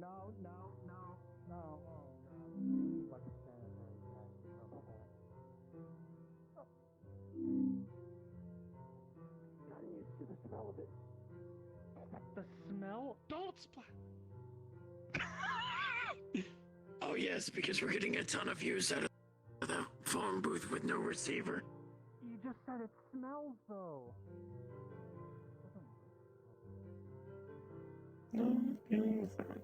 No, no, no, no. Oh, God. Fucking sanitary pad. Oh, gotten used to the smell of it. The smell? Don't splash! Oh yes, because we're getting a ton of views out of the phone booth with no receiver. You just said it smells, though. No, feeling fine.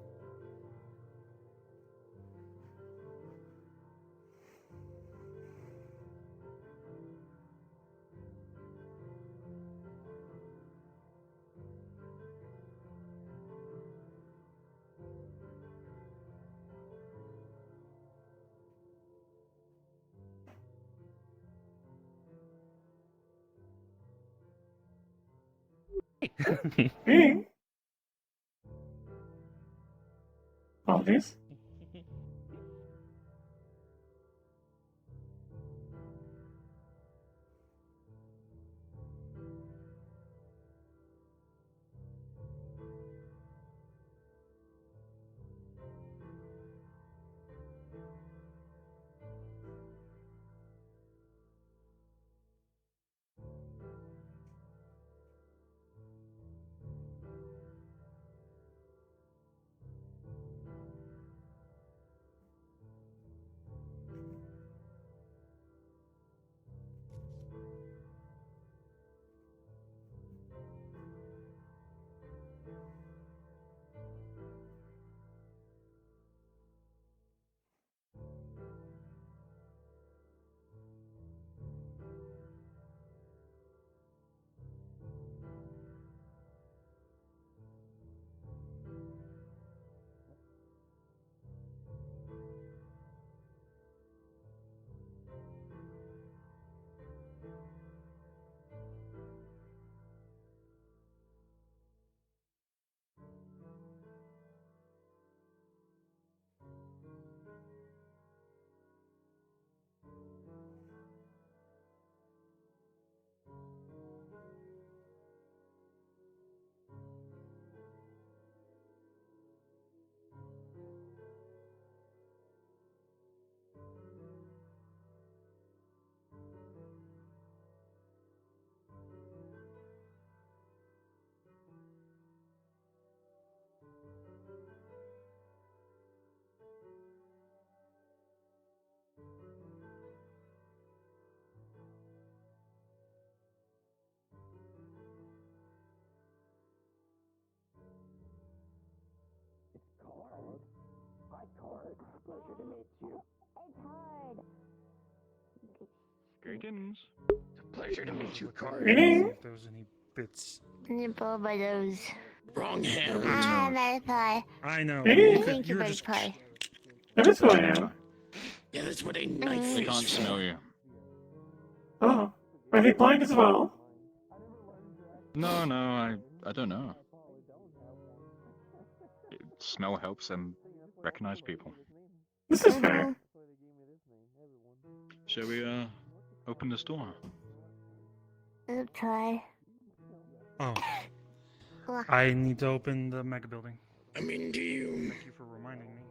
Hey! Apologies. Cord. Hi, Cord. Pleasure to meet you. It's hard. Greetings. It's a pleasure to meet you, Cord. Hey! See if there's any bits. Nipple by those. Wrong hand. Ah, Magpie. I know. Hey! Thank you, You're just. Magpie. That is who I am. Yeah, that's what a Mm. knife I is can't for. smell you. Oh. Are they blind as well? No, I don't know. Smell helps them recognize people. This is fair. Shall we open this door? I'll try. Oh, Ugh. I need to open the mega building. I mean, Thank you for reminding me.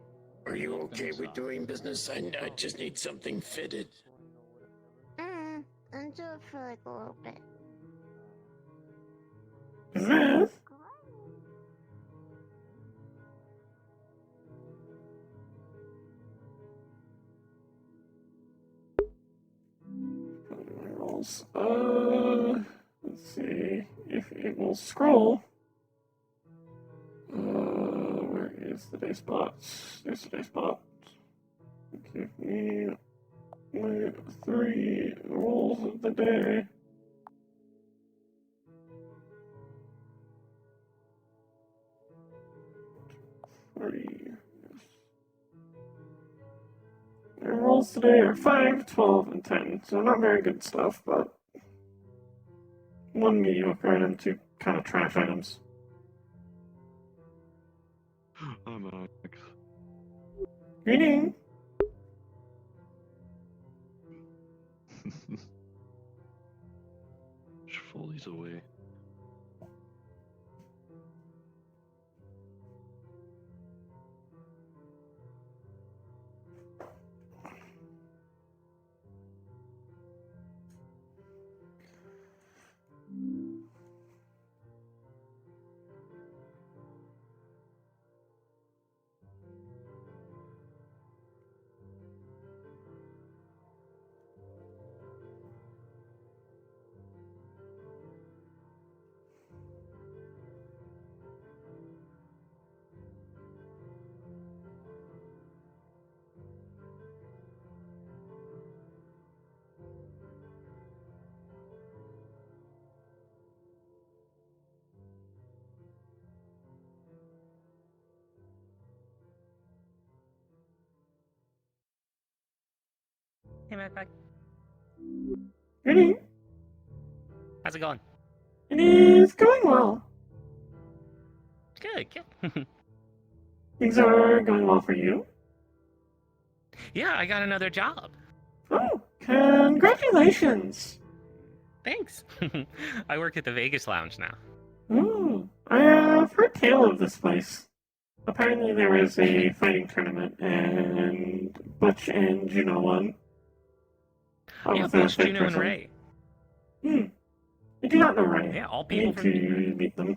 are you okay with doing business? I just need something fitted. I'll do it for like a little bit. Is this? Rolls. Let's see if it will scroll. Where is the day spot? There's the day spot. Give me my 3 rolls of the day. Three. My rolls today are 5, 12, and 10, so not very good stuff, but 1 mediocre and 2 kind of trash items. I'm Alex. Greeting! Foley's away. Hey, Magpie. Greeting. How's it going? It is going well. Good, good. Things are going well for you. Yeah, I got another job. Oh, congratulations. Thanks. I work at the Vegas Lounge now. Ooh, I have heard tale of this place. Apparently there was a fighting tournament, and Butch and Juno won. Yeah, Was a Butch, third Juno, and person. Ray. I do not know Ray. Yeah, all I people need from... to meet them.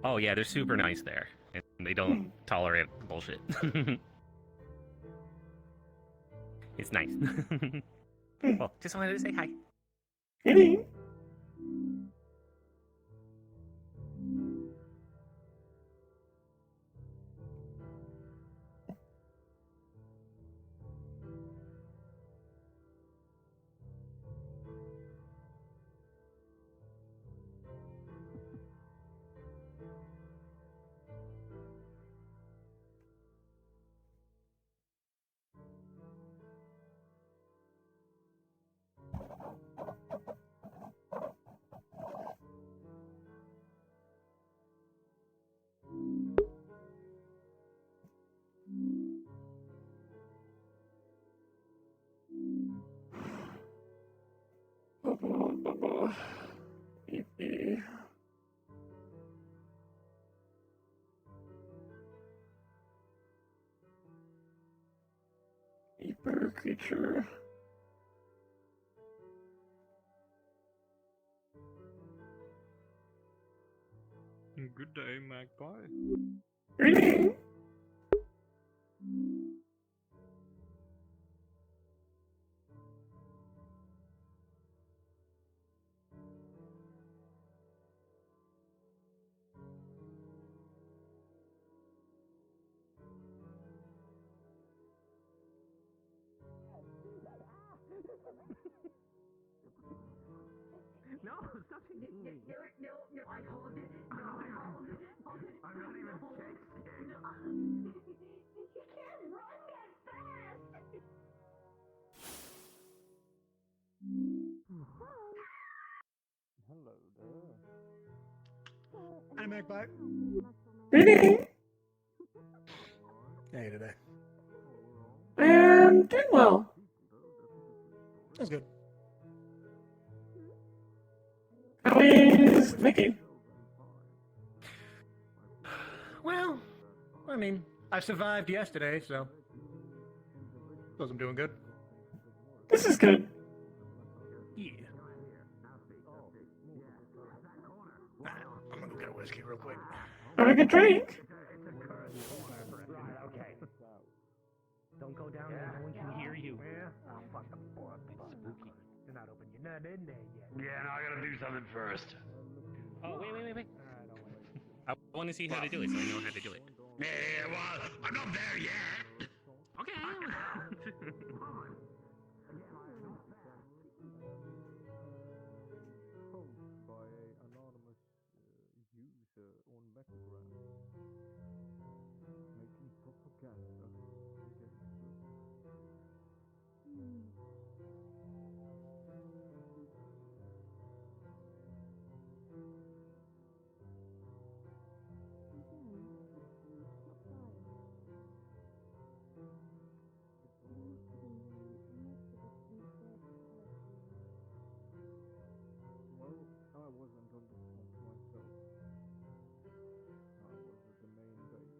Oh, yeah, they're super nice there. And they don't tolerate bullshit. It's nice. Well, just wanted to say hi. Greeting. Deeper creature. Good day, Magpie. Greeting. No, stop hitting me. No, I called it. No, I'm not even texting. You can't run that fast! Hello there. Hi, Magpie. Greeting. Hey, today. I am doing well. That's good. How is Mickey? Well, I mean, I survived yesterday, so suppose I'm doing good. This is good. Yeah. I'm gonna go get a whiskey real quick. Have a good drink. Right, okay. Don't go down there, no one can hear you. Yeah? Oh, fuck the book. It's spooky. You're not open. You're not in there yet. Yeah, no, I gotta do something first. Oh, wait. I want to see how to do it, so I know how to do it. Yeah, well, I'm not there yet. Okay. By a anonymous user on background making propaganda against Well, I wasn't on the spot myself. I was at the main base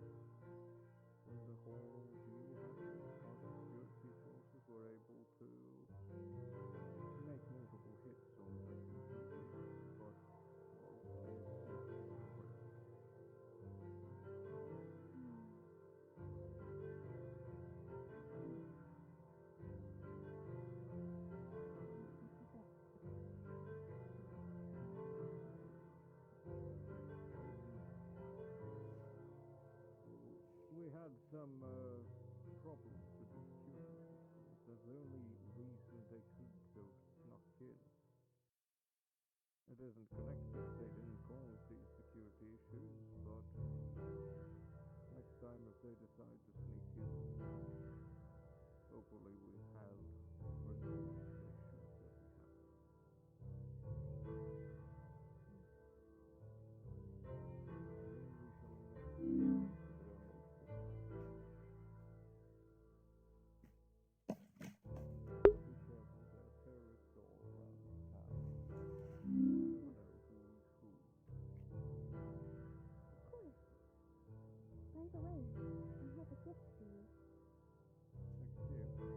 when the whole deal happened. Our security forces were able to make multiple hits on the intruders, but well, they escaped somewhere. We had some problems with the security systems. That's the only reason they could have snuck in. It isn't connected. They didn't cause these security issues, but next time if they decide to sneak in, open hopefully we have resolved the issues that we have. Then we shall investigate into their motive. Be careful, there are terrorists all around town. You never know who is who. Of course. By the way, I have a gift for you. A gift?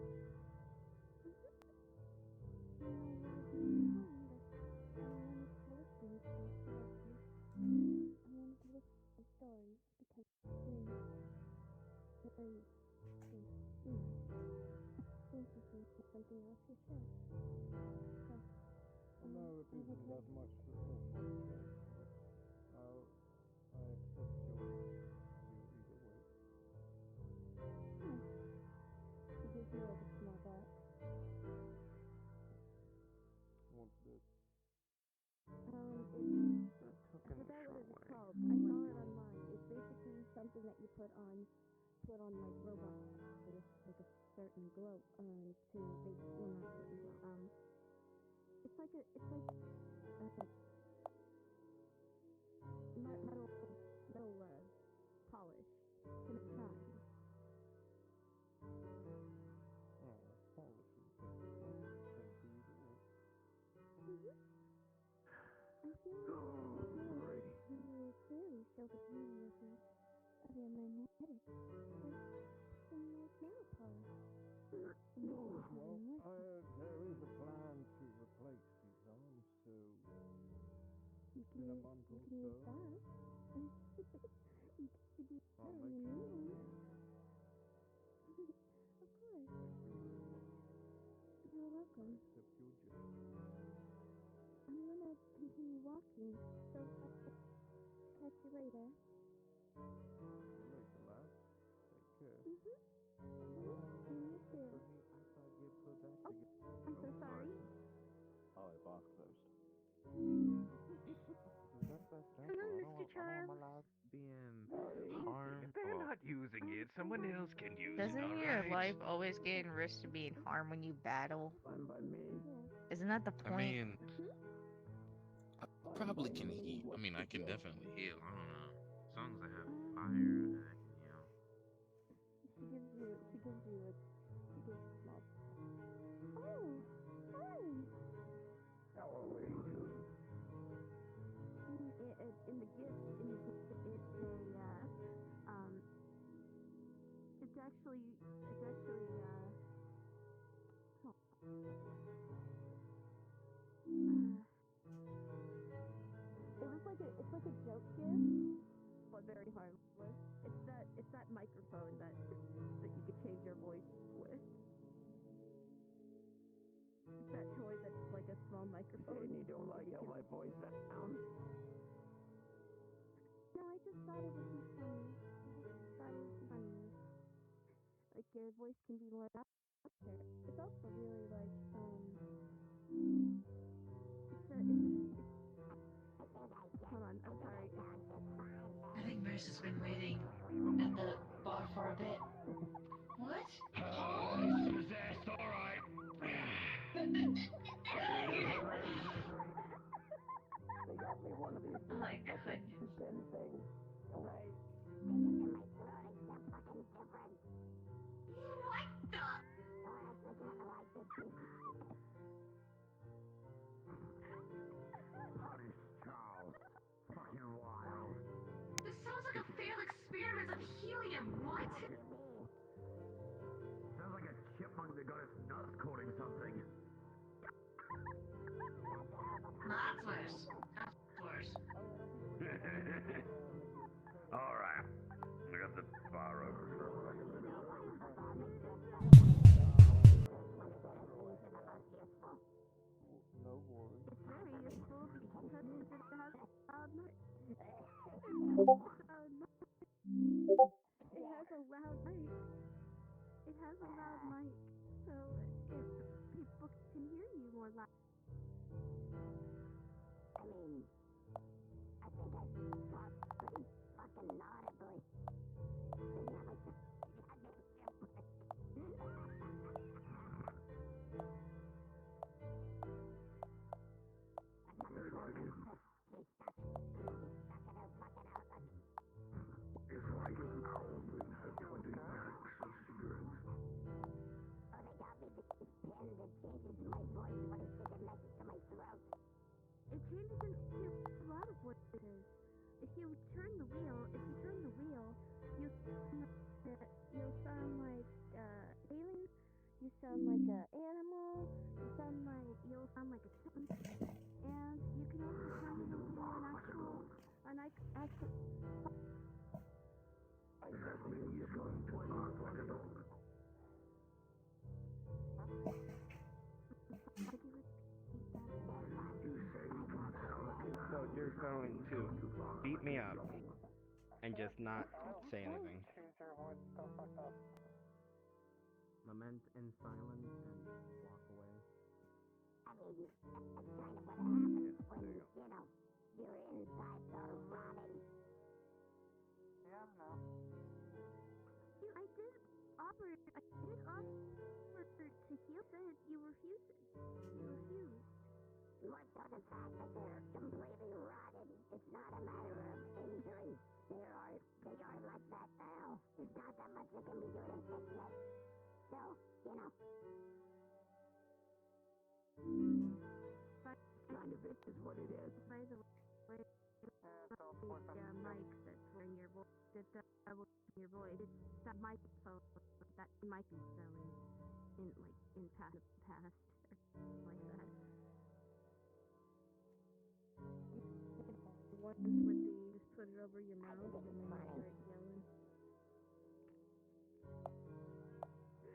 You know, we were being kind, but I wanted to listen to you. I wanted to listen to your stories because they're very, interesting for something else you share. So, Well, no, it I would isn't that like much of my share, but I accept your deal either way. She gives you like a small box. What's this? It's, The I token forgot what it was throwaway. called. I saw it online. It's basically something that you put on like robots with like a certain glow, to make, well, not certain glow, it's like metal polish to make shine. Oh, polish is different. Thank you either way. I feel like you clearly show the beauty of your magnetic, like some like nail polish. Well, there is a plan to replace these arms, so in a month or so, Use that. You could use that I'll on make your new sure. one. Of course. Thank you very much. You're I welcome. accept your gesture. I'm gonna continue walking, so I'll catch you later. See you later, lad. Take care. And you too. I thought you put that Oh, together. I'm so sorry. Oh, the bar's closed. Hello, Mr. Child. Being harmed. They're not using it. Someone else can use it, Doesn't your alright? life always get in risk of being harmed when you battle? Isn't that the I point? mean, I probably can heal. I mean, I can definitely heal. I don't know. As long as I have fire, I can heal. She gives you a small. Oh, hi. In the gift, it's actually, oh, it's like a joke gift, but very harmless. It's that microphone that you could change your voice with. It's that toy that's like a small microphone. And you don't like how my voice sounds? No, I just thought it would be funny. Like your voice can be more out there. It's also really like hold on, I'm sorry. I think Merce has been waiting at the bar for a bit. What? He's possessed, alright. They got me one of these Oh my goodness. spin things. Right? What the? Honey Charles. Fucking wild. This sounds like a failed experiment of helium. What? Sounds like a chipmunk that got its nuts caught in something. That's worse. That's worse. Alright. I got the bar over. No worries. It's very useful because it has a loud mic. It has a loud mic. It has a loud mic, so if people can hear you more loud. I mean, I think I talk pretty fucking audibly. Isn't that like the goddamn chipmunk? you turn the wheel, you sound like alien. You sound like an animal. You'll sound like a chicken. And you can also turn it into an actual. So you're going to beat me up and just not say anything. Lament in silence and walk away. I mean, that's kind of what happens when, your insides are rotting. Yeah, no. I did offer to heal. Said you refused it. You refused. What for the fact that they're completely rotted? It's not a matter of injury. They are like that now. There's not that much they can be doing to fix it. So, kind of it is what it is. By the way, the mic that's wearing your voice, that will your voice. It's that microphone that might be selling in past or like that. The ones with the just put it over your mouth and then you start yelling.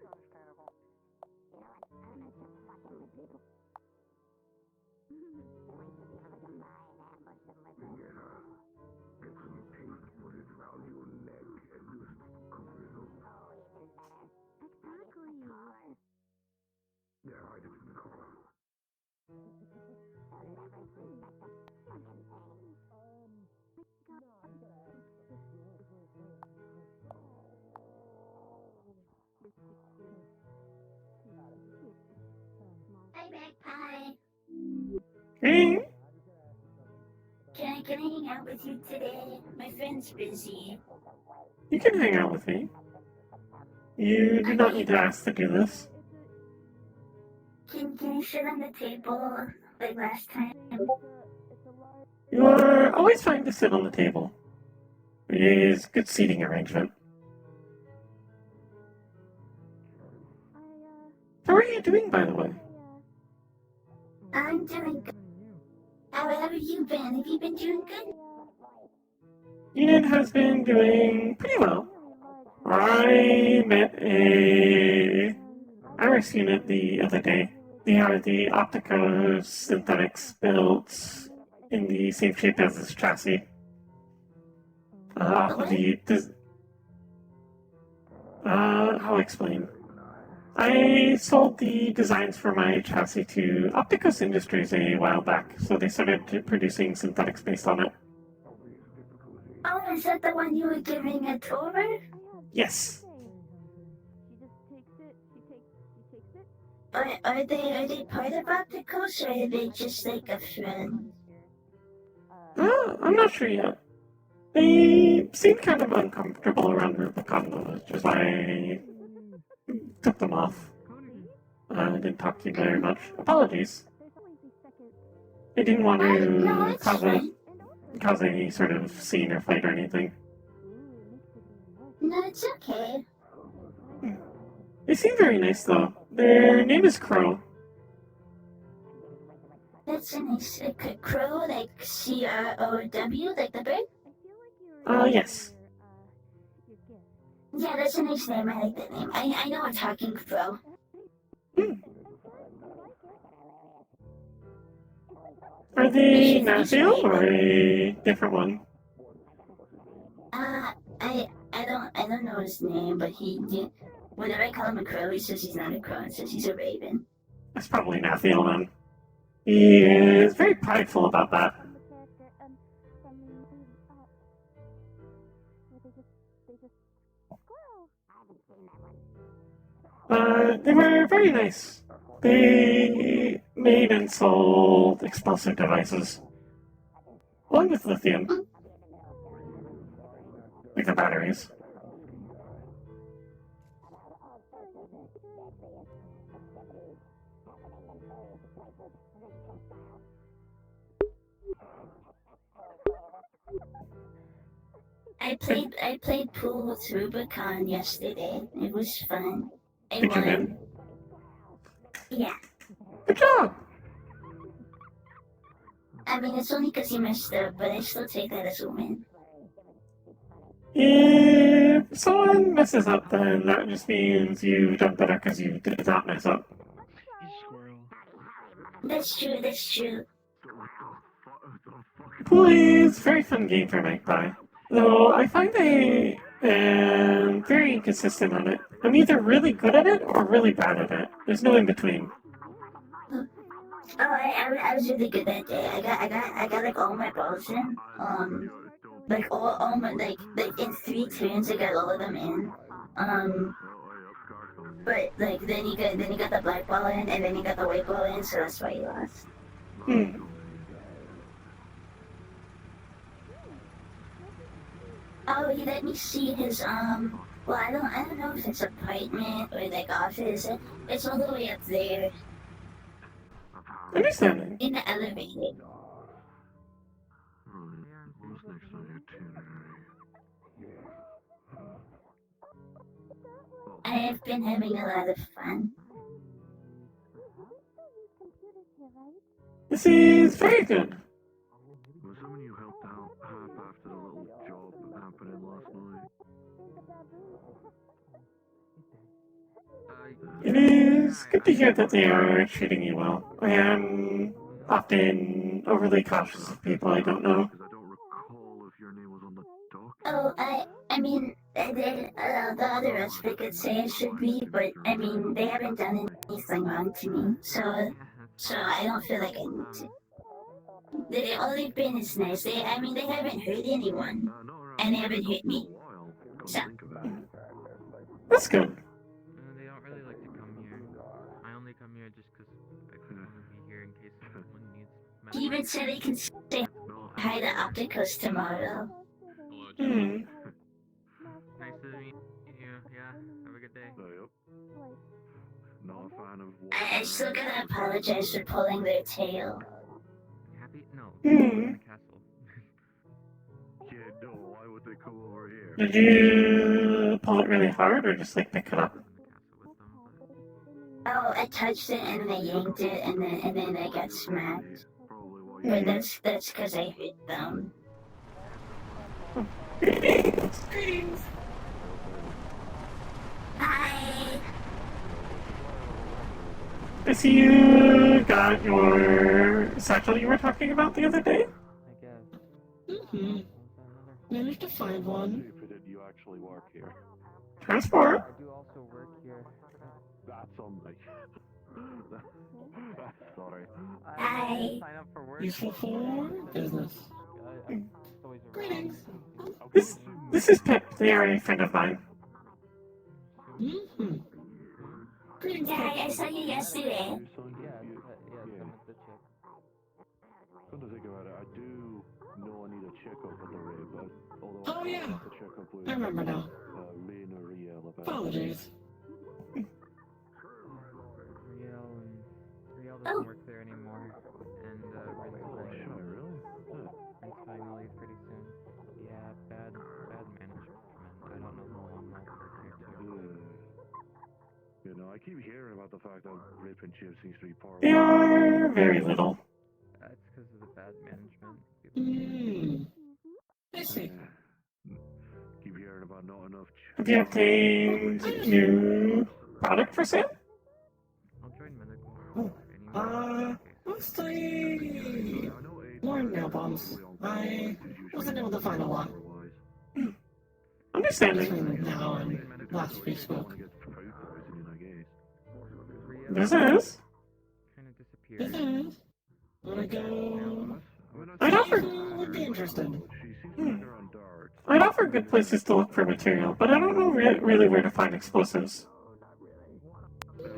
Understandable. You know what? I'm gonna start fucking with people. Wait to be able to combine and ambush them with it. Get some tape, put it around your neck, and just cover it up. Oh, even better. Exactly. Yeah, hide it in the car. They'll never suspect a fucking thing. Hi, Magpie. Hey, Can I hang out with you today? My friend's busy. you can hang out with me. You do not need to ask to do this. Can you sit on the table like last time? You are always fine to sit on the table. It is good seating arrangement. How are you doing, by the way? I'm doing good. How have you been? Have you been doing good? Ian has been doing pretty well. I met a Iris unit the other day. They are the Optico synthetics built in the same shape as this chassis. Off of the... I'll explain. I sold the designs for my chassis to Opticus Industries a while back, so they started producing synthetics based on it. Oh, is that the one you were giving a tour? Yes. She takes it. Are they part of Opticos, or are they just like a friend? I'm not sure yet. They seemed kind of uncomfortable around Rubicon, which is why I took them off. I didn't talk to you very much. Apologies. I didn't want to cause any sort of scene or fight or anything. No, it's okay. They seem very nice, though. Their name is Crow. That's a nice, like, crow, like C-R-O-W, like the bird? Yes. Yeah, that's a nice name. I like that name. I know a talking crow. Are they Naziel or a different one? I don't know his name, but whenever I call him a crow, he says he's not a crow, he says he's a raven. That's probably Naziel then. He is very prideful about that. They were very nice. They made and sold explosive devices. Along with lithium. Like the batteries. I played pool with Rubicon yesterday. It was fun. I Did you won. win? Yeah. Good job! I mean, it's only because you messed up, but I still take that as a win. If someone messes up, then that just means you done better because you did not mess up. You squirrel. That's true, that's true. Pool is a very fun game for Magpie. Though I find I am very inconsistent on it. I'm either really good at it or really bad at it. There's no in between. Oh, I was really good that day. I got like all my balls in. Like all my like in 3 turns I got all of them in. But like then you got the black ball in and then you got the white ball in, so that's why you lost. Oh, he let me see his well I don't know if it's apartment or like office. It's all the way up there. Understanding. In the elevator. What's next on your itinerary? I have been having a lot of fun. This is very good. Was someone you helped out half after the little job that happened last night? It is good to hear that they are treating you well. I am often overly cautious of people I don't know. Because I don't recall if your name was on the doc. Oh, I mean, the other aspect could say it should be, but I mean, they haven't done anything wrong to me, so I don't feel like I need to. All they've been is nice. They haven't hurt anyone, and they haven't hurt me. So. That's good. They don't really like to come here. I only come here just because I can only be here in case someone needs medical. He even said he can say hi to Opticos tomorrow. Nice to meet you. Yeah, have a good day. Not a fan of I still gotta apologize for pulling their tail. Happy? No. In the castle. Yeah, no, why would they come over here? Did you pull it really hard or just like pick it up? Oh, I touched it and then I yanked it and then I got smacked. But that's because I hit them. Greetings! Hi! I see you got your satchel you were talking about the other day? I guess. Managed to find one. Did you actually work here? Transport. I do also work here. That's something. Sorry. Hi! Sign up for work. Useful for business. It's always around. Greetings. This is Pip. They are a friend of mine. Greetings, Yeah, I saw you yesterday. Come to think about it, I do know I need a checkup at the rate, but although Oh, yeah. the checkup with I remember now. Lena Riel about Apologies. Riel doesn't work there anymore, and Rin's going to leave pretty soon. Yeah, bad management. I don't know how long I'll work here too. You know, I keep hearing about the fact that Rip and Chip seems to be part of They are very little. That's because of the bad management. I see. Keep hearing about not enough. Have you obtained new product for sale? I'll join medical. Mostly more nail bombs. I wasn't able to find a lot. Understanding. Between now and last we spoke. This is. Kind of disappeared. This is. Wanna go? I'd offer. Would be interested. I'd offer good places to look for material, but I don't know really where to find explosives.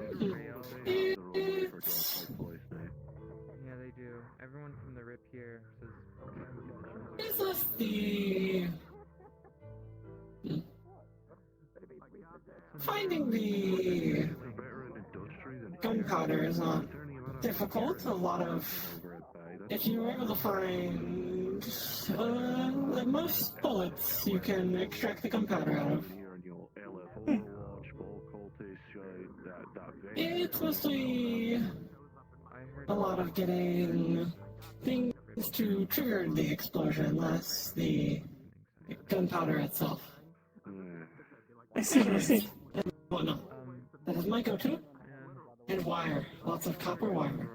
Yeah, they do. Everyone from the RIP here says. Is this the... Finding the gunpowder is not difficult. A lot of... If you were able to find Like most bullets, you can extract the gunpowder out of. It's mostly a lot of getting things to trigger the explosion, less the gunpowder itself. I see. And whatnot. That is my go-to. And wire. Lots of copper wire.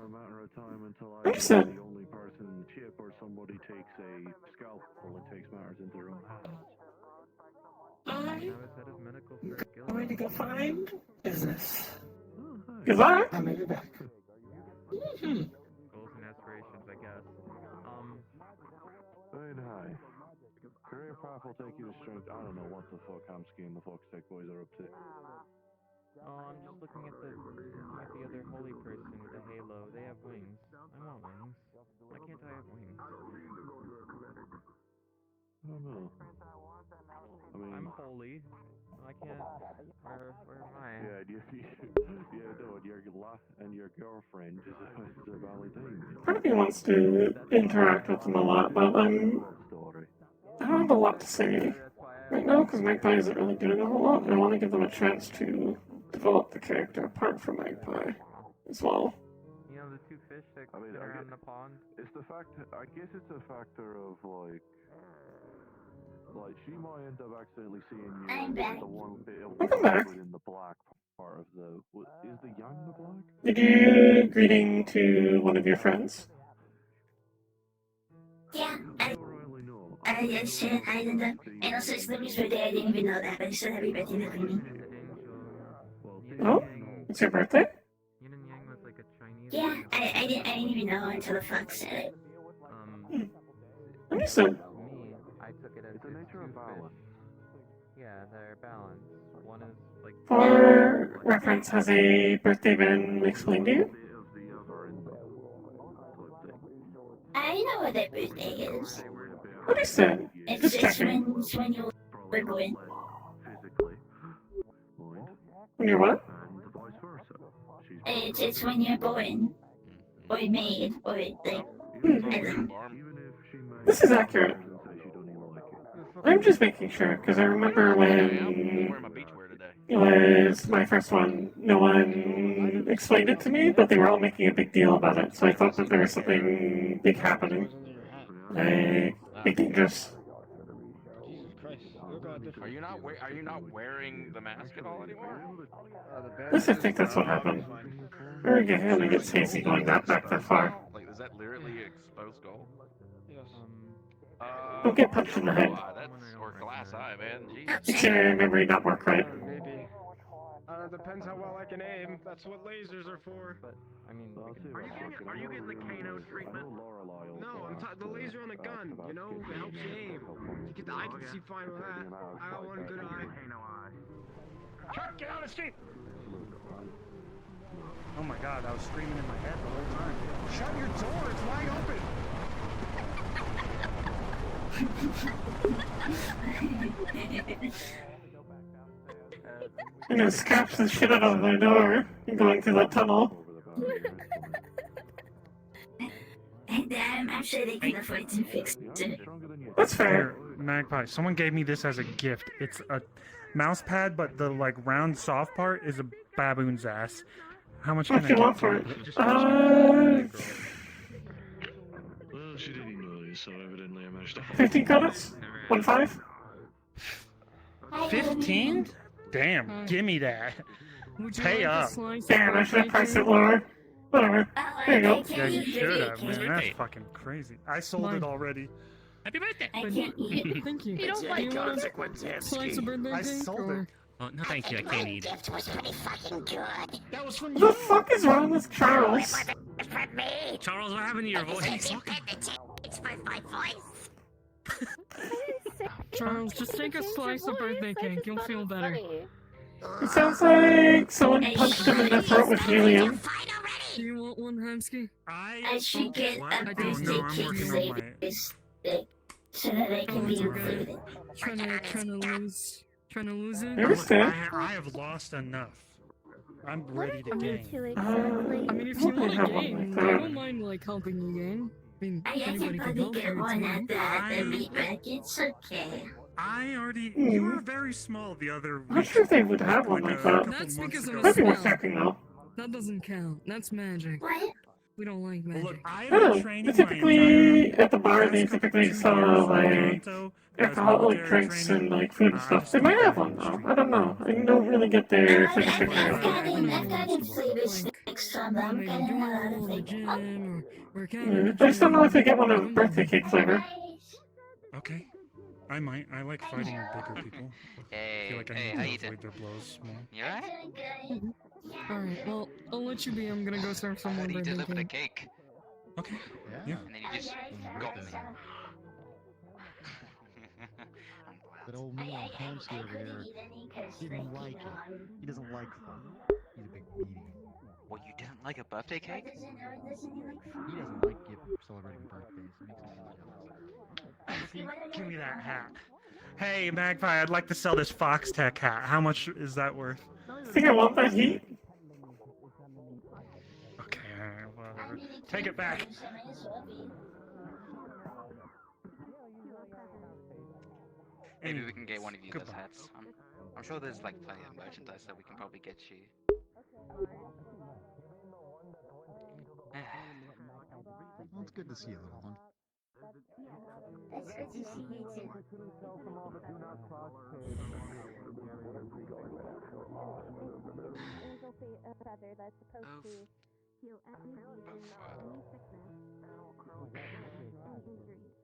Understood. The only person in the ship or somebody takes a scalpel and takes matters into their own hands. I'm going to go find business. Goodbye. I may be back. Goals and aspirations, I guess. Hi. Career path will take you to strength. I don't know what the fuck Hamsky and the Foxtech boys are up to. Oh, I'm just looking at the other holy person with the halo. They have wings. I want wings. Why can't I have wings? I don't know. I mean, I'm holy. I can't. Where am I? And your girlfriend is a valid thing. Part of me wants to interact with them a lot, but I don't have a lot to say right now because Magpie isn't really doing a whole lot, and I want to give them a chance to develop the character apart from Magpie as well. You know the two fish that sit around in the pond? It's the fact. I guess it's a factor of like she might end up accidentally seeing you as the one bit of white within the black part of the. Is the yang the black? Did you greeting to one of your friends? Yeah, I said I ended up, and also it's Limmy's birthday. I didn't even know that, but I said happy birthday to Limmy. Oh, it's your birthday? Yin and Yang was like a Chinese. Yeah, I didn't even know until the fox said it. Understood. I took it as the nature of balance. Yeah, they're balanced. One is like. For reference, has a birthday been explained to you? I know what that birthday is. Understood. It's Just just checking. when you were born. When you're what? It's when you're born, or made, or like. I don't know. This is accurate. I'm just making sure, because I remember when it was my first one, no one explained it to me, but they were all making a big deal about it, so I thought that there was something big happening. Like, big dangerous. Jesus Christ. Look how different. Are you not wearing the mask at all anymore? At least I think that's what happened. Very good hand to get Stacy going back that far. Like, is that literally exposed gold? Yes. Don't get punched in the head. Or glass eye, man. Makes your memory not work right. Maybe. Depends how well I can aim. That's what lasers are for. But I mean, Are you getting the Kano treatment? No, the laser on the gun. You know, it helps you aim. I can see fine with that. I got one good eye. Chuck, get out of the street! Oh my God, I was screaming in my head the whole time. Shut your door! It's wide open. I'm gonna scratch the shit out of their door going through that tunnel. I'm sure they can afford to fix it. That's fair. Magpie, someone gave me this as a gift. It's a mouse pad, but the like round soft part is a baboon's ass. How much can I you get want for it? Well, she didn't email you, so evidently I managed to. 15 credits? 1.5? 15? Damn, gimme that. Pay up. Damn, I should have priced it lower. Whatever. There you go. Yeah, you should have, man. That's fucking crazy. I sold it already. Happy birthday! I can't eat it. Thank you. You don't like consequences. Slice of birthday I cake, sold or... it. Oh, no thank you, I can't eat it. gift was pretty fucking good. That was from What the fuck is wrong with Charles? It's from me. Charles, what happened to your voice? It's for my voice. Charles, just take a slice of birthday cake. You'll feel better. It sounds like someone punched him in the throat with helium. Do you want one, Hansky? I should get a birthday I'm cake working on my... stick so that I can be included. Trying to lose it? I understand. I have lost enough. I'm ready to You gain. two exactly. I mean, if you want to have one gain, like I that. don't mind, like, helping you gain. mean, I anybody can everybody help get you, one too. at the meat rack. It's okay. I already. You were very small the other I'm week. not sure if they would have one like that. That's because I'm a That'd be worth spell. checking out. That doesn't count. That's magic. What? We don't like magic. Look, I've I been don't know. training They my typically, entire at the bar, they past couple typically 2 sell, years in like, Toronto alcoholic military drinks training. and, like, food and I stuff. just They don't might go have down one, the though. street. I don't know. I don't really get their things I've figured out. gotten flavor sticks from them. Maybe Gotten do a lot in of the things. gym or a cat Yeah, in the I just don't know if they get one gym. of birthday cake flavor. Okay. I might. I like fighting bigger people. I feel like I Hey, need how to you avoid doing? their blows more. You alright? Alright, well, I'll let you be. I'm gonna go serve some How more do you birthday deliver the cake. cake? Okay. Yeah. And then you just got me. That old mean hamster over there didn't like it. He doesn't like fun. He's a big meaty. What, you didn't like a birthday cake? He doesn't like celebrating birthdays. It makes him jealous. Give me that hat. Hey, Magpie, I'd like to sell this Fox Tech hat. How much is that worth? I think I want that heat. Okay, whatever. Take it back. Maybe we can get one of you those Goodbye. hats. I'm sure there's like plenty of merchandise that we can probably get you. Well, it's good to see you, little one. It's good to see you too. Angel feather that's supposed to heal any disease, any sickness, any injuries.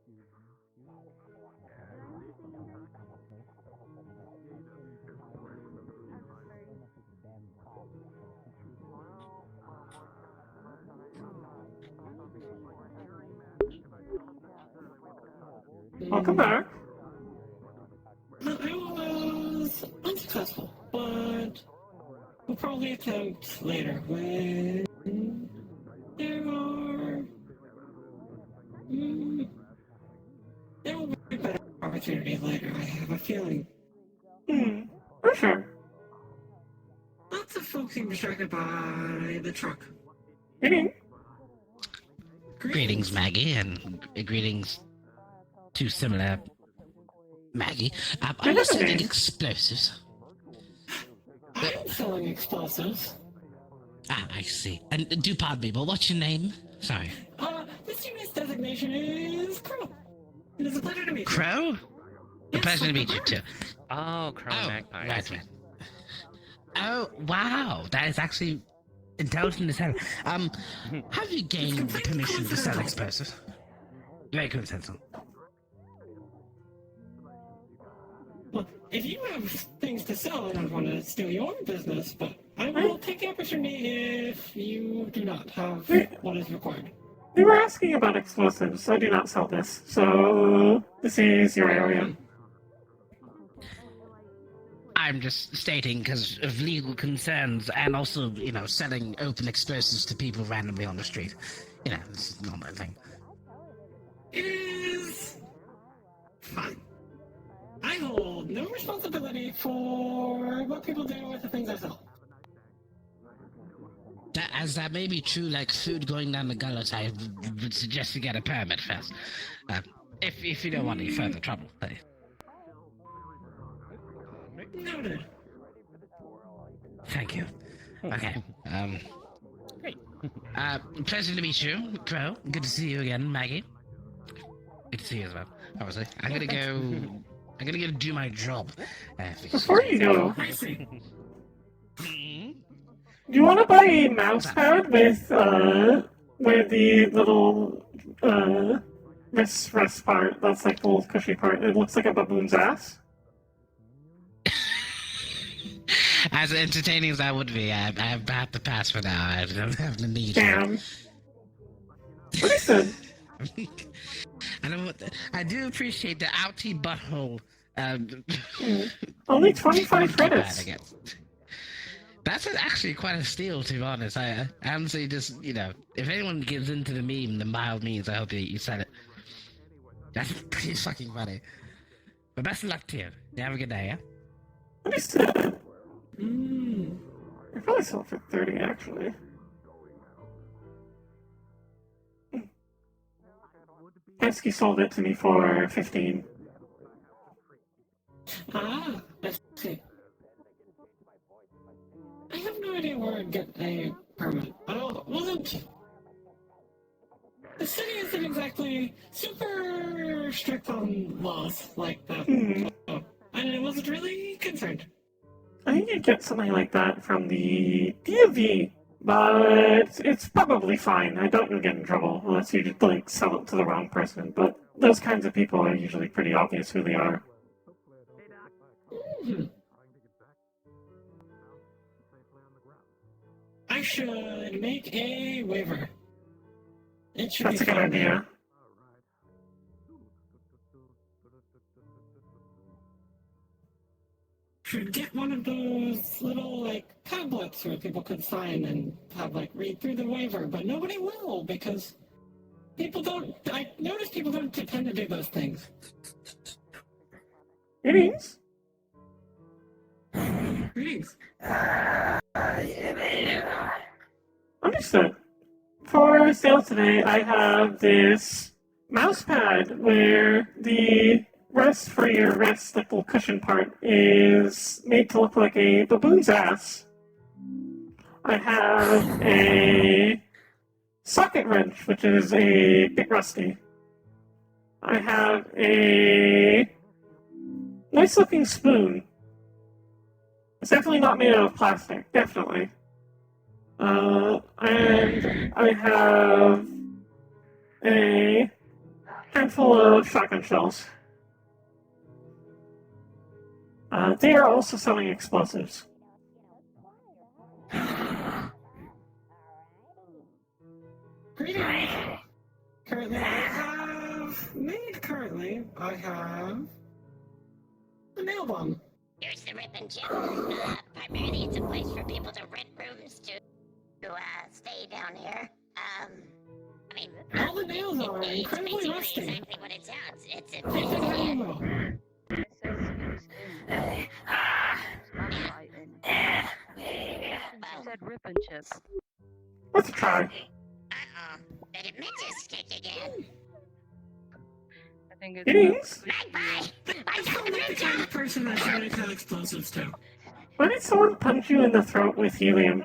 Welcome back. I was unsuccessful, but we'll probably attempt later when there are. There will be better opportunities later, I have a feeling. For sure. Lots of folks seem distracted by the truck. Greetings, Maggie, and greetings to similar Maggie. Are you selling explosives? I'm selling explosives. Ah, I see. And do pardon me, but what's your name? Sorry. This unit's designation is Crow. It is a pleasure to meet you. Crow? A pleasure to meet you, too. Oh, Crow Magpie. Right. Oh, wow. That is actually intelligent as hell. Have you gained permission to sell explosives? Very coincidental. Well, if you have things to sell, I don't want to steal your business, but I will take the opportunity if you do not have what is required. They were asking about explosives. I do not sell this, so this is your area. I'm just stating because of legal concerns and also, selling open explosives to people randomly on the street. It's not my thing. It is fine. I hold no responsibility for what people do with the things I sell. As that may be true, like food going down the gullet, I would suggest you get a permit first. If you don't want any further trouble. Noted. Thank you. Okay. Great. Pleasure to meet you, Crow. Good to see you again, Maggie. Good to see you as well. Obviously, I'm gonna go do my job. Before you go, do you want to buy a mouse pad with the little rest part? That's like the little cushy part. It looks like a baboon's ass. As entertaining as that would be, I have to pass for now. I don't have the need. Damn. Listen. I do appreciate the outie butthole. Only 25 credits. That's actually quite a steal, to be honest. I honestly just, if anyone gives into the meme, then by all means, I hope you said it. That's pretty fucking funny. But best of luck to you. You have a good day, yeah? Understood. I probably sold for 30, actually. Pesky sold it to me for 15. Ah, I see. I have no idea where I'd get a permit. Wasn't... The city isn't exactly super strict on laws like that. So, and I wasn't really concerned. I think you get something like that from the DMV, but it's probably fine. I don't get in trouble unless you like sell it to the wrong person. But those kinds of people are usually pretty obvious who they are. I should make a waiver. It should That's be a good fine. idea. Should get one of those little like tablets where people could sign and have like read through the waiver, but nobody will because people don't. I notice people don't tend to do those things. Greetings. Greetings. Understood. For sale today, I have this mouse pad where the rest for your wrist, like little cushion part, is made to look like a baboon's ass. I have a socket wrench, which is a bit rusty. I have a nice looking spoon. It's definitely not made out of plastic, definitely. And I have a handful of shotgun shells. They are also selling explosives. Greetings. Currently, I have a nail bomb. Here's the Rip and Chip. Primarily, it's a place for people to rent rooms to stay down here. I mean, all the nails are incredibly rusty. Exactly what it sounds. It's a said Rip and Chip. Let's try. Did it just stick again? I think it's Greetings. Magpie! I I'm not the kind of person that should tell explosives to. Why did someone punch you in the throat with helium?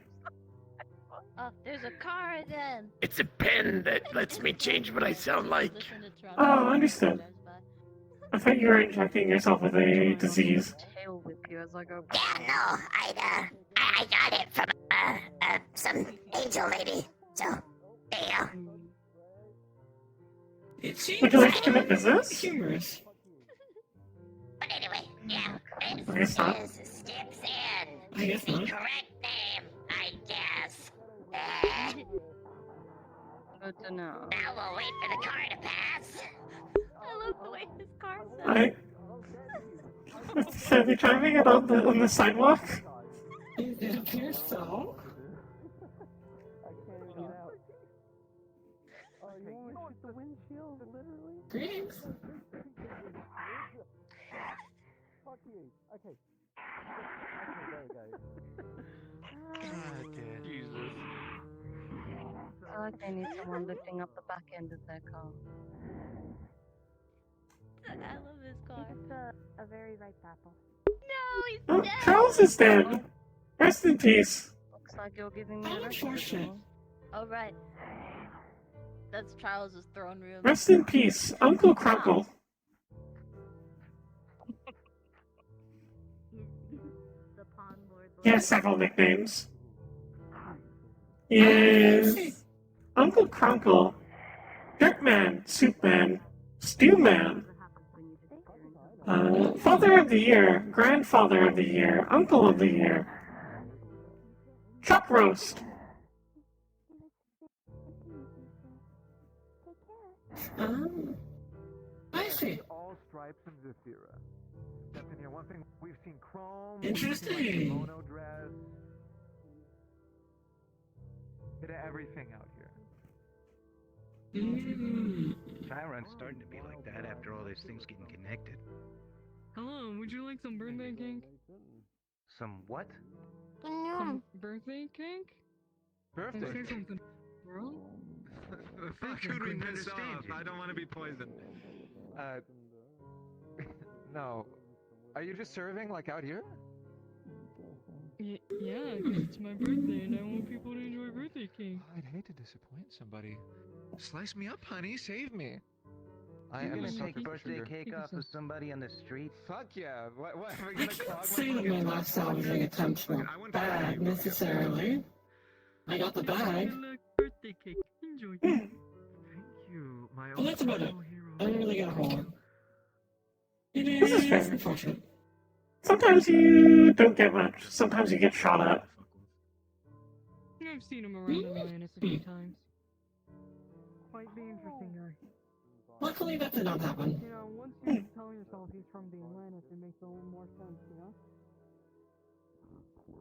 Oh, there's a car again. It's a pen that lets me change what I sound like. Oh, understood. I thought you were injecting yourself with a disease. Tail whip you as I go. Yeah, no, I got it from some angel lady. So, there you go. It seems Would you like to commit business? humorous. But anyway, yeah, I guess not. this is Steps In. I guess The not. correct name, I guess. Good to know. Now we'll wait for the car to pass. I love the way his car sounds. Are they driving it on the sidewalk? It appears so. Greetings. Okay. Jesus. I feel like they need someone lifting up the back end of their car. I love this car. It's a very ripe apple. Oh, No, he's dead. Charles is dead. Rest in peace. Looks like you're giving me How the rest of the unfortunate. thing. Oh, right. That's Charles's throne room. Rest in peace, Uncle Crunkle. He's the Pawn Lord. He has several nicknames. He is Uncle Crunkle, Dirtman, Soupman, Stewman, Father of the Year, Grandfather of the Year, Uncle of the Year, Chuck Roast. I see. All stripes and Zafira. That's in here. One thing we've seen chrome. Interesting. We've seen, like, kimono dress. Bit of everything out here. Chiron's starting to be like that after all these things getting connected. Hello, would you like some birthday cake? Some what? Some birthday cake? Birthday Say cake? something, bro. Fuck, Could we couldn't miss understand off? you. I don't want to be poisoned. No. Are you just serving like out here? Yeah, because it's my birthday and I want people to enjoy birthday cake. I'd hate to disappoint somebody. Slice me up, honey. Save me. I You're am gonna a take sucker for birthday sugar. cake off of somebody on the street? Fuck yeah. What? We're I gonna can't clog say that fucking my tongue? last salvaging attempts were bad necessarily. I got the bag. Birthday cake. Enjoy. Thank you, my But that's about it. I don't really get a whole lot. It This is is fair. unfortunate. Sometimes you don't get much. Sometimes you get shot at. I've seen him around Atlantis a few times. Quite the interesting guy. Luckily, that did not happen. You know, once you tell yourself he's from the Atlantis, it makes a little more sense, you know?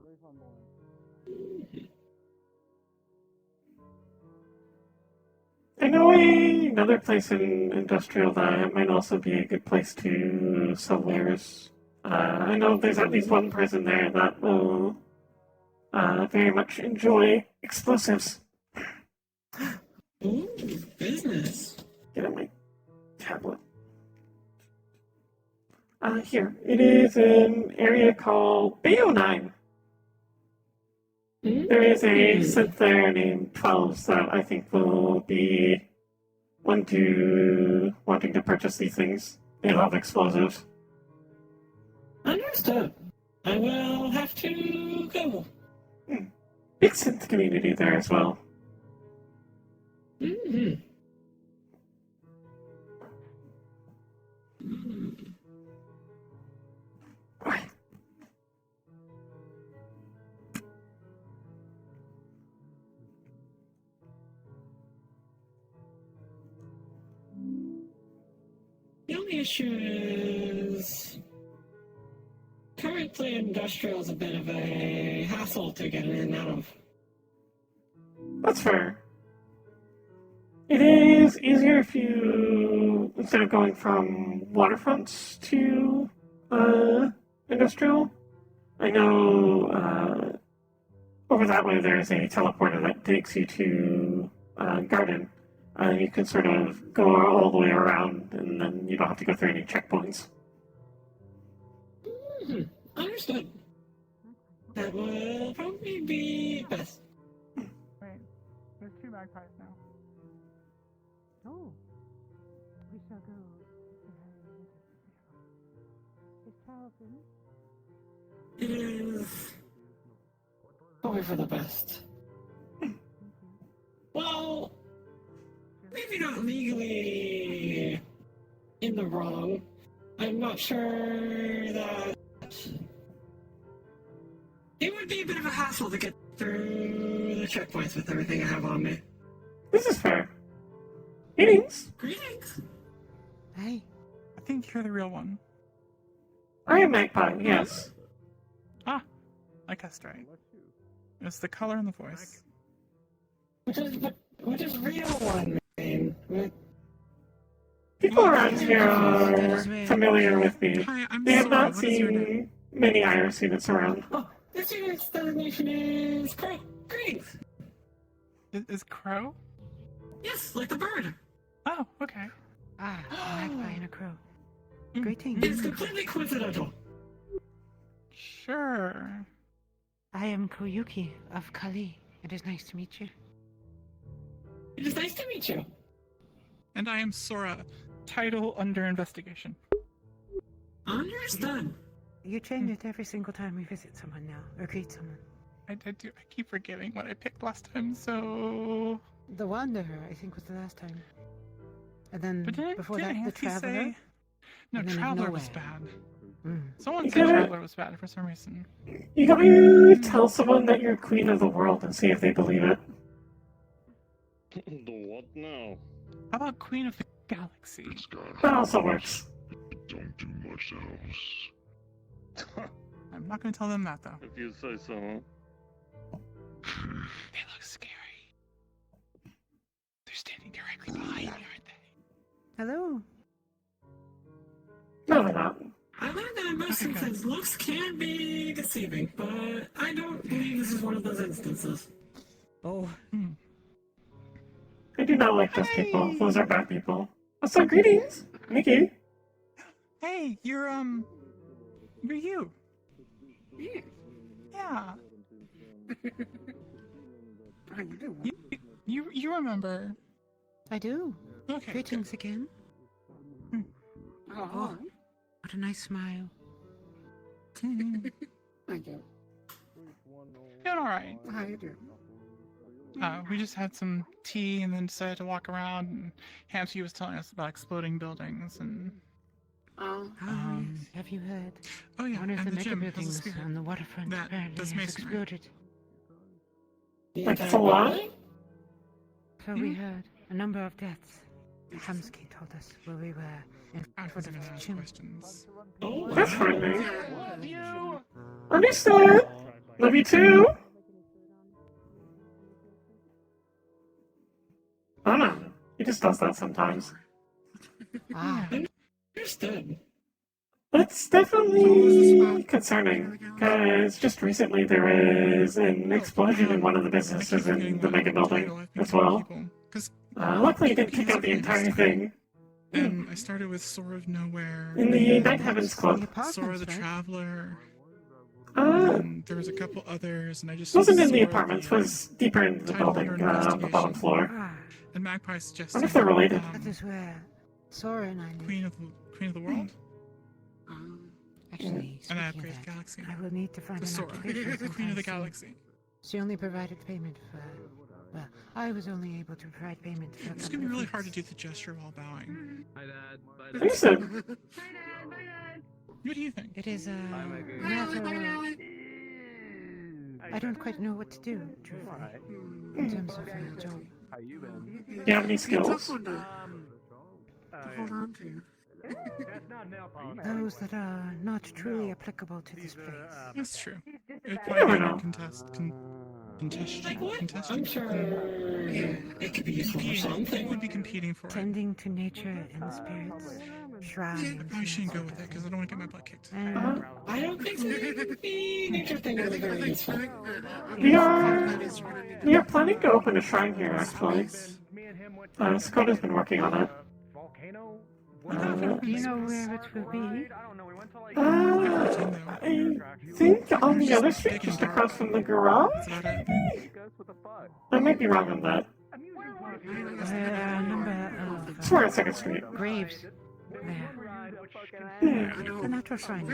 Very fun boy. I know another place in industrial that might also be a good place to sell wares. I know there's at least one person there that will very much enjoy explosives. Ooh, business. Get on my tablet. Here. It is an area called Bayo 9. There is a synth there named 12 that I think will be wanting to purchase these things. They love explosives. Understood. I will have to go. Big synth community there as well. Mm-hmm. The only issue is currently industrial is a bit of a hassle to get in and out of. That's fair. It is easier if you, instead of going from waterfronts to industrial. I know over that way there's a teleporter that takes you to Garden. You can sort of go all the way around, and then you don't have to go through any checkpoints. Understood. That will probably be best. Wait, there's 2 magpies now. Oh. We shall go. Is Charles in? It is probably for the best. Well, maybe not legally in the wrong. I'm not sure that it would be a bit of a hassle to get through the checkpoints with everything I have on me. This is fair. Greetings. Greetings. Hey, I think you're the real one. I am Magpie, yes. Ah, I guessed right. It's the color and the voice. Which is real one, man? People around here are familiar with me. Hi, I'm They have Sora. not What is your name? seen many IRC units around. Oh, this unit's designation is Crow. Greetings. Is Crow? Yes, like the bird. Oh, okay. Ah, a magpie and a crow. Greetings. It's completely coincidental. Sure. I am Koyuki of Kali. It is nice to meet you. It is nice to meet you. And I am Sora. Title under investigation. Understood. You change it every single time we visit someone now, or greet someone. I do. I keep forgetting what I picked last time, so... The Wanderer, I think, was the last time. And then But before didn't that, the Nancy Traveler. say... No, and then Traveler was Nowhere. bad. Mm. Someone said Traveler was bad for some reason. You gotta tell someone that you're queen of the world and see if they believe it. The what now? How about Queen of the Galaxy? That also works. Don't do much else. I'm not gonna tell them that, though. If you say so. They look scary. They're standing directly behind me, aren't they? Hello. No, they're not. I learned that in most instances, looks can be deceiving, but I don't believe this is one of those instances. Oh. I do not like those people. Those are bad people. So greetings, Mickey. Hey, you're you. Yeah. You remember? I do. Okay. Greetings again. Oh, what a nice smile. Thank you. Doing all right. How you doing? We just had some tea and then decided to walk around. And Hamsky was telling us about exploding buildings and. Yes. Have you heard? Oh yeah, One of and the the mega gym has a buildings spirit. on the waterfront apparently That's has masonry. exploded. Like it's a lie? So we heard a number of deaths. Hamsky told us where we were in I front was of gonna the ask gym. questions. Oh, that's fine, man. Understood. Love you too. I don't know. He just does that sometimes. Understood. That's definitely concerning, because just recently there was an explosion in one of the businesses in the mega building as well. Luckily, it didn't kick out the entire thing. And I started with Sword of Nowhere. In the Night Heavens Club. Sora the Traveler. Uh, And there was a couple others, and I just wasn't in the Sora apartments, was deeper in the Tidewater building, on the bottom floor. And Magpie I suggested. wonder if they're related. That is where Sora and I live. Queen of the World. Actually, And I speaking upgraded of the that, Galaxy. I will need to find The an Sora. occupation Queen of the sometime soon. Galaxy. She only provided payment for. Well, I was only able to provide payment for. It's gonna be really hard to do the gesture while bowing. Hi, Dad. Bye, Dad. Listen. What do you think? It is a matter. I don't quite know what to do, truthfully, in terms of job. How you been? Do you have any skills? Hold on to you. Those that are not truly applicable to this place. That's true. It never probably know. I'm sure it could be useful for something. Would be competing for it. Tending to nature and spirits, shrines. I probably shouldn't go with it because I don't want to get my butt kicked. And I don't think the nature thing would be very useful. We are planning to open a shrine here, actually. Skoda's been working on it. do you know where it will be? I think on the other street, just across from the garage? I might be wrong on that. There are a number of Somewhere on 2nd Street. graves there. The natural shrine.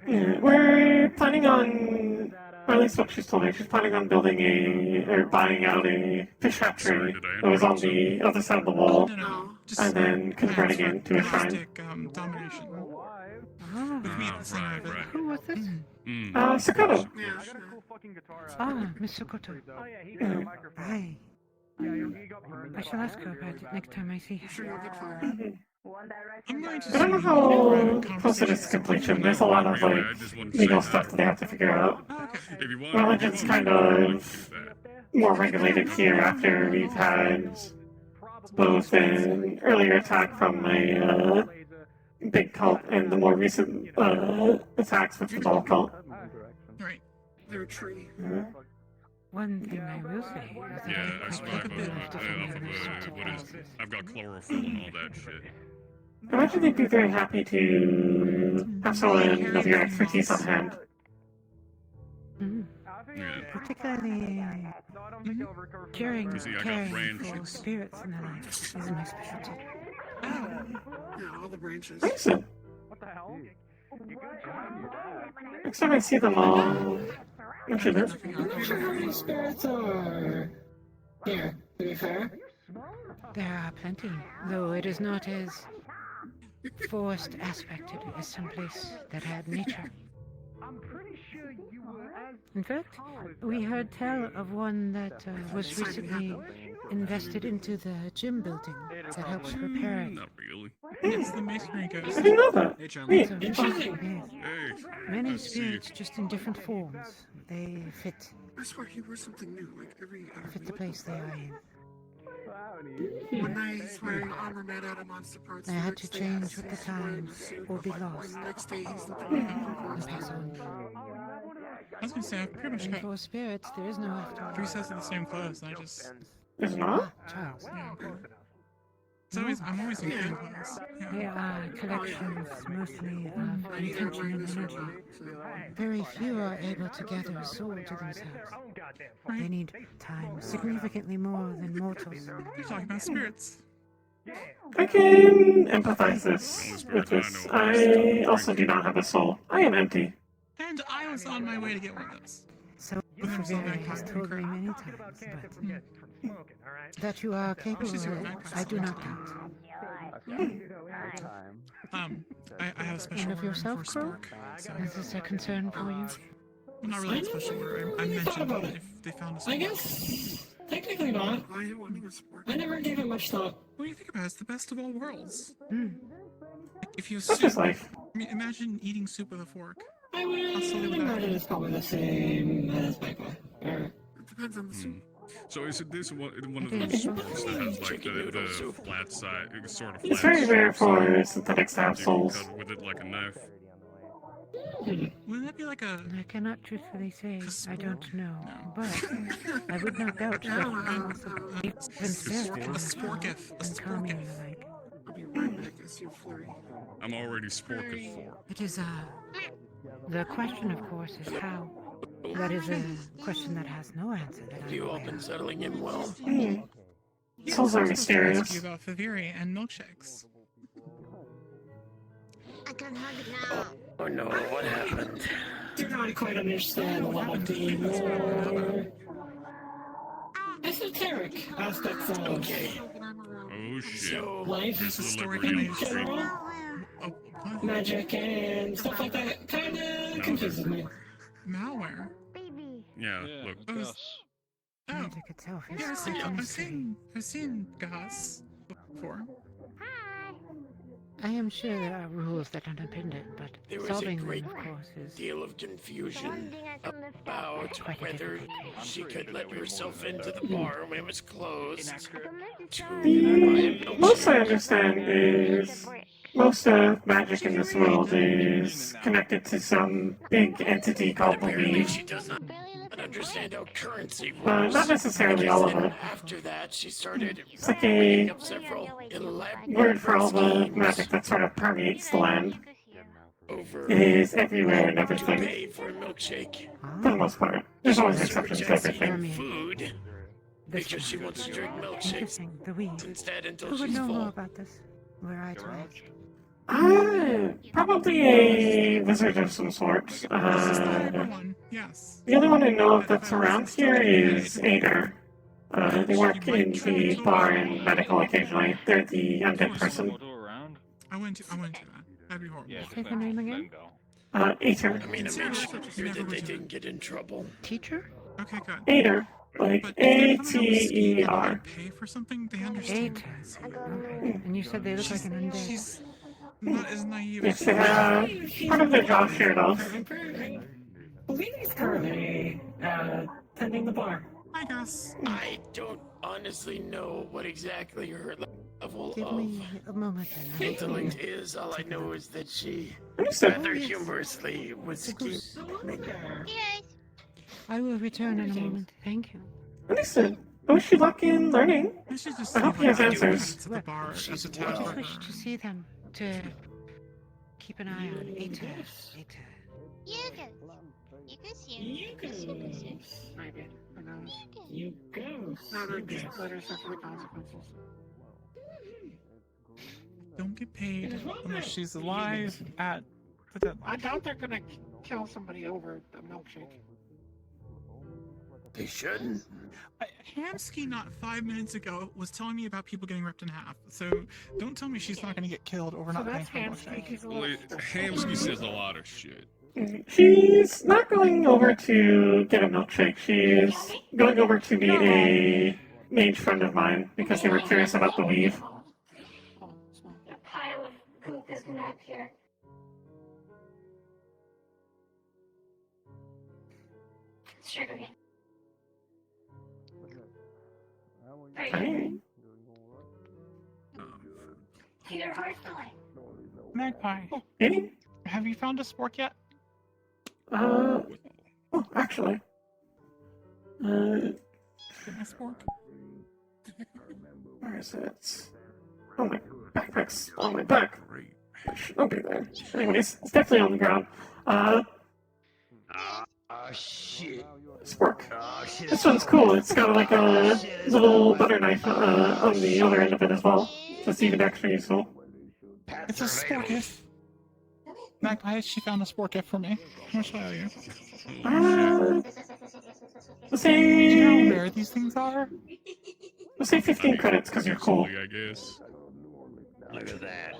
Yeah, we're planning on, or at least what she's told me, she's planning on building or buying out a fish hatchery that was on the other side of the wall, and then converting it into a shrine. Domination. Ah, Right. who was this? Sakata. Ah, Miss Sokoto. Hi. I shall ask her about it next time I see her. I'm going to I don't know how close it is to completion. There's a lot of like legal stuff that they have to figure out. Religion's kind of more regulated here after we've had both an earlier attack from a big cult and the more recent attacks with the ball cult. Right. They're a tree. One thing I will say is that Yeah, I I spy quite off capable of defending those sorts of what is places. I've got chlorophyll and all that shit. I imagine they'd be very happy to have someone of your expertise on hand. Yeah. Particularly caring You see, I got for branches. spirits and the like is my specialty. Yeah, all the branches. Excellent. Next time I see them, I'll mention it. I'm not sure how many spirits are here, to be fair. There are plenty, though it is not as forced aspected as some place that had nature. In fact, we heard tell of one that was recently invested into the gym building that helps repair it. Not really. It's the masonry I ghost. didn't know that. Neat. So, Interesting. yes, Hey. many I see. spirits just in different forms. They fit I swear he wears something new, like every fit the place they are in. One night he's wearing armor made out of monster parts. I the had next to day change he's with the wearing a times suit. or be lost The next day he's looking like and pass on. I was gonna say, I've pretty much And got for spirits, there is no after. 3 sets of the same clothes, and I just... Is it not? Charles. Yeah, I'm always in clean clothes. They are collections mostly of intention and energy. Very few are able to gather a soul to themselves. They need time significantly more than mortals. You're talking about spirits. I can empathize with this. I also do not have a soul. I am empty. And I was on my way to get one of those. So Severi has told me many times, but that you are capable of it, I do not doubt. I have a special And of order yourself, for Crow? Spork. So. Is this a concern for you? Well, not really a special order. I mentioned that if they found a Spork. I guess technically not. I never gave it much thought. What do you think about it? It's the best of all worlds. Mm. If you That's just life. I mean, imagine eating soup with a fork. I would imagine it's probably the same as Magpie. It depends on the soup. So is this one of those sports that has like the flat side, sort of flat? It's very rare for synthetics to have You can souls. cut with it like a knife. Wouldn't that be like a... I cannot truthfully say I don't know, but I would not doubt that even spirit A sporketh. A and call me sporketh. like. I'll be right back as you flurry. I'm already sporking for. It is the question, of course, is how. That is a question that has no answer. That You all been settling in well? Souls are I was supposed to ask mysterious. you about Faviri and milkshakes. I can hug it now. Oh no, what happened? Do not quite understand a lot of the more esoteric aspects of Oh shit. So, life, There's a story Celebrity coming. general, magic, and stuff like that. Kinda confuses me. Malware. Yeah, look. Oh, Magic itself is yeah, quite a mystery. I've seen Gas before. I am sure there are rules that underpin it, but there was a solving them, great of course, is deal of confusion about quite a whether difficult she could let herself into the bar when it was closed. The most I understand is most of magic in this world is connected to some big entity called the Apparently, Weave. she does not understand how currency Not works. necessarily all of And it. after that, she started It's like making a up several elaborate word for all the schemes magic that sort of permeates the land. over It is everywhere and to everything, pay for a milkshake. for the most part. There's always She exceptions to rejects eating everything. food because she wants to drink milkshakes interesting. The Weave. instead until Who would she's know more full. about this? Were I to ask? Probably a wizard of some sort. Yes. The other one I know of that's around here is Ader. They work in the bar and medical occasionally. They're the undead person. I went to that. That'd be horrible. Say her name again? Ater. I mean, I made sure that they didn't get in trouble. Teacher? Okay, good. Ader. Like A-T-E-R. Pay for something, they understand. Okay. And you said they look like an undead. She's not as naive Yes, as they have part of their job shared off. I believe he's currently tending the bar. I guess. I don't honestly know what exactly her level Give of me a moment then. I'll intellect is. All I know is that she Understood. rather humorously was scheming. I will return in a moment. Thank you. Understood. I wish you luck in learning. I hope he has answers. To the bar as a I just tavern. wish to see them, to keep an eye on Eta. You can see him. Maybe. Who knows? You go. No, they're just better stuff for the consequences. Don't get paid unless she's alive at the deadline. I doubt they're gonna kill somebody over the milkshake. They shouldn't. Hamsky not 5 minutes ago was telling me about people getting ripped in half. So don't tell me she's not going to get killed over not paying for a milkshake. Well, Hamsky says a lot of shit. She's not going over to get a milkshake. She's going over to meet a mage friend of mine because they were curious about the weave. A pile of poop is gonna appear. Sugary. Hey. Peter Hartnell. Magpie, Any? have you found a spork yet? Oh, actually. Where is it? Oh, my backpack's on my back. It shouldn't be there. Anyways, it's definitely on the ground. Shit. Spork. This one's cool. It's got like a little butter knife on the other end of it as well. So it's even extra useful. It's a sport gift. Magpie, she found a sport gift for me. I'll show you. Let's say... Do you know how rare these things are? Let's say 15 credits because you're cool. I guess. Look at that.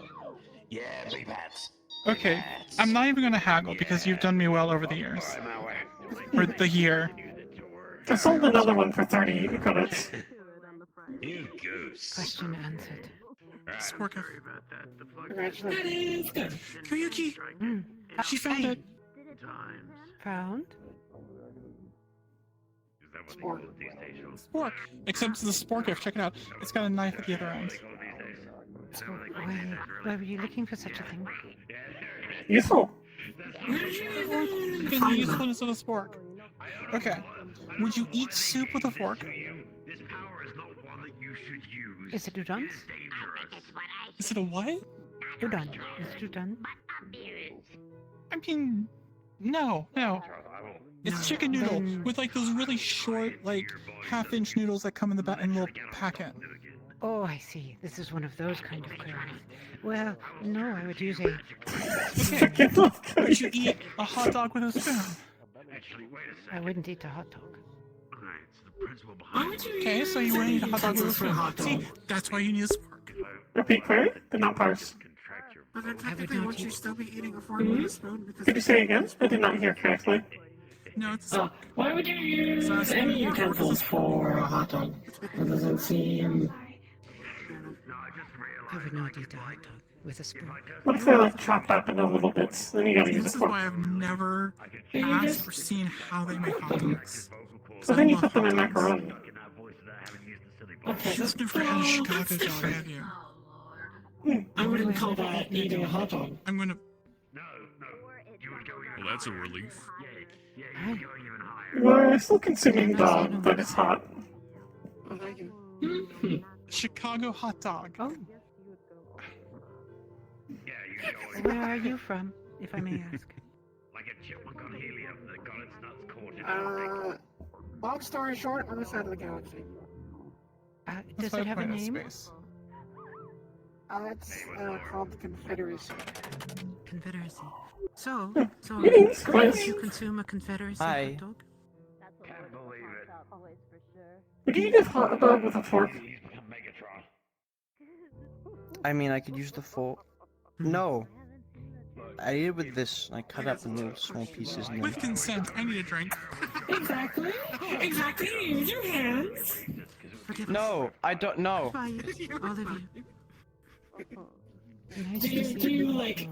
Yeah, big hats. Okay, I'm not even gonna haggle because you've done me well over the years. For the year. I sold another one for 30 credits. You goose. Question answered. Sport gift. Congratulations. Koyuki! She found it. Found? Spork. Except it's the sport gift. Check it out. It's got a knife at the other end. Why were you looking for such a thing? Useful. The usefulness of a spork. Okay. Would you eat soup with a fork? Is it udon? Is it a what? Udon. Is it udon? I mean, no. It's chicken noodle with like those really short, like half-inch noodles that come in the little packet. Oh, I see. This is one of those kind of curries. Well, no, I would use a... Okay. Would you eat a hot dog with a spoon? I wouldn't eat a hot dog. Okay, so you wouldn't eat a hot dog with a spoon. See, that's why you need a spork. Repeat query? Did not parse. But then technically, won't you still be eating a fork with a spoon? Because Did you say again? I did not hear correctly. No, it's why would you use any utensils for a hot dog? It doesn't seem... I would not eat a hot dog with a spoon. What if they're like chopped up into little bits? Then you gotta use a This is fork. why I've never asked or seen how they make hot dogs. So then you put them in macaroni. Okay, You've never had a Chicago dog, have you? I wouldn't call that eating a hot dog. I'm gonna... Well, that's a relief. We're still consuming dog, but it's hot. Chicago hot dog. Oh. Where are you from, if I may ask? long story short, on the side of the galaxy. Does it have a name? It's called the Confederacy. Confederacy. So Greetings, why Chris. did you consume a Confederacy Hi. hot dog? Would you eat a hot dog with a fork? I mean, I could use the fork. No. I eat it with this. I cut up in little small pieces. And With consent, I need a drink. Exactly. Use your hands. No, I don't know. All of you. Do you like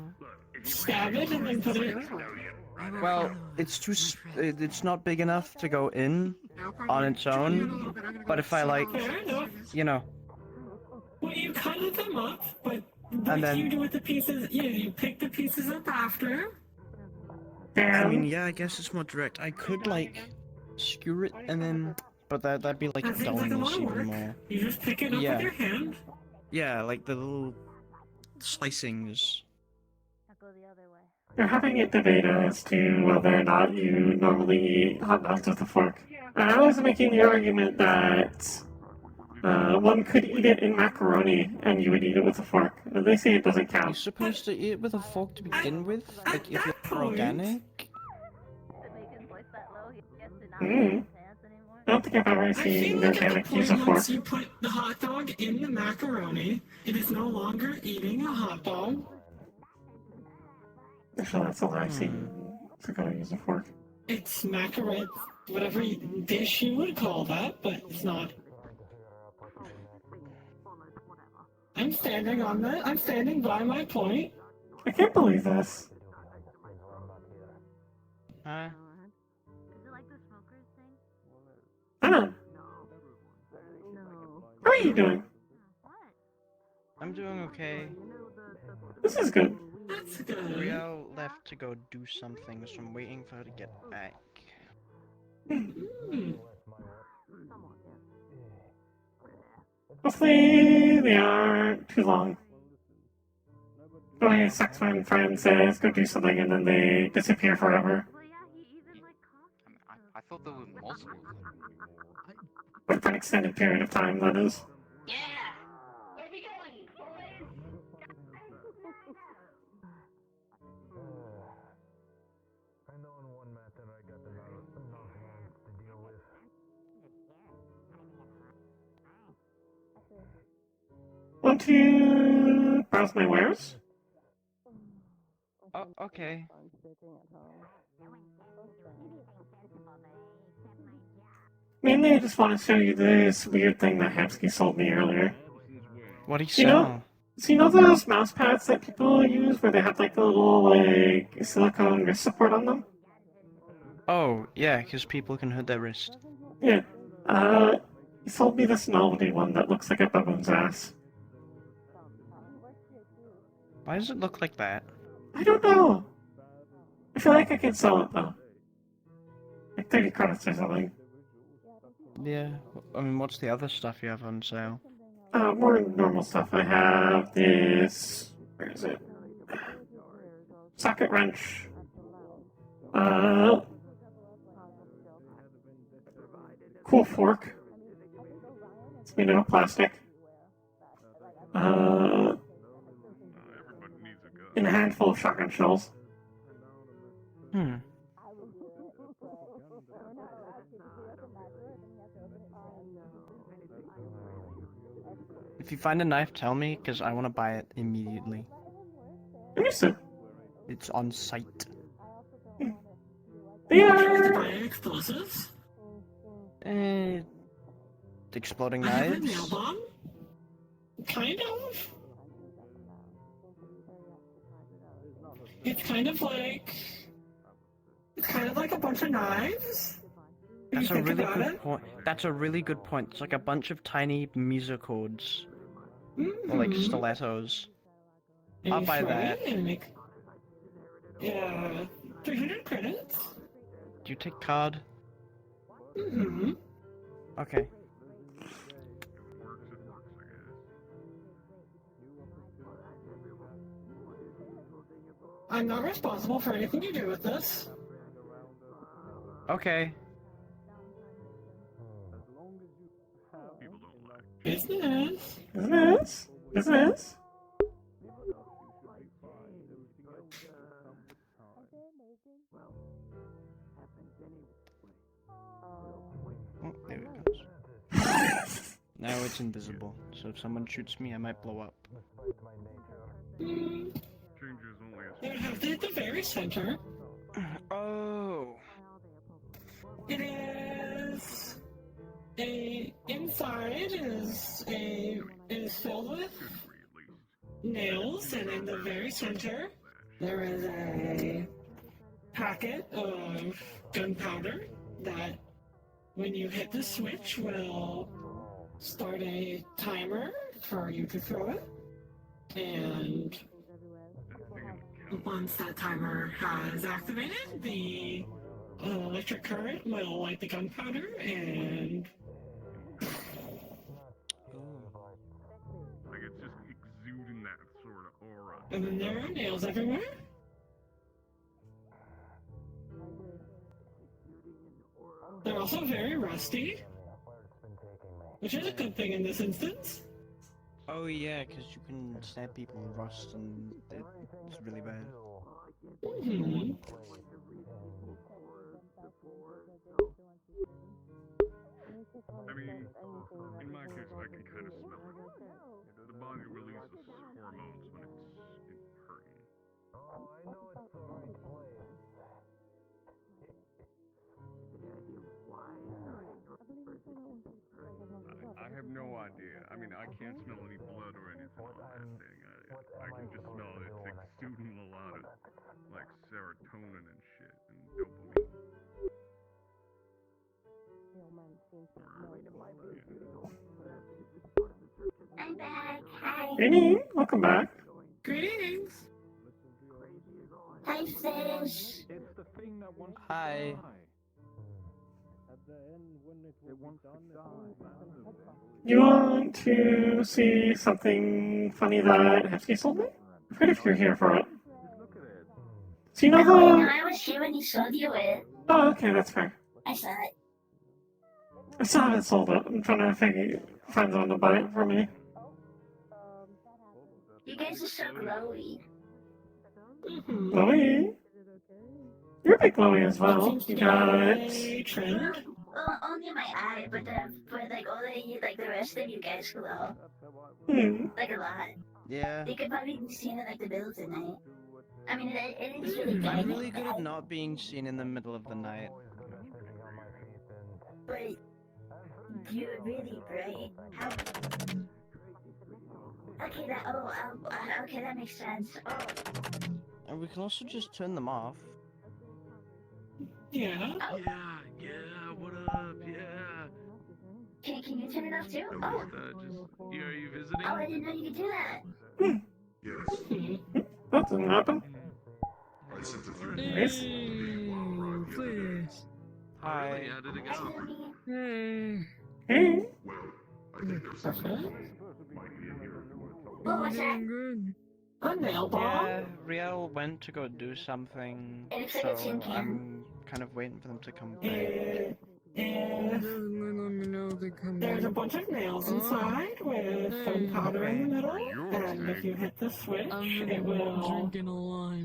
stab it and then put it? Well, it's too. It's not big enough to go in on its own. But if I like, Fair enough. you know. Well, you cut them up, but And what then- you do with the pieces? You pick the pieces up after. I mean, yeah, I guess it's more direct. I could like skewer it and then, but that'd be like That seems like a dulling lot this of even work. more. You just pick it up Yeah. with your hand. Yeah, like the little slicings. You're having a debate as to whether or not you normally eat hot dogs with a fork. I was making the argument that one could eat it in macaroni and you would eat it with a fork. They say it doesn't You're count. supposed to eat it with a fork to begin with, like if you're organic. I don't think I've ever I feel seen like at organic the use a point fork. once you put the hot dog in the macaroni, it is no longer eating a hot dog. Actually, that's all I've seen. So gotta use a fork. It's macaroni, whatever dish you would call that, but it's not. I'm standing on that. I'm standing by my point. I can't believe this. Anna, how are you doing? I'm doing okay. This is good. That's good. Riel left to go do something, so I'm waiting for her to get back. Hopefully they aren't too long. The way sex friend says go do something and then they disappear forever. I thought there were multiple of them. But for an extended period of time, that is. I know in one matter I got enough hands to deal with. Want to browse my wares? Oh, okay. Mainly, I just want to show you this weird thing that Hapsky sold me earlier. What do you sell? So you know those mouse pads that people use where they have like the little like silicone wrist support on them? Oh, yeah, because people can hurt their wrist. Yeah. He sold me this novelty one that looks like a baboon's ass. Why does it look like that? I don't know. I feel like I can sell it though. Like 30 credits or something. Yeah, I mean, what's the other stuff you have on sale? More normal stuff. I have this. Where is it? Socket wrench. Cool fork. It's made out of plastic. And a handful of shotgun shells. If you find a knife, tell me, because I want to buy it immediately. Understood. It's on site. Buy explosives? Exploding I have a knives? nail bomb? Kind of. It's kind of like a bunch of knives. That's a really good point. That's a really good point. It's like a bunch of tiny musicords. Or like stilettos. And I'll you buy fry that. it and make 300 credits. Do you take card? Mm-hmm. Okay. I'm not responsible for anything you do with this. Okay. Business. Business. Business. Oh, there it goes. Now it's invisible, so if someone shoots me, I might blow up. They have it at the very center. Oh. It is inside is filled with nails, and in the very center there is a packet of gunpowder that, when you hit the switch, will start a timer for you to throw it. And once that timer has activated, the electric current will light the gunpowder, and Like it's just exuding that sort of aura. and then there are nails everywhere. They're also very rusty, which is a good thing in this instance. Oh yeah, because you can stab people with rust and it's really bad. Mm-hmm. I mean, in my case, I can kind of smell it. The body releases hormones when it's hurting. Oh, I know it's the right place. I have no idea. I mean, I can't smell any blood or anything on that thing. I can just smell it's exuding a lot of, like, serotonin and shit, and dopamine. I'm back. Hi. Greetings. Welcome back. Greetings. Hi, Fish. It's the thing that wants Hi. You want to see something funny that Hefsky sold me? I forget if you're here for it. So you know No, the... I was here when he showed you it. Oh, okay, that's fair. I saw it. I still haven't sold it. I'm trying to find someone to buy it for me. You guys are so glowy. Chloe? You're a big Chloe as well. You got... Well, only my eye, but like all the rest of you guys glow. Like a lot. Yeah. You could probably be seen in like the middle of the night. I mean, it is really I'm bright. really good at not being seen in the middle of the night. But you're really bright. How? Okay, okay, that makes sense. Oh. And we can also just turn them off. Yeah. Yeah, what up? Yeah. Can you turn it off too? No, Oh. are you visiting? Oh, I didn't know you could do that. Yes. That doesn't happen. I sent the Nice. Please. Hi. How did it go? Hey. Hey. Well, I think there's something might be in here. What was that? Good. A nail bomb? Yeah, Riel went to go do something, so I'm kind of waiting for them to come back. There's a bunch of nails inside with foam powder in the middle, and if you hit the switch, it will drinking a lot.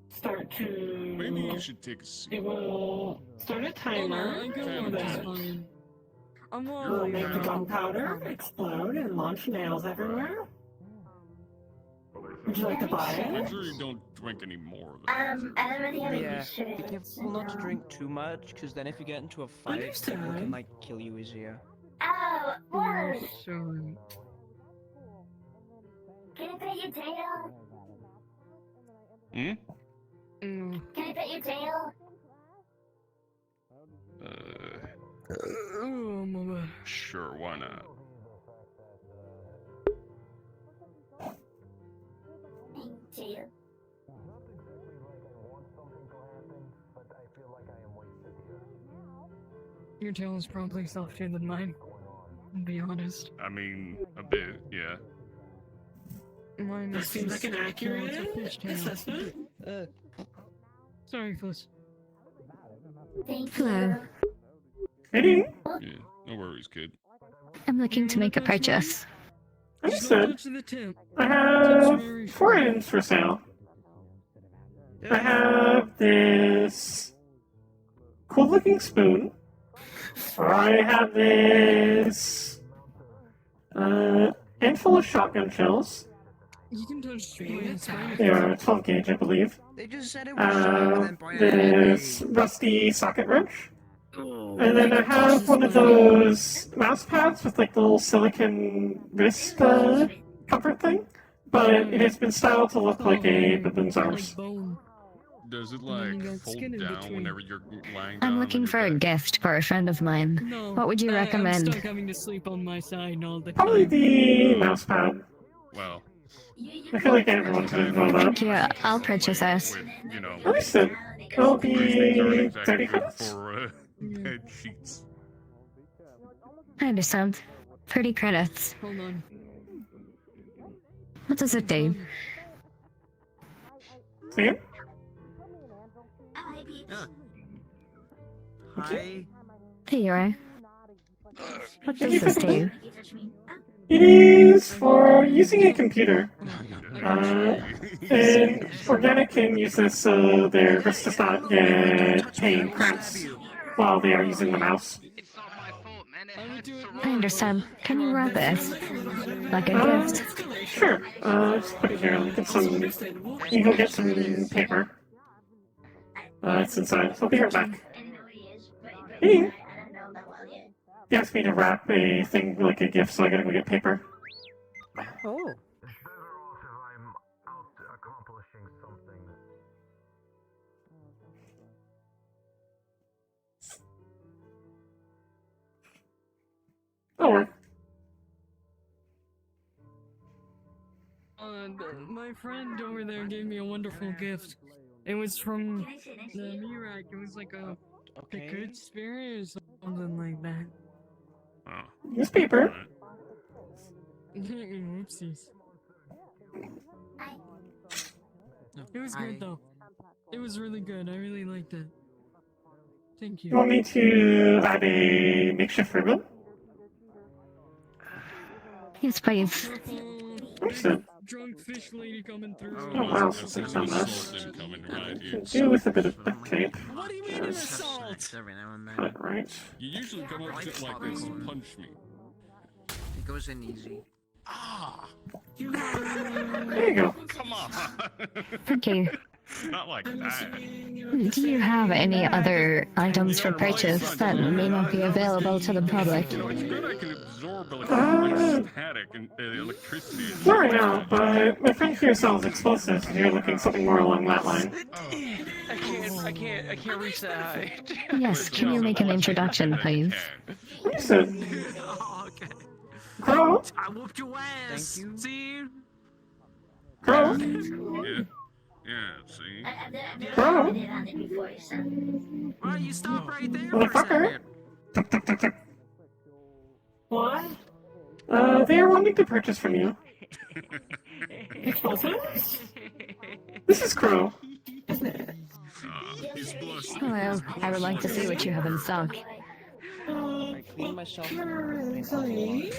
start to... Maybe you should take a seat. It will start a timer that will make the gunpowder explode and launch nails everywhere. Would you like to buy Make it? sure you don't drink any more of it. I don't really have any Yeah, shit. be careful not to drink too much, because then if you get into a fight, people can like kill you easier. Oh, whoa! Sorry. Can I pet your tail? Hmm? Can I pet your tail? Oh, my bad. Sure, why not? Tail. Your tail is probably softer than mine. To be honest. I mean, a bit, yeah. Mine That is seems like an accurate assessment. Sorry, Fliss. Thank Hello. Hey. Yeah, no worries, kid. I'm looking to make a purchase. Understood. To the tip. I have 4 items for sale. I have this cool looking spoon. I have this handful of shotgun shells. You can touch the They are 12 gauge, I believe. They just said it was This rusty socket wrench. And then I have one of those mouse pads with like the little silicone wrist comfort thing. But it has been styled to look like a baboon's arms. Does it like fold down whenever you're lying down? I'm looking for a gift for a friend of mine. No, What would you I'm recommend? stuck having to sleep on my side all the time. Probably the mouse pad. Well, I feel like everyone should know that. Thank you. I'll purchase it. you know, Understood. It'll these things aren't be exactly 30 good credits. for bed sheets. I understand. 30 credits. Hold on. What does it do? See it? Hi. There you are. What does this do? It is for using a computer. And organic can use this so their wrist does not get pain cramps while they are using the mouse. I understand. Can you wrap it? Like a gift? Sure. Just put it here. I'll get some. You go get some paper. It's inside. I'll be right back. Hey. He asked me to wrap a thing like a gift, so I gotta go get paper. Oh. Oh, My friend over there gave me a wonderful gift. It was from the Mirak. It was like a good experience. Something like that. Oh. Newspaper. Oopsies. It was good though. It was really good. I really liked it. Thank You you. want me to add a makeshift ribbon? Yes, please. Understood. Drunk fish lady coming through. Oh wow, There's it's an not nice. assault incoming right here. Do with a bit of duct tape. What do you mean an assault? Every now and then. Got it right. You usually come up to it like this and punch me. It goes in easy. Ah! There you go. Come on! Thank you. Not like that. Do you have any other items for purchase that may not be available to the public? You know, it's good I can absorb like static and electricity. And Not right now, but my friend here sells explosives if you're looking something more along that line. I can't reach that high. Yes, can you make an introduction, please? Listen. Oh, okay. Crow? I whooped your ass. Thank you. See? Crow? Yeah. Yeah, see? Crow? Well, you stop right there Motherfucker. What? They are wanting to purchase from you. Explosives? This is Crow. He's blushing. Well, I would like to see what you have in stock. I clean myself. Currently,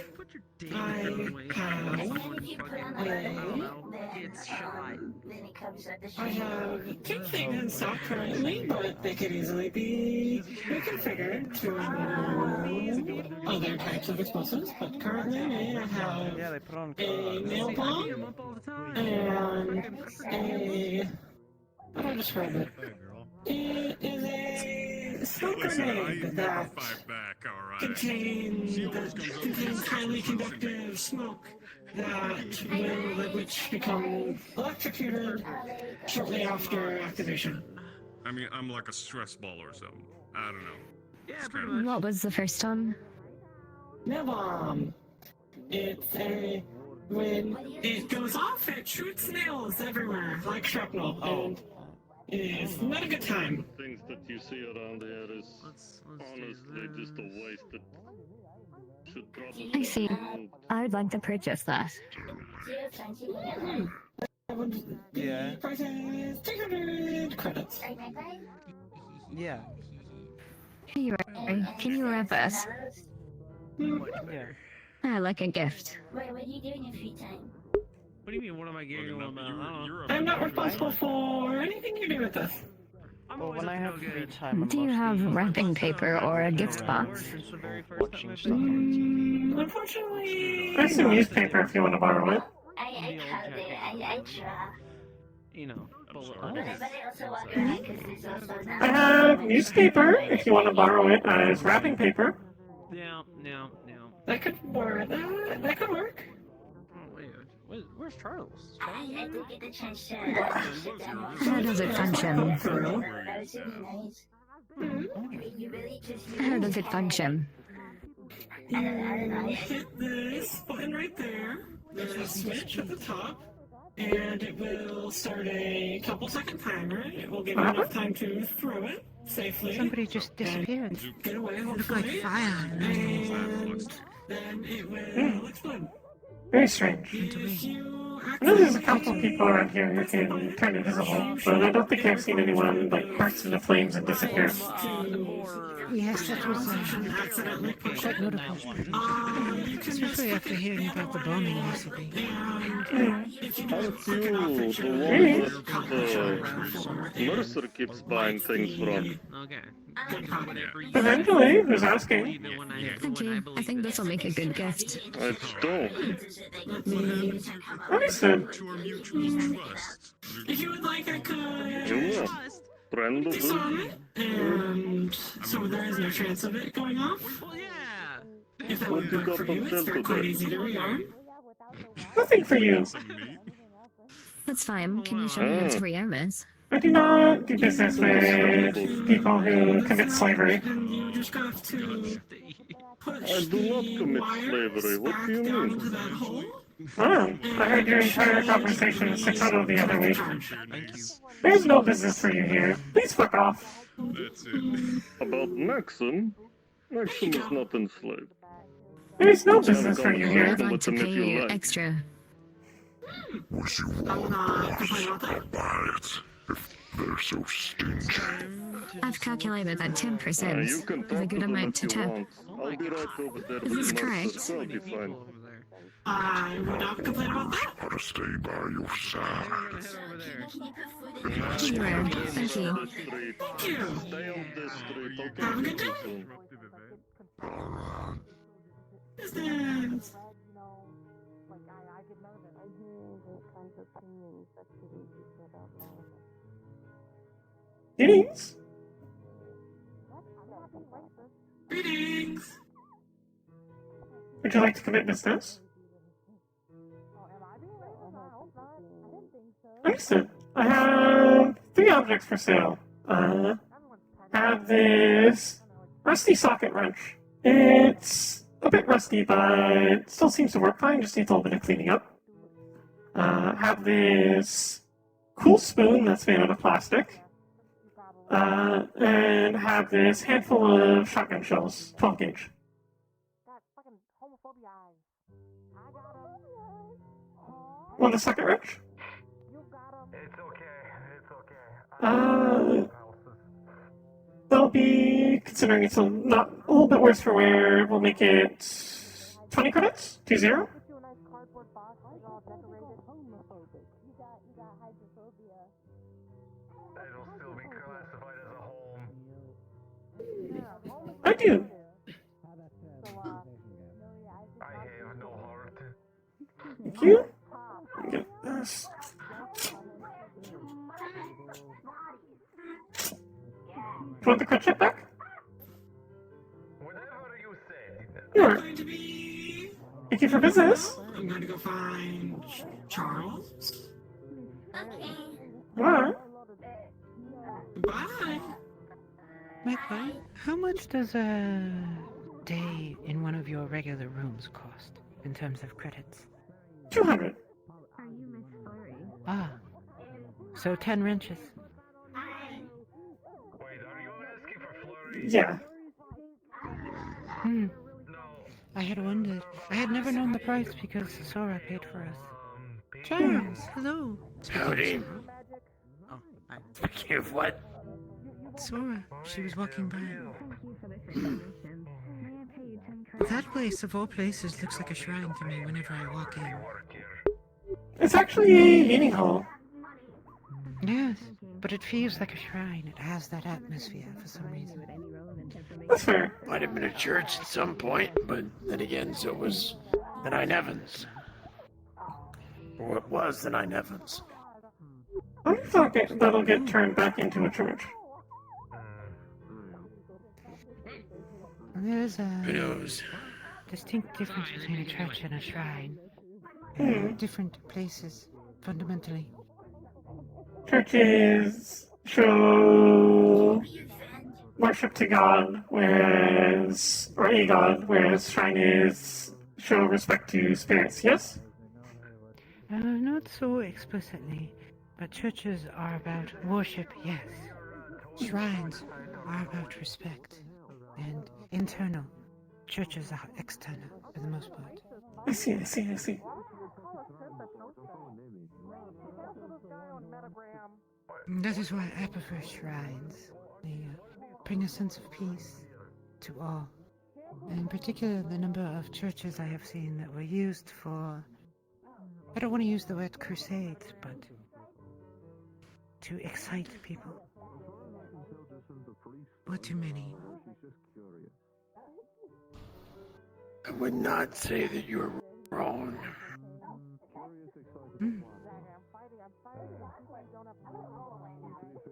I have 2 things in stock currently, but they could easily be reconfigured to other types of explosives. But currently, I have a nail bomb and a... How do I describe it? It is a smoke grenade that contains highly conductive smoke that will which become electrocuted shortly after activation. I mean, I'm like a stress ball or something. I don't know. Yeah, pretty much. What was the first one? Nail bomb. It's a... When it goes off, it shoots nails everywhere, like shrapnel, and it is not a good time. Things that you see around here is honestly just a waste. That should probably... I see. I would like to purchase that. Yeah. Price is 300 credits. Yeah. Here you are. Can you wear this? Yeah. Like a gift. What are you doing in free time? What do you mean, what am I getting about? I don't know. I'm not responsible for anything you do with this. Well, when I have free time, I'm Do you have wrapping paper or a gift box? watching stuff on Unfortunately... There's some newspaper if you want to borrow it. I colored it. I draw. You know. But I also walk around because there's also I have newspaper if you want to borrow it as wrapping paper. Yeah. That could work. That could work. Oh, wait. Where's Charles? I did get the chance to How does it function? How does it function? Hit this button right there. There's a switch at the top, and it will start a couple-second timer. It will give you enough time to throw it safely. Somebody just disappeared. Get away, Looked hopefully. like fire. And then it will explode. Very strange. If you I know there's a couple people around here who can turn invisible, but I don't think I've seen anyone like burst into flames and disappear. Yes, that was quite notable. Especially after hearing about the bombing recently. Aren't you the one that Mercer keeps buying things from? Okay. Eventually, who's asking? Thank you. I think this will make a good gift. I don't. Understood. If you would like, I could You friend of disarm it, and so there is no chance of it going off. Well, yeah. If that would work for you, it's quite easy to rearm. Nothing for you. That's fine. Can you show me how to rearm this? I do not do business with people who commit slavery. You just have to push I do not commit slavery. What do you mean? that hole. Oh, I heard your entire conversation with 600 the other week. There's no business for you here. Please fuck off. That's it. About Nexon? Maxim is not enslaved. There's no Let's have a business for you conversation here. I'd like with to him if pay you you like. extra. What you I'm want, not complaining about that. I'll buy it. If they're so stingy. I've calculated that 10% You can is a talk to good them amount if to you tip. want. I'll be right over there Is with this the correct? monsters. That'll be fine. I would not complain about that. Gotta stay by your side. Sure, thank you. Thank you. Stay off this street. I'll Have talk a to good you day. soon. Business. Greetings. Greetings. Would you like to commit business? Understood. I have 3 objects for sale. Have this rusty socket wrench. It's a bit rusty, but still seems to work fine. Just needs a little bit of cleaning up. Have this cool spoon that's made out of plastic. And have this handful of shotgun shells, 12 gauge. Want a socket wrench? It's okay. That'll be, considering it's a little bit worse for wear, we'll make it 20 credits? 20? It'll still be classified as a home. I do. I have no heart. Thank you. Get this. Do you want the credit check back? Whatever you said. Sure. Going to be. Thank you for business. I'm going to go find Charles. Alright. Bye. Magpie, how much does a day in one of your regular rooms cost in terms of credits? 200. Ah, so 10 wrenches. Yeah. I had wondered. I had never known the price because Sora paid for us. Charles, hello. Howdy. Oh, hi. Speaking of what? Sora, she was walking by. That place, of all places, looks like a shrine to me whenever I walk in. It's actually a meeting hall. Yes, but it feels like a shrine. It has that atmosphere for some reason. That's fair. Might have been a church at some point, but then again, so was the Nine Evans. Or it was the Nine Evans. I wonder if that'll get turned back into a church. There's a Who knows? distinct difference between a church and a shrine. Different places, fundamentally. Churches show worship to God, or a God, whereas shrines show respect to spirits, yes? Not so explicitly, but churches are about worship, yes. Shrines are about respect, and internal. Churches are external, for the most part. I see. That is why I prefer shrines. They bring a sense of peace to all. And in particular, the number of churches I have seen that were used for... I don't want to use the word crusades, but to excite people. Or too many. I would not say that you're wrong.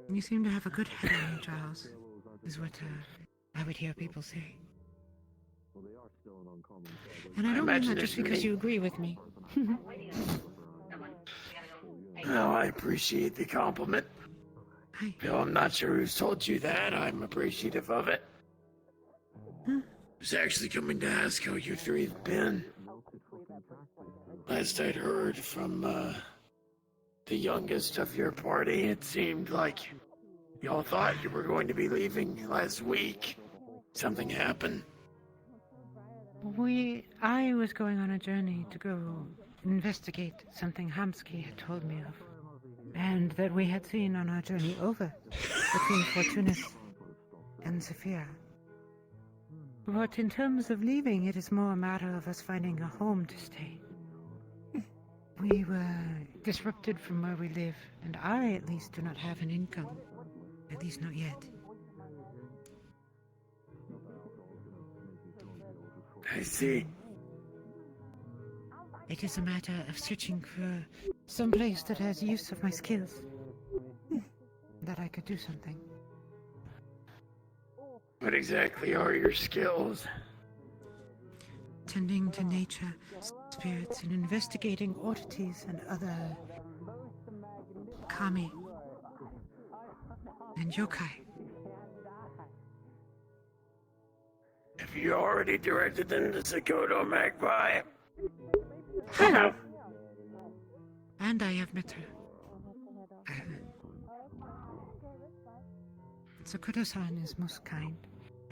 You seem to have a good head on you, Giles, is what I would hear people say. And I don't mean that just because you agree with me. Well, I appreciate the compliment. Though I'm not sure who's told you that, I'm appreciative of it. I was actually coming to ask how you three have been. Last I'd heard from, the youngest of your party, it seemed like y'all thought you were going to be leaving last week. Something happened. I was going on a journey to go investigate something Hamsky had told me of, and that we had seen on our journey over between Fortunis and Zephyr. But in terms of leaving, it is more a matter of us finding a home to stay. We were disrupted from where we live, and I at least do not have an income. At least not yet. I see. It is a matter of searching for some place that has use of my skills. That I could do something. What exactly are your skills? Tending to nature, spirits, and investigating oddities and other kami and yokai. Have you already directed them to Sakoto Magpie? I have. And I have met her. Sakoto-san is most kind.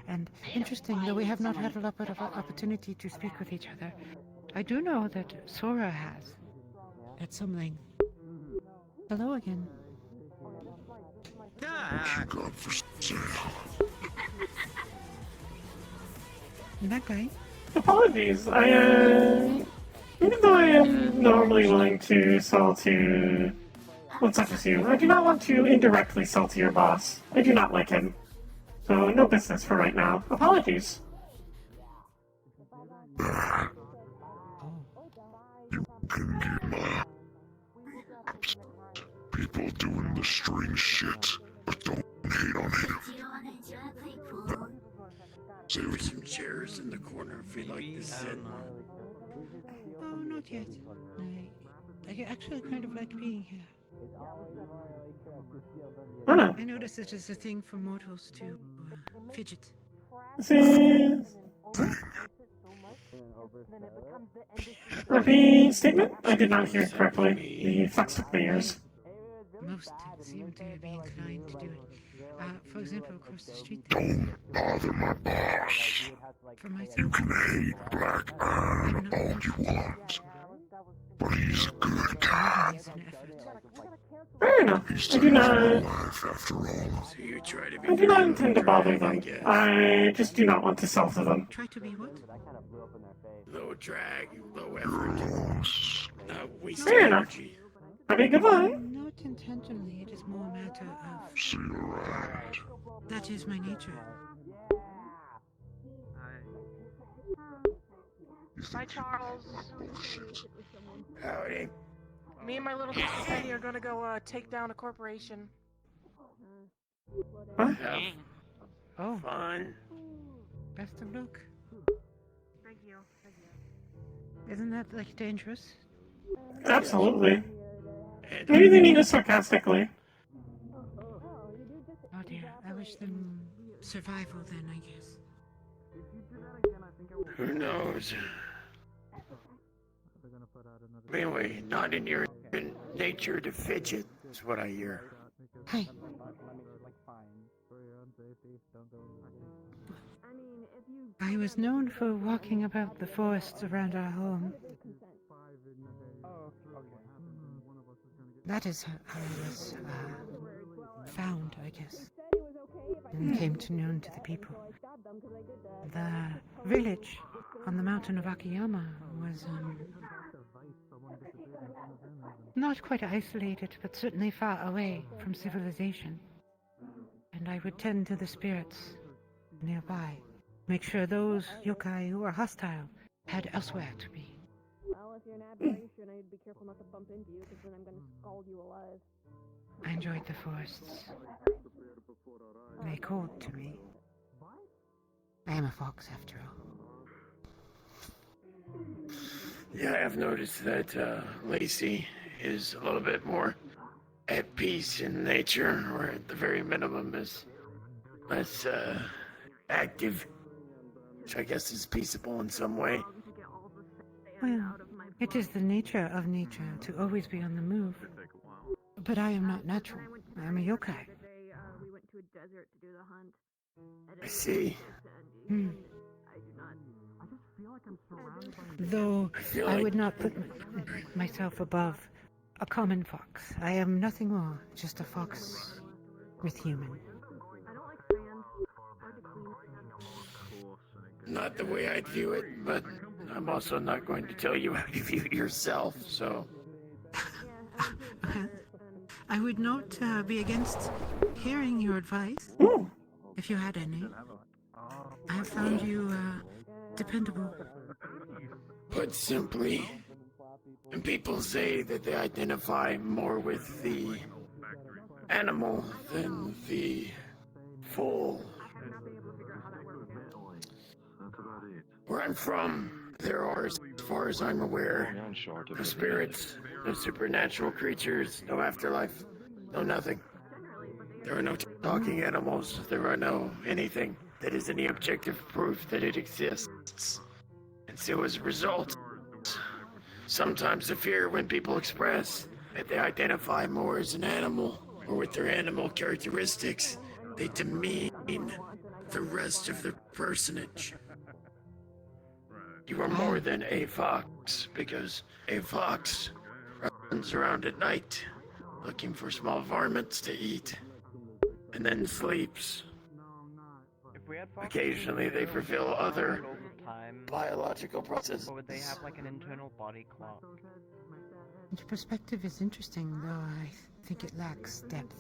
And interesting, though we have not had a lot of opportunity to speak with each other, I do know that Sora has. At some length. Hello again. Magpie? Apologies, even though I am normally willing to sell to, such as you, I do not want to indirectly sell to your boss. I do not like him. So, no business for right now. Apologies. You can get my people doing the strange shit, but don't hate on him. There's some chairs in the corner if you'd like to sit. Oh, not yet. I actually kind of like being here. I notice it is a thing for mortals to fidget. Repeat statement? I did not hear it correctly. The fucks took my ears. Most seem to be inclined to do it. For example, across the street. Don't bother my boss. You can hate Black Iron all you want, but he's a good guy. Fair enough. He's I do not. life after all. So you try to be I do not intend to bother them. I just do not want to sell to them. Try to be what? Low drag, low effort. Not wasting Fair enough. energy. Have a good one. Not intentionally, it is more a matter of... See you around. That is my nature. Hi, Charles. Howdy. Me and my little company are gonna go take down a corporation. Have fun. Best of luck. Thank you. Isn't that, like, dangerous? Absolutely. Maybe they mean it sarcastically. Oh dear, I wish them survival then, I guess. Who knows? Anyway, not in your nature to fidget, is what I hear. Hi. I was known for walking about the forests around our home. That is how I was found, I guess, and came to known to the people. The village on the mountain of Akiyama was not quite isolated, but certainly far away from civilization. And I would tend to the spirits nearby, make sure those yokai who are hostile had elsewhere to be. Well, if you're an aberration, I'd be careful not to bump into you, because then I'm gonna scald you alive. I enjoyed the forests. They called to me. I am a fox, after all. Yeah, I've noticed that Lacey is a little bit more at peace in nature, or at the very minimum is less active, which I guess is peaceable in some way. Well, it is the nature of nature to always be on the move. But I am not natural. I am a yokai. We went to a desert to do the hunt. I see. Hmm. Though feel I like- would not put myself above a common fox. I am nothing more, just a fox with human. Not the way I'd view it, but I'm also not going to tell you how to view it yourself, so... I would not be against hearing your advice, if you had any. I have found you dependable. Put simply, when people say that they identify more with the animal than the full... Where I'm from, there are, as far as I'm aware, no spirits, no supernatural creatures, no afterlife, no nothing. There are no talking animals, there are no anything that is any objective proof that it exists. And so as a result, sometimes the fear when people express that they identify more as an animal or with their animal characteristics, they demean the rest of their personage. You are more than a fox, because a fox runs around at night looking for small varmints to eat, and then sleeps. Occasionally they fulfill other biological processes. Or would they have like an internal body clock? Your perspective is interesting, though I think it lacks depth.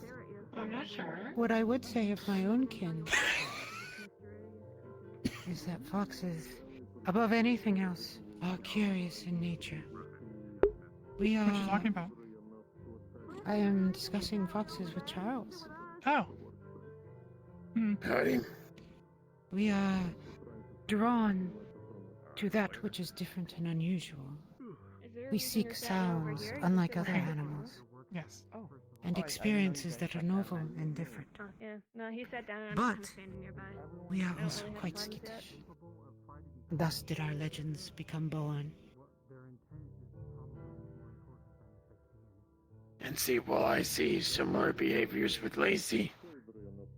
I'm not sure. What I would say of my own kin is that foxes, above anything else, are curious in nature. We are... What are you talking about? I am discussing foxes with Charles. Oh. Howdy. We are drawn to that which is different and unusual. We seek sounds unlike other animals. Yes. And experiences that are novel and different. Oh, yeah. No, he sat down. But standing nearby. we are also quite skittish. Thus did our legends become born. And see, while I see similar behaviors with Lacey,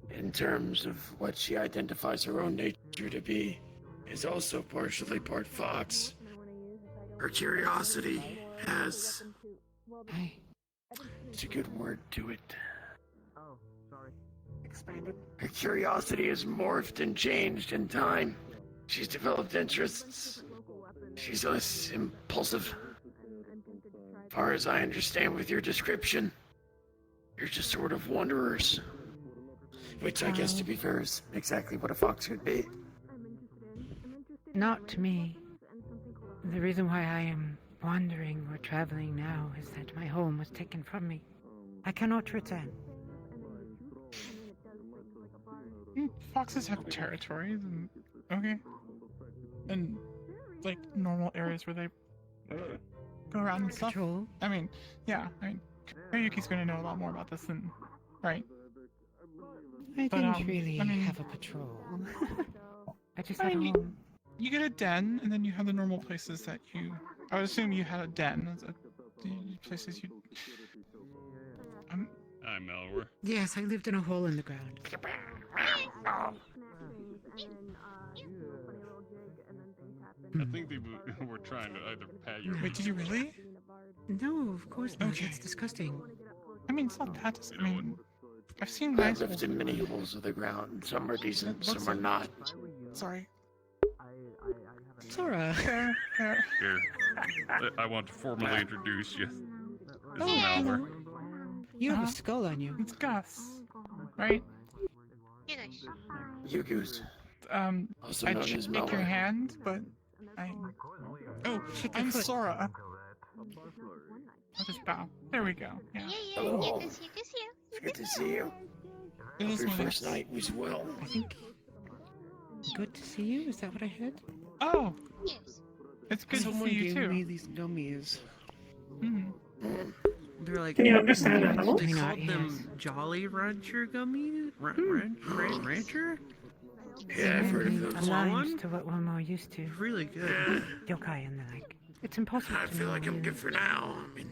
in terms of what she identifies her own nature to be, is also partially part fox. Her curiosity has... It's a good word to it. Oh, sorry. Expanded. Her curiosity has morphed and changed in time. She's developed interests. She's less impulsive. As far as I understand with your description, you're just sort of wanderers. Which I guess, to be fair, is exactly what a fox would be. Not to me. The reason why I am wandering or traveling now is that my home was taken from me. I cannot return. Foxes have territories, and okay, and like normal areas where they go around and stuff. Patrol. I mean, yeah. I mean, Ryuki's going to know a lot more about this than, right? I But, didn't really I mean- have a patrol. I just I had a mean, home. You get a den, and then you have the normal places that you. I would assume you had a den. The places you. I'm Malware. Yes, I lived in a hole in the ground. I think they were trying to either pat your. Wait, did you really? No, of course not. Okay. It's disgusting. I mean, it's not that. I mean, I've seen I've nice lived holes. in many holes of the ground. Some are decent, Looks some are not. Sorry. Sora. Fair. Here, I want to formally introduce you. This is Oh, Malware. You have a skull on you. It's Gus, right? You goose. Also I known should as shake your Malware. hand, but I. Oh, Shake your I'm foot. Sora. I'll just bow. There we go. Yeah. Hello. It's good to see you. It is Your my first night was well. I think. Good to see you. Is that what I heard? Oh. It's good to Someone see you gave too. me these gummies. Mhm. They're like. Can you understand animals? They Not called them Jolly Rancher gummies? Rancher? Yeah, I've heard of those. Aligns to what we're more used to. Really good. Yokai and the like. It's impossible I to feel know like I'm you. good for now. I mean,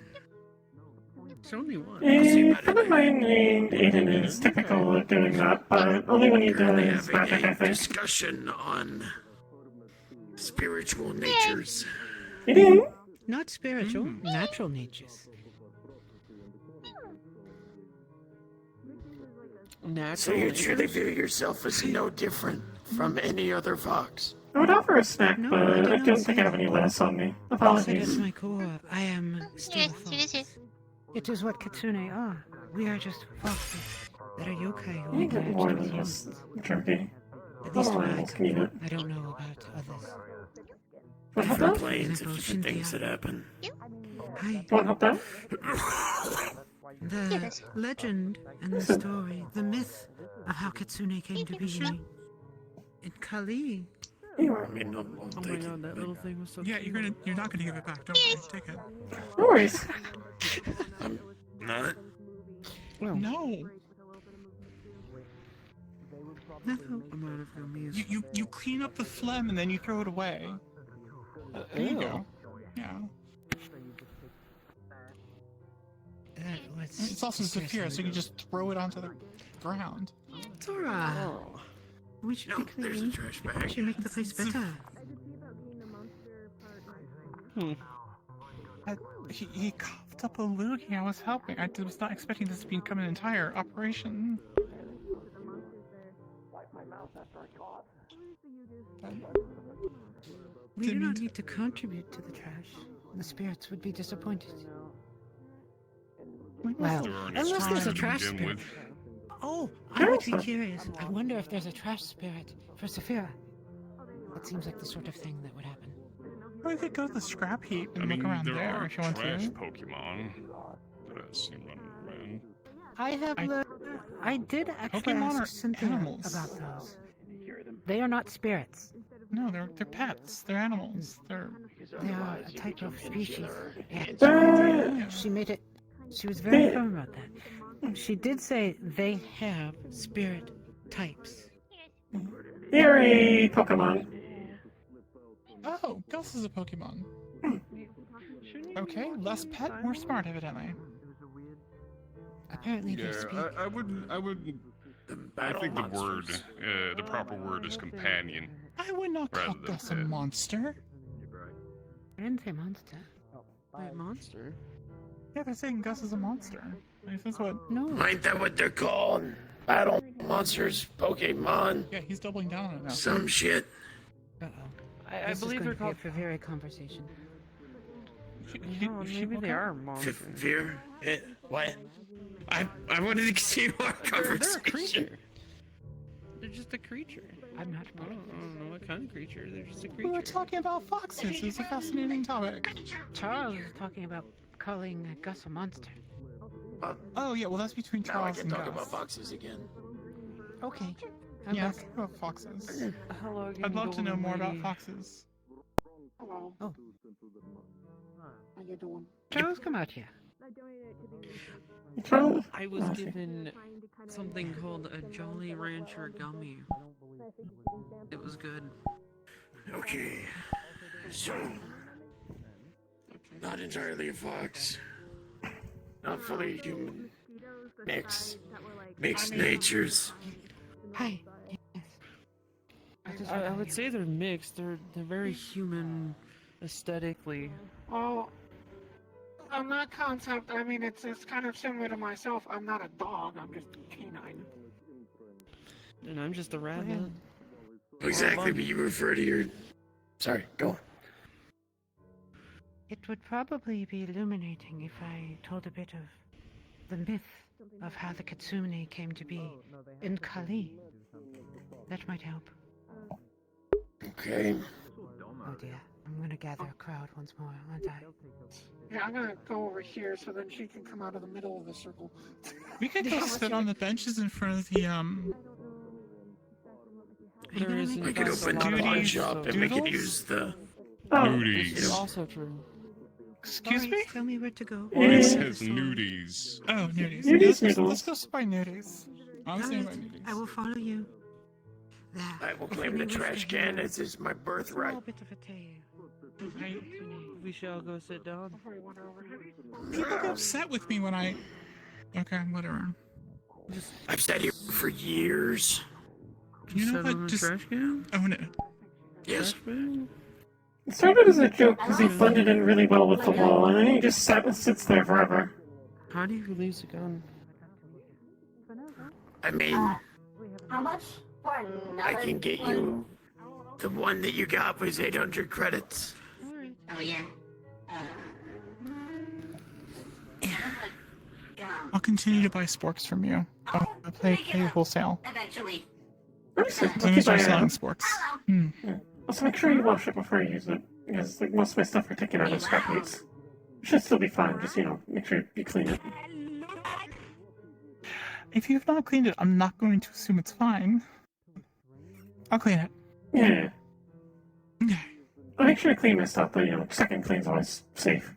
It's only one. A friend of mine named Aiden is typical of doing that, but only when he currently does having magic, I a think. discussion on spiritual natures. You do? Not spiritual, natural natures. So you truly view yourself as no different from any other fox? I would offer a snack, No, but I I did don't not think I have say any lettuce on me. I said at Apologies. my core, I am still a fox. It is what kitsune are. We are just foxes that are yokai who You get engage more with than humans. just jerky. At least Other where I animals come can eat from. it. I don't know about others. Want help Different out? planes and different things that happen. Hi. Want help out? The legend and the story, the myth of how kitsune came to be in Kali. I mean, no, Oh my god, that little thing was so Yeah, cute. you're not gonna give it back. Don't worry. Take it. No worries. I'm not. No. I'm out of gummies. You clean up the phlegm and then you throw it away. There you go. Yeah. It's also Zafira, so you can just throw it onto the ground. Tora! We should be clean. There's a trash bag. We should make the place better. He coughed up a loogie. I was helping. I was not expecting this to become an entire operation. We do not need to contribute to the trash. The spirits would be disappointed. Well, unless there's a trash spirit. Oh, I would be curious. I wonder if there's a trash spirit for Saphira. That seems like the sort of thing that would happen. We could go to the scrap heap and I mean, look around there there are if you want trash to. Pokemon that I've seen running around. I have learned. I did actually Pokemon are ask Cynthia animals. about those. They are not spirits. No, they're pets. They're animals. They are a type of species. Yeah. She made it. She was very firm about that. She did say they have spirit types. Eerie Pokemon. Oh, Gus is a Pokemon. Okay, less pet, more smart, evidently. Apparently they speak. Yeah, I wouldn't. I think the word, the proper word is companion. I would not call rather than Gus a pet. monster. I didn't say monster. Wait, monster? Yeah, they're saying Gus is a monster. Like, that's what. No. Ain't that what they're called? Battle monsters, Pokemon, Yeah, he's doubling down on it now. some shit. I believe they're called. for very conversation. No, maybe they are monsters. Fear? What? I wanted to continue our They're a conversation. creature. They're just a creature. I'm not. I don't know what kind of creature. They're just a We were creature. talking about foxes. It's a fascinating topic. Charles is talking about calling Gus a monster. Oh yeah, well that's between Now I Charles can and talk Gus. about foxes again. Okay. I'm Yeah, back. let's talk about foxes. Hello again, I'd love to know golden more about lady. foxes. Hello. Oh. How you doing? Charles, come out here. I was given something called a Jolly Rancher gummy. It was good. Okay, so not entirely a fox, not fully human, mixed natures. Hi. I would say they're mixed. They're very human aesthetically. Oh, on that concept, I mean, it's kind of similar to myself. I'm not a dog, I'm just a canine. And I'm just a rabbit. Exactly, but you refer to your. Sorry, go on. It would probably be illuminating if I told a bit of the myth of how the Kitsune came to be in Kali. That might help. Okay. Oh dear, I'm gonna gather a crowd once more, aren't I? Yeah, I'm gonna go over here so then she can come out of the middle of the circle. We could go sit on the benches in front of the There is We could open the pawn shop and we could use the Nudies. It's also true. Excuse me? Tell me where to go. It says nudies. Oh, nudies. Nudies, Let's go sit by nudies. I'm saying by nudies. I will follow you. There. I will claim the trash can as is my birthright. A bit of a tale. We shall go sit down. People get upset with me when I. Okay, whatever. I've sat here for years. You know Sit on what? the Just trash can? own it. Yes. Trash bag? It started as a joke because he blended in really well with the wall, and then he just sits there forever. How do you release a gun? I mean, How much? I can get you. The one that you got was 800 credits. Oh yeah. I'll continue to buy sporks from you. I'll pay wholesale. Eventually. I'm gonna start selling sporks. Also, make sure you wash it before you use it, because like most of my stuff are taken out of scrap meats. Should still be fine. Just make sure you clean it. If you've not cleaned it, I'm not going to assume it's fine. I'll clean it. Yeah. Okay. I'll make sure to clean my stuff, but second clean's always safe.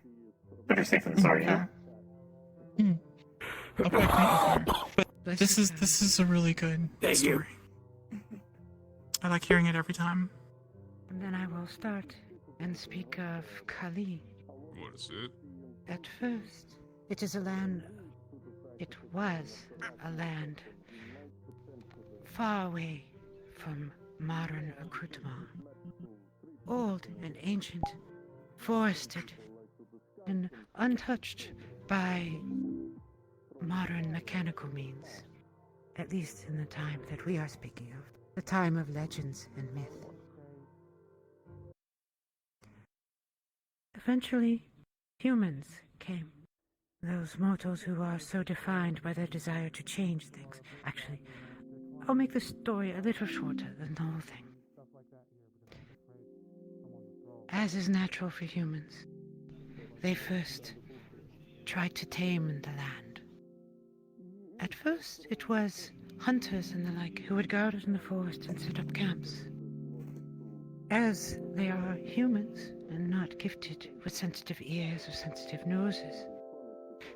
Better safe than sorry, Okay. I'll put a clean but this is a really good story. I like hearing it every time. And then I will start and speak of Kali. What is it? At first, it is a land. It was a land far away from modern accoutrement. Old and ancient, forested, and untouched by modern mechanical means. At least in the time that we are speaking of. The time of legends and myth. Eventually, humans came. Those mortals who are so defined by their desire to change things. Actually, I'll make the story a little shorter than the whole thing. As is natural for humans, they first tried to tame the land. At first, it was hunters and the like who would go out in the forest and set up camps. As they are humans and not gifted with sensitive ears or sensitive noses,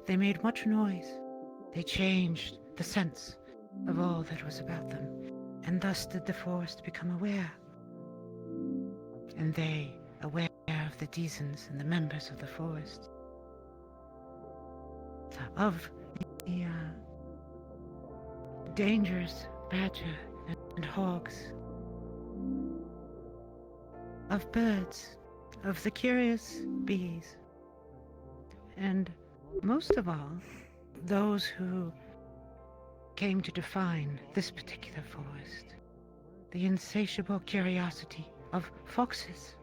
they made much noise. They changed the sense of all that was about them, and thus did the forest become aware. And they, aware of the denizens and the members of the forest, of the dangerous badger and hogs, of birds, of the curious bees, and most of all, those who came to define this particular forest, the insatiable curiosity of foxes.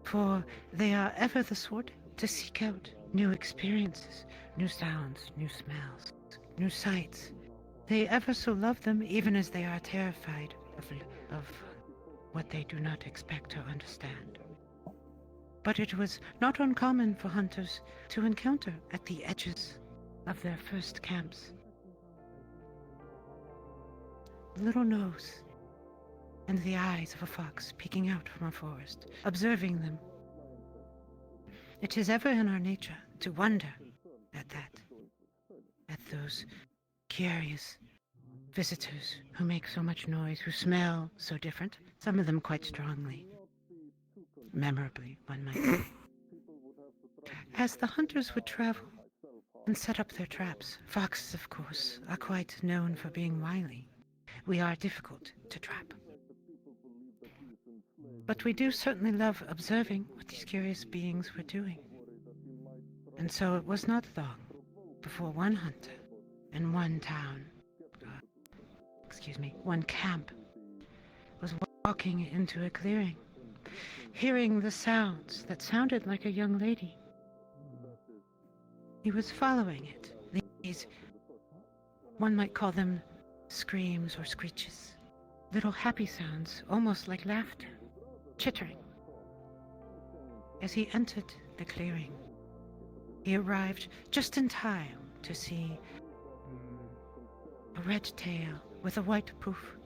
For they are ever the sort to seek out new experiences, new sounds, new smells, new sights. They ever so love them, even as they are terrified of what they do not expect or understand. But it was not uncommon for hunters to encounter at the edges of their first camps the little nose and the eyes of a fox peeking out from a forest, observing them. It is ever in our nature to wonder at that, at those curious visitors who make so much noise, who smell so different, some of them quite strongly. Memorably, one might say. As the hunters would travel and set up their traps, foxes, of course, are quite known for being wily. We are difficult to trap. But we do certainly love observing what these curious beings were doing. And so it was not long before one hunter in one one camp, was walking into a clearing, hearing the sounds that sounded like a young lady. He was following it. These, one might call them screams or screeches, little happy sounds, almost like laughter, chittering. As he entered the clearing, he arrived just in time to see a red tail with a white poof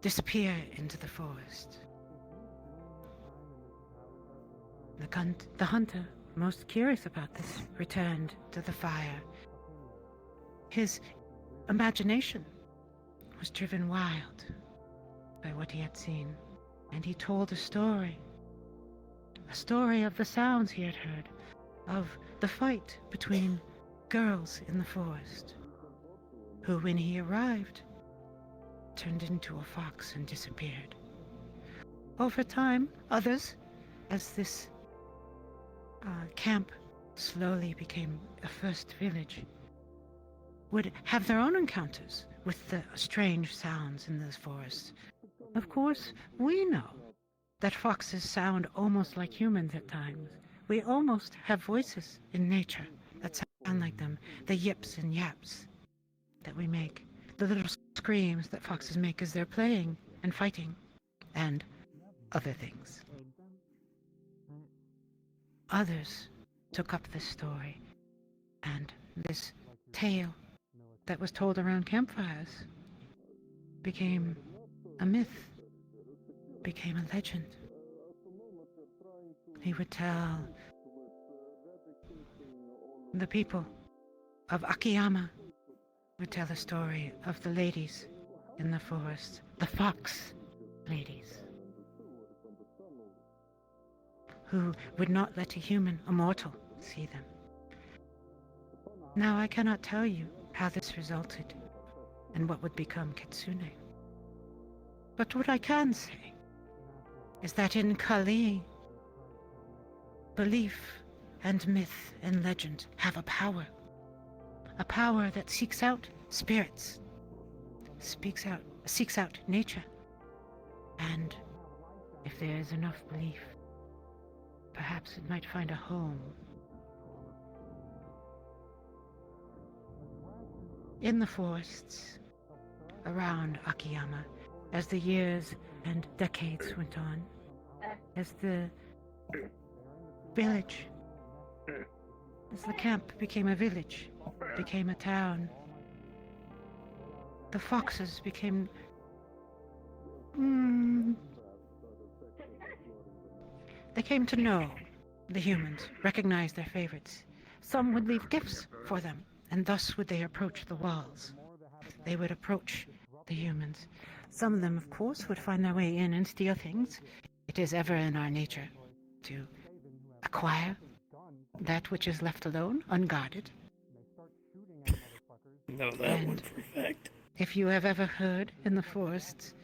disappear into the forest. The hunter, most curious about this, returned to the fire. His imagination was driven wild by what he had seen, and he told a story of the sounds he had heard, of the fight between girls in the forest, who, when he arrived, turned into a fox and disappeared. Over time, others, as this camp slowly became a first village, would have their own encounters with the strange sounds in this forest. Of course, we know that foxes sound almost like humans at times. We almost have voices in nature that sound like them, the yips and yaps that we make, the little screams that foxes make as they're playing and fighting, and other things. Others took up this story and this tale that was told around campfires became a myth, became a legend. He would tell the people of Akiyama, would tell the story of the ladies in the forest, the fox ladies, who would not let a human, a mortal, see them. Now I cannot tell you how this resulted and what would become Kitsune. But what I can say is that in Kali, belief and myth and legend have a power that seeks out spirits, seeks out nature. And if there is enough belief, perhaps it might find a home. In the forests around Akiyama, as the years and decades went on, as the village, as the camp became a village, became a town, the foxes became they came to know the humans, recognize their favorites. Some would leave gifts for them, and thus would they approach the walls. They would approach the humans. Some of them, of course, would find their way in and steal things. It is ever in our nature to acquire that which is left alone, unguarded. No, that one's perfect. If you have ever heard in the forests,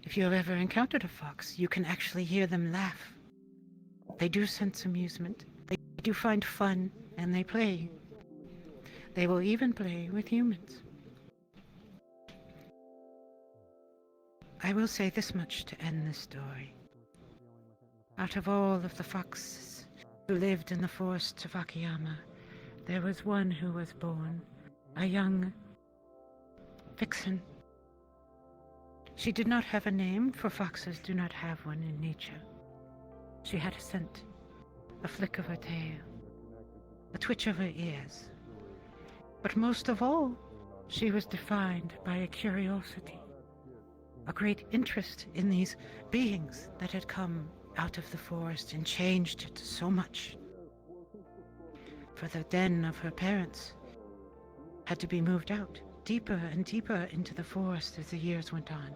if you have ever encountered a fox, you can actually hear them laugh. They do sense amusement, they do find fun, and they play. They will even play with humans. I will say this much to end this story. Out of all of the foxes who lived in the forests of Akiyama, there was one who was born, a young vixen. She did not have a name, for foxes do not have one in nature. She had a scent, a flick of her tail, a twitch of her ears. But most of all, she was defined by a curiosity, a great interest in these beings that had come out of the forest and changed it so much. For the den of her parents had to be moved out, deeper and deeper into the forest as the years went on.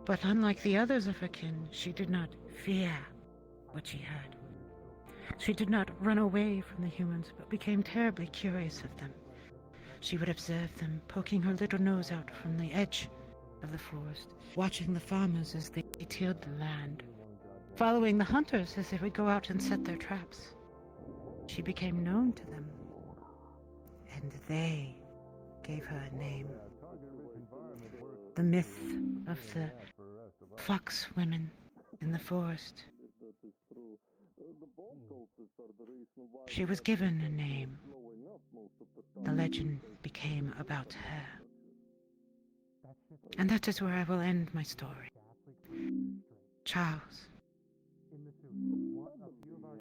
But unlike the others of her kin, she did not fear what she heard. She did not run away from the humans, but became terribly curious of them. She would observe them, poking her little nose out from the edge of the forest, watching the farmers as they tilled the land, following the hunters as they would go out and set their traps. She became known to them, and they gave her a name. The myth of the fox women in the forest. She was given a name. The legend became about her. And that is where I will end my story. Charles.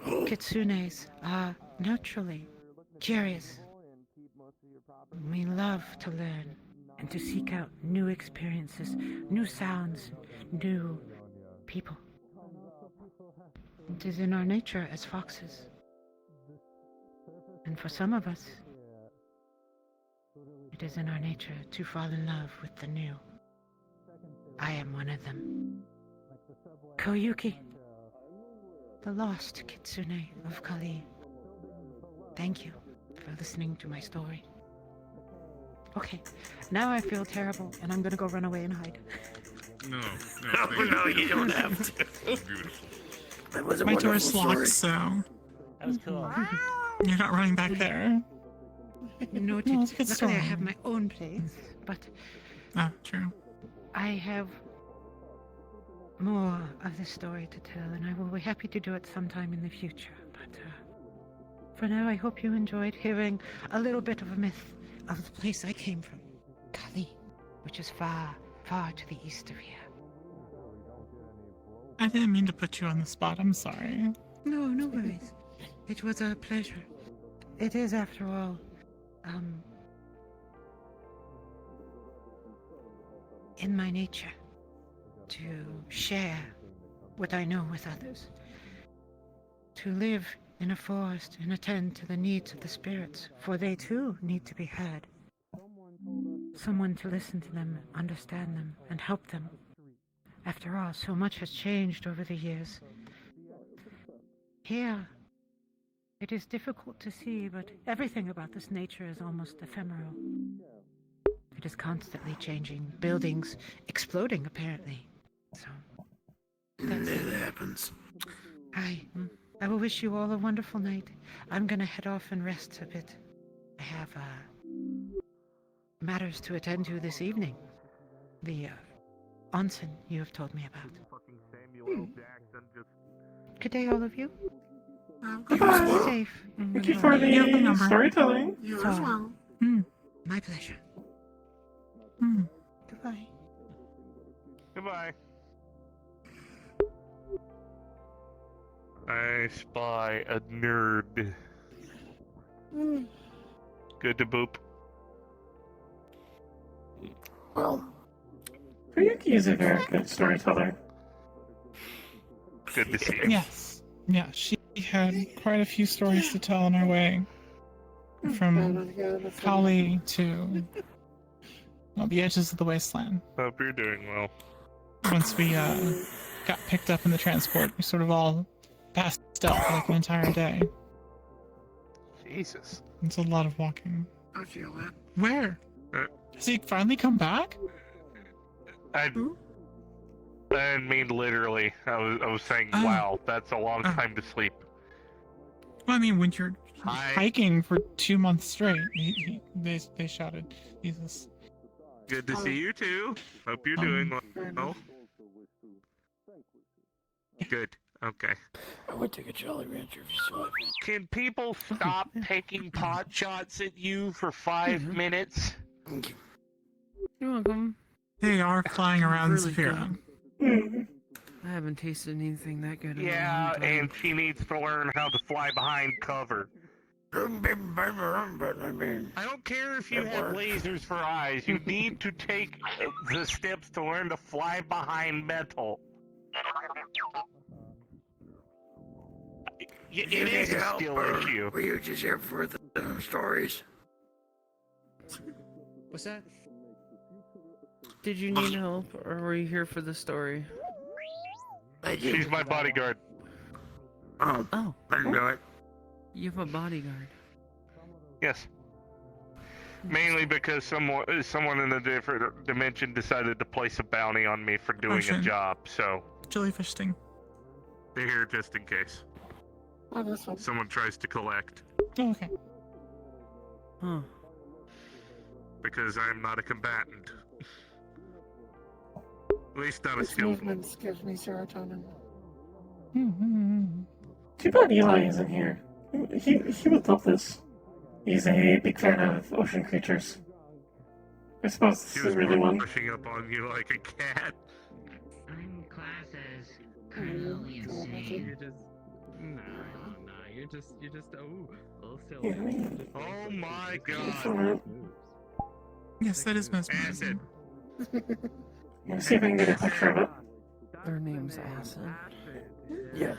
Kitsunes are naturally curious. We love to learn and to seek out new experiences, new sounds, new people. It is in our nature as foxes. And for some of us, it is in our nature to fall in love with the new. I am one of them. Koyuki, the lost kitsune of Kali. Thank you for listening to my story. Okay, now I feel terrible and I'm gonna go run away and hide. No, No, you don't have to. Beautiful. That was a My wonderful door's locked, story. so That was cool. you're not running back there. Noted. No, it's a good Luckily, I story. have my own place, but Oh, true. I have more of the story to tell, and I will be happy to do it sometime in the future. But for now, I hope you enjoyed hearing a little bit of a myth of the place I came from, Kali, which is far, far to the east of here. I didn't mean to put you on the spot. I'm sorry. No, no worries. It was a pleasure. It is, after all, in my nature to share what I know with others. To live in a forest and attend to the needs of the spirits, for they too need to be heard. Someone to listen to them, understand them, and help them. After all, so much has changed over the years. Here, it is difficult to see, but everything about this nature is almost ephemeral. It is constantly changing, buildings exploding, apparently. So, It happens. I will wish you all a wonderful night. I'm gonna head off and rest a bit. I have, matters to attend to this evening. The, onsen you have told me about. Good day, all of you. Goodbye. Be safe. Thank you for the storytelling. You as well. My pleasure. Goodbye. Goodbye. I spy a nerd. Good to boop. Well, Ryuki is a very good storyteller. Good to see you. Yes. Yeah, she had quite a few stories to tell on her way. From Kali to the edges of the wasteland. Hope you're doing well. Once we got picked up in the transport, we sort of all passed out for like an entire day. Jesus. It's a lot of walking. I feel that. Where? Has he finally come back? I mean literally. I was saying, wow, that's a long time to sleep. Well, I mean, when you're hiking for 2 months straight, they shouted, Jesus. Good to see you too. Hope you're doing well. Good. Okay. I would take a Jolly Rancher if you saw it. Can people stop taking pot shots at you for 5 minutes? You're welcome. They are flying around Really Zafira. I haven't tasted anything that good in a Yeah, long time. and she needs to learn how to fly behind cover. I don't care if you have lasers for eyes. You need to take the steps to learn to fly behind metal. It is a skill issue. Were you just here for the stories? What's that? Did you need help, or were you here for the story? She's my bodyguard. Oh. I didn't know it. You have a bodyguard. Yes. Mainly because someone in a different dimension decided to place a bounty on me for doing a job, so... Jellyfish sting. They're here just in case. Oh, this one. Someone tries to collect. Oh, okay. Huh. Because I am not a combatant. At least not a This skillful. movement gives me serotonin. Too bad Eli isn't here. He would love this. He's a big fan of ocean creatures. I suppose this She is was really one. pushing up on you like a cat. I'm classes. Currently insane. You're just you're just a little silly. Oh my god. Yes, that is mesmerizing. Let me see if I can get a picture of it. Their name's Acid. Yes.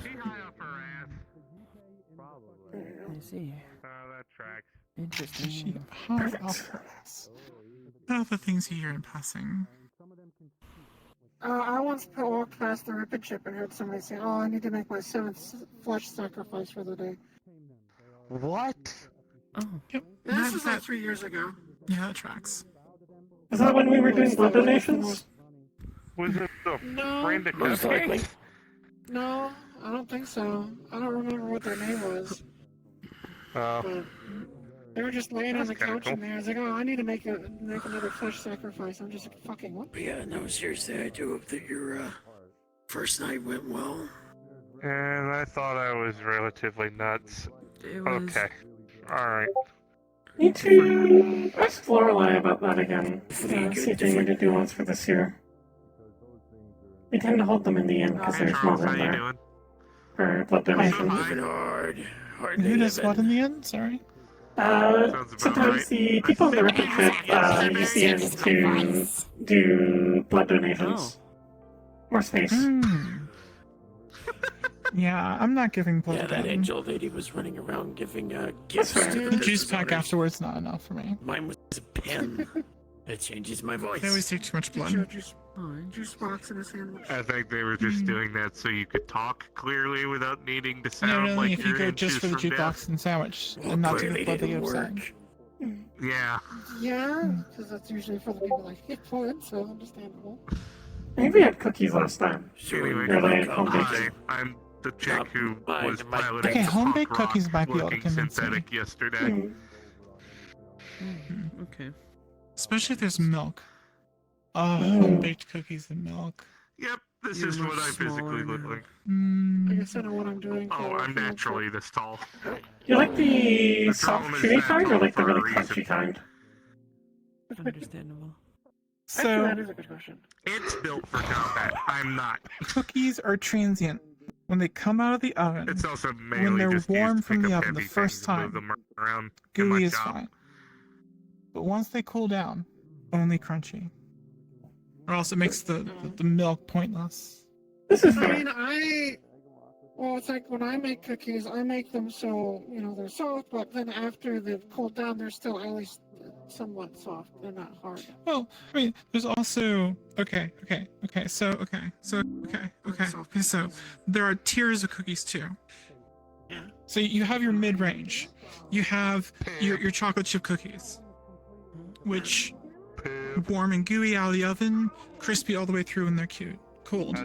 I see. Oh, that tracks. Interesting. Other things you hear in passing. I once walked past the Ripid ship and heard somebody say, "Oh, I need to make my 7th flesh sacrifice for the day." What? Oh. Yep. This was like 3 years ago. Yeah, that tracks. Is that when we were doing blood donations? Was it the No. brand of Most likely. cupcakes? No, I don't think so. I don't remember what their name was. But they were just laying on the couch in there. I was like, oh, I need to make another flesh sacrifice. I'm just like, fucking what? But yeah, no, seriously, I do hope that your first night went well. And I thought I was relatively nuts. It was... Okay. Alright. Need to ask Lorelei about that again. See if they need to do ones for this year. We tend to hold them in the end because there's more room there. For blood donations. Who does what in the end? Sorry. Sometimes the people in the record trip use the end to do blood donations. More space. Yeah, I'm not giving blood. Yeah, that angel lady was running around giving gifts. The juice pack afterwards not enough for me. Mine was a pen. It changes my voice. They always take too much blood. Juice box and a sandwich. I think they were just doing that so you could talk clearly without needing to sound No, like if you you're go just for the inches from jukebox and sandwich, and not to the blood they get upset. Yeah. Yeah, because that's usually for the people like hit points, so understandable. I think we had cookies last time. Anyway, hi, I'm the chick who was piloting Okay, the home-baked punk rock cookies might be able to looking convince me. synthetic yesterday. Okay. Especially if there's milk. Oh, home-baked cookies and milk. Yep, this is what I physically look like. I guess I know what I'm doing. Oh, I'm naturally this tall. You like the The soft, problem is chewy that kind, or tall like the for a really reason. crunchy kind? Understandable. Actually, So, that is a good question. It's built for combat. I'm not. cookies are transient. When they come out of the oven, It's also mainly when they're just warm used to from pick the up oven the heavy first things and move time, them around in my gooey is job. fine. But once they cool down, only crunchy. Or else it makes the milk pointless. This is I fair. mean, well, it's like when I make cookies, I make them so, they're soft, but then after they've cooled down, they're still at least somewhat soft. They're not hard. Well, I mean, there's also so there are tiers of cookies too. Yeah. So you have your mid-range. You have your chocolate chip cookies, which warm and gooey out of the oven, crispy all the way through, and they're cute, cooled.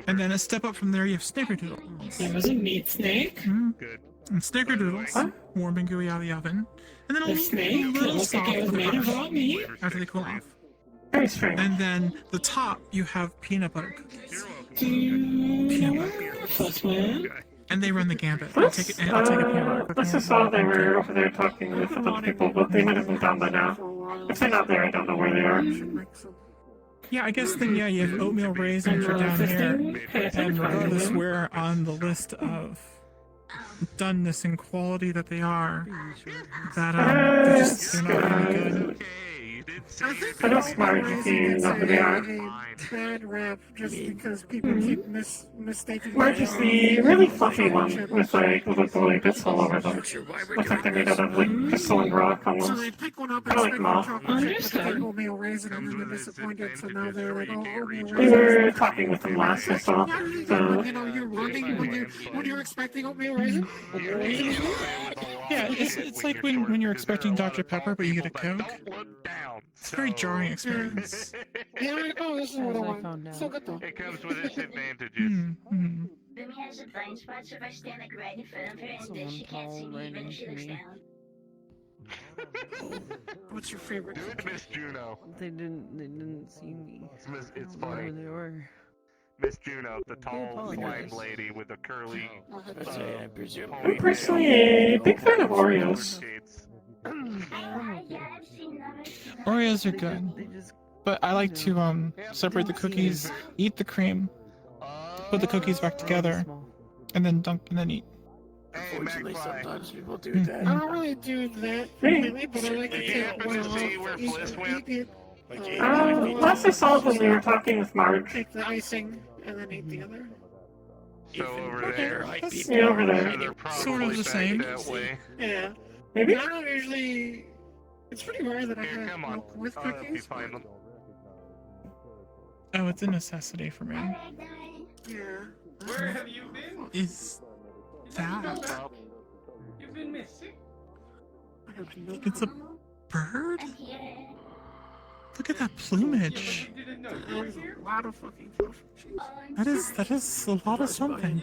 And then a step up from there, you have snickerdoodles. That was a meat snake. Good. And snickerdoodles, warm and gooey out of the oven, and then The snake little looks like soft it was made of raw meat. after they cool off. Very strange. And then the top, you have peanut butter cookies. And they run the gambit. I'll take a peanut butter cookie. Let's just saw they were over there talking with a bunch of people, but they might have moved on by now. If they're not there, I don't know where they are. Yeah, I guess then, you have oatmeal raisins are down here. And regardless where on the list of doneness and quality that they are, that they're not very good. I know Smart if you know who they are. Bad rap just because people keep mistaking. Smart is the really fluffy one with like little glowy bits all over them. Looks like they're made out of like crystal and rock So almost. they pick one up Kind of like expecting moth. chocolate chip, but they take oatmeal raisin and then they're disappointed. So now they're like, oh, oatmeal We raisin. were talking with them last I saw. So You're running when you're expecting oatmeal raisin. Oatmeal raisin is good. Yeah, it's like when you're expecting Dr. Pepper, but you get a Coke. It's a very jarring experience. Yeah, like, oh, this is what I want. So good though. It comes with its advantages. Boomy has a blind spot, so if I stand like right in front of her and then she can't see me, then she looks down. What's your favorite? Dude, Miss Juno. They didn't see me. It's I don't know funny. where they were. Miss Juno, the tall, apologize. slime lady with a curly. I presume. I'm personally a big fan of Oreos. Oreos are good, but I like to separate the cookies, eat the cream, put the cookies back together, and then dunk and then eat. Unfortunately, sometimes people do I that. don't really do that completely, but I like to take one off, eat it. Last I saw when we were talking with Marge. Take the icing and then eat the other. So over there, Yeah, over there. they're Sort of the same. that way. Yeah. Maybe? I don't usually. It's pretty rare that I Here, have come on. milk with I'll help you cookies. find them. Oh, it's a necessity for me. Yeah. Where have you been? Is that? You've been missing. I have no It's a bird? Look at that plumage. You didn't That is a lot of fucking stuff. That is a lot of something.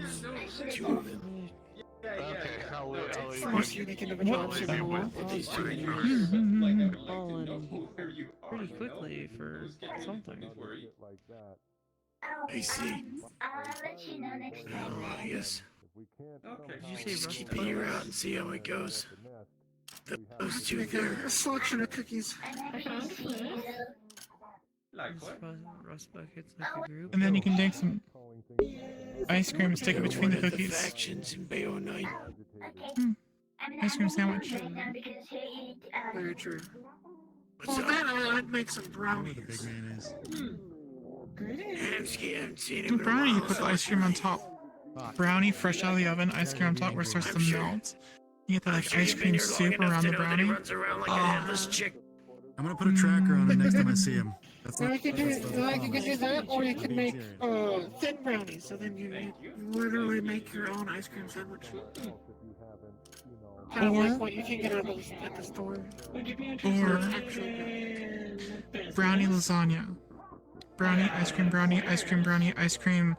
Two of them. Okay, I'll leave Most unique individuals in the world. These two in yours. Fallen pretty quickly for something. I see. I'll let you know next time. Oh, I guess. Did you Just say keep rust an ear bugs? out and see how it goes. Those two there. A selection of cookies. Rust buckets like a group. And then you can take some ice cream and stick it between the One of cookies. factions in Bayo Night. Ice cream sandwich. Very true. Well, then I'd make some brownies. I haven't seen him Do in a brownie, you while, put the ice cream on top. Brownie fresh out of the oven, ice cream on top where it starts to melt. You get the like ice cream soup around the brownie. I'm gonna put a tracker on him next time I see him. That's Or not, you could that's do, the like, you could do that, or you could make He's thin brownies. So then you literally make your own ice cream sandwich. Kind of like what you can get at the store. Or brownie lasagna. Brownie, ice cream brownie, ice cream brownie, ice cream,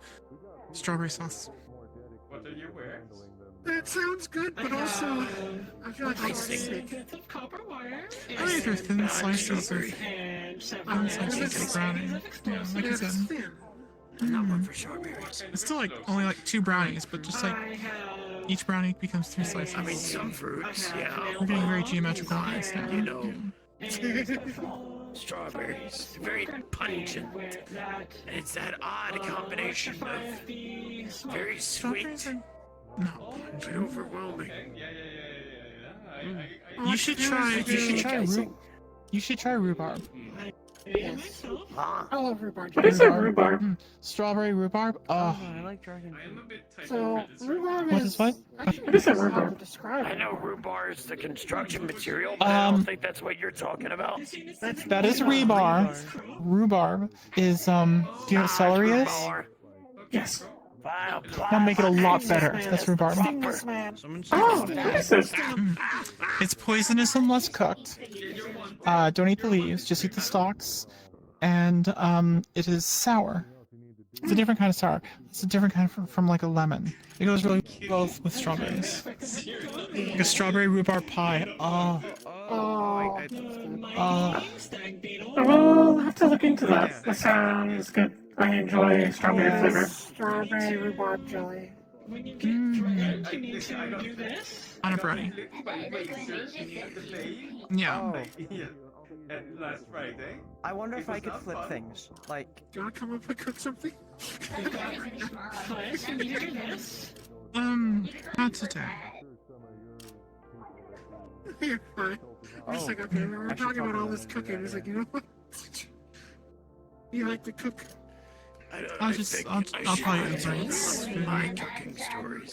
strawberry sauce. What are you wearing? That sounds good, but also I feel like I'm sick. I mean, they're thin slices of brownie. Yeah, like I said. It's still like only like 2 brownies, but just like each brownie becomes 3 slices. I mean, some fruits, yeah. We're getting very geometrical on this now. You know, strawberries, very pungent. And it's that odd combination of very sweet, but overwhelming. You should try. You should try rhubarb. Yes. I love rhubarb. What is that rhubarb? Strawberry rhubarb. Oh. I like dragon fruit. So rhubarb What is is what? What is that rhubarb? Describe I it. know rhubarb is the construction material, but I don't think that's what you're talking about. That is rhubarb. Rhubarb is do you know what celery is? Yes. That'll make it a lot better. That's rhubarb. Oh, this is It's poisonous unless cooked. Don't eat the leaves, just eat the stalks. And it is sour. It's a different kind of sour. It's a different kind from like a lemon. It goes really well with strawberries. Like a strawberry rhubarb pie. Oh. I will have to look into that. That sounds good. I enjoy strawberry flavor. Strawberry rhubarb jelly. On a brownie. Yeah. Last Friday. I wonder if I could flip things. Like, do you want to come up and cook something? Not today. Here, fine. I'm just like, okay, we're talking about all this cooking. It's like, you know what? You like to cook? I'll tell you insights. My cooking stories.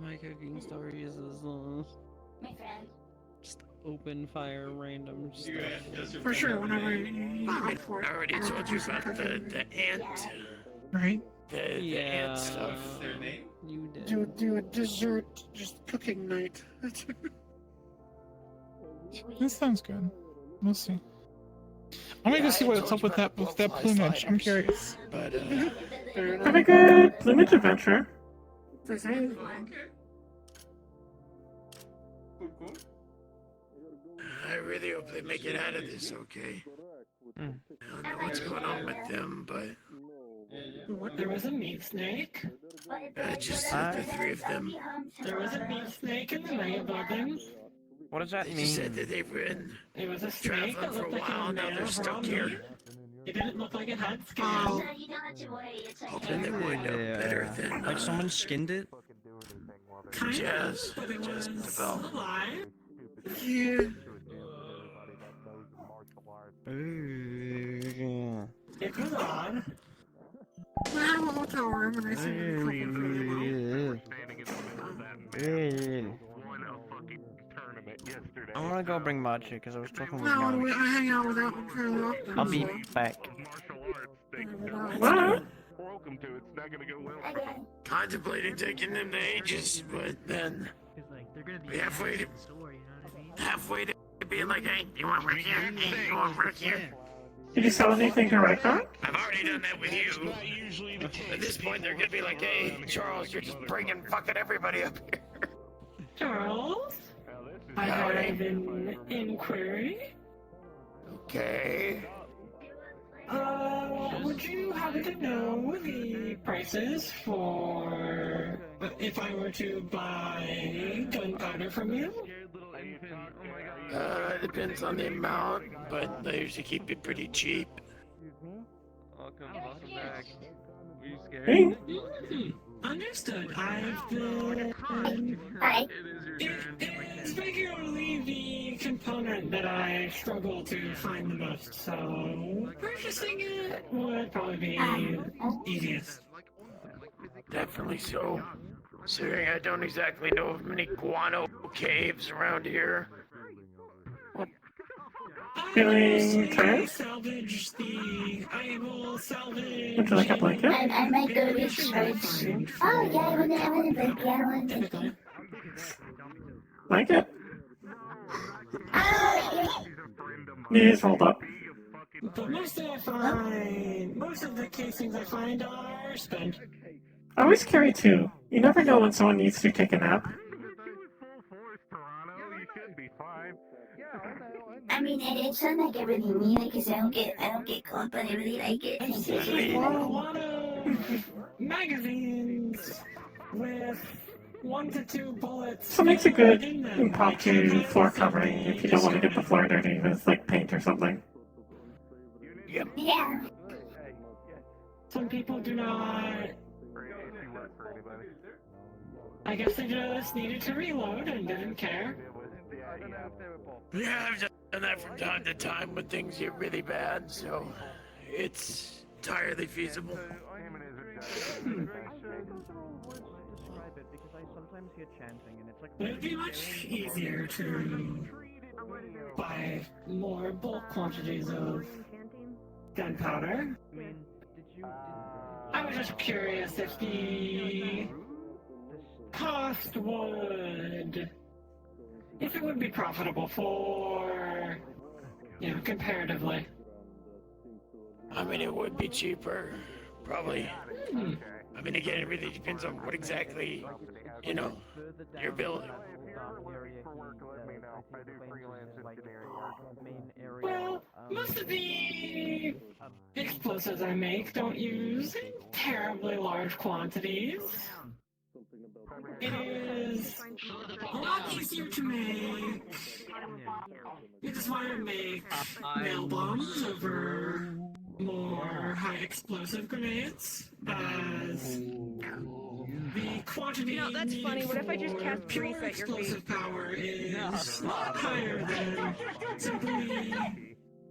My cooking stories is just open fire random stuff. For sure, whenever you I already told you about the ant. Right? The ant stuff. You did. do a dessert, just cooking night. This sounds good. We'll see. I'm gonna go see what's up with that plumage. I'm curious. But have a good plumage adventure. I really hope they make it out of this okay. I don't know what's going on with them, but What? There was a meat snake? just the 3 of them. There was a meat snake in the night building. what does that They mean? just said that they've been It was a snake traveling that for a looked like while, a now they're stuck here. It didn't look like it had skin. Hoping they wind up better than Like someone skinned it? Jazz developed. Yeah. It was odd. I have a hotel room and I see you I want to go bring Machi because I was talking with No, Mom. I hang out with that one fairly often. I'll be back. What? Welcome to it's not gonna go well. Contemplating taking them to Aegis, but then halfway to being like, hey, you want to work here? Hey, you want to work here? Did you sell anything to write that? I've already done that with you. At this point, they're gonna be like, hey, Charles, you're just bringing fucking everybody up here. Charles? I have an inquiry. Okay. Would you happen to know the prices for if I were to buy gunpowder from you? It depends on the amount, but they usually keep it pretty cheap. Welcome back. Were you scared? Hey. Understood. I've been... Hi. It is regularly the component that I struggle to find the most, so purchasing it would probably be easiest. Definitely so. Considering I don't exactly know of many guano caves around here. Feeling tired? Salvage the... I will salvage... Would you like a blanket? I might go get stripes. Oh yeah, I want a blanket. Yeah, I want it. Blanket? Oh, Knees rolled up. But most of the casings I find are spent. I always carry two. You never know when someone needs to take a nap. I mean, it's not like I really need it because I don't get cold, but I really like it. Thank you. A lot of magazines with 1 to 2 bullets. So it makes a good impromptu floor covering if you don't want to get the floor dirty with like paint or something. Yep. Yeah. Some people do not. I guess they just needed to reload and didn't care. Yeah, I've done that from time to time when things get really bad, so it's entirely feasible. It would be much easier to buy more bulk quantities of gunpowder. I was just curious if the cost would... if it would be profitable for, you know, comparatively. I mean, it would be cheaper, probably. I mean, again, it really depends on what exactly, you know, you're building. Well, most of the explosives I make don't use terribly large quantities. It is a lot easier to make. You just want to make nail bombs over more high explosive grenades, as the quantity You know, that's funny. What if I just cast pure grease at your feet? explosive power is a lot higher than simply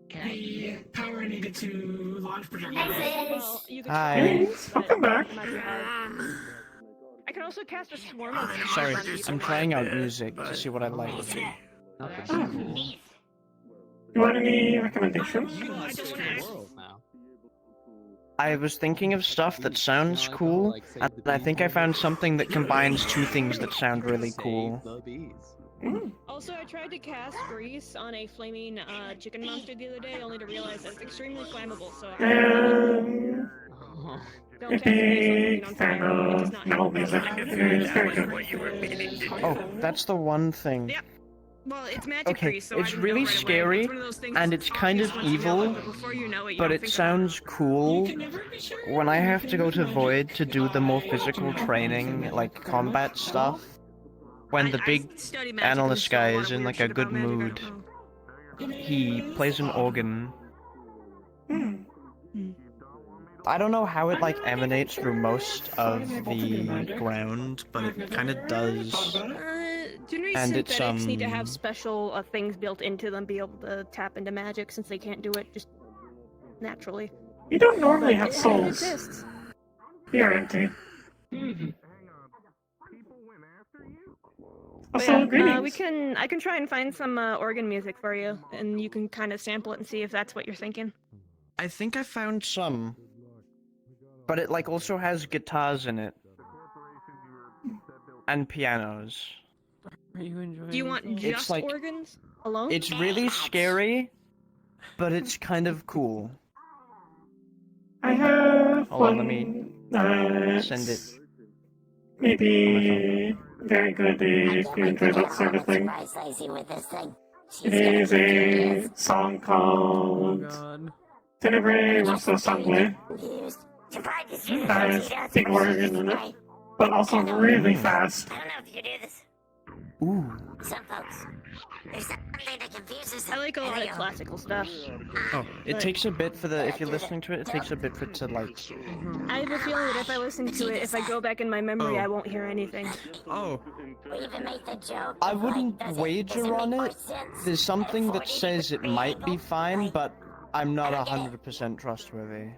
the power needed to launch projectiles. Well, you could Hi. Welcome back. I can also cast a swarm of Sorry, I'm trying out music to see what I like. You want any recommendations? I was thinking of stuff that sounds cool, and I think I found something that combines two things that sound really cool. Also, I tried to cast grease on a flaming chicken monster the other day, only to realize it's extremely flammable, so A big fan of metal music. It is very good. Oh, that's the one thing. Yep. Well, it's magic Okay, grease, so it's I didn't really know right away. scary, It's one of those things and that's it's kind of obvious once you know evil, it, but before you know it, you but don't it think sounds cool. When I have to go to Void to do the more physical training, like combat stuff, when the big analyst guy is in like a good mood, he plays an organ. I don't know how it like emanates through most of the ground, but it kind of does. Generally, And it's, synthetics need to have special things built into them, be able to tap into magic, since they can't do it just naturally. You don't normally have It souls. exists. You're empty. But Also, yeah, greetings. I can try and find some organ music for you, and you can kind of sample it and see if that's what you're thinking. I think I found some, but it like also has guitars in it and pianos. Are you enjoying Do you want It's just like- organs alone? It's really scary, but it's kind of cool. I have Hold on, one let me that's send it. maybe very good if you enjoy that sort of thing. It is a song called Tenebrae Rosso Sangue. That has big organ in it, but also really fast. Ooh. Some folks, there's something that confuses them. I like a lot of classical stuff. Oh, it takes a bit for the, if you're listening to it, it takes a bit for it to like... I have a feeling that if I listen to it, if I go back in my memory, I won't hear anything. Oh. We even make the joke. I wouldn't wager on it. There's something that says it might be fine, but I'm not 100% trustworthy.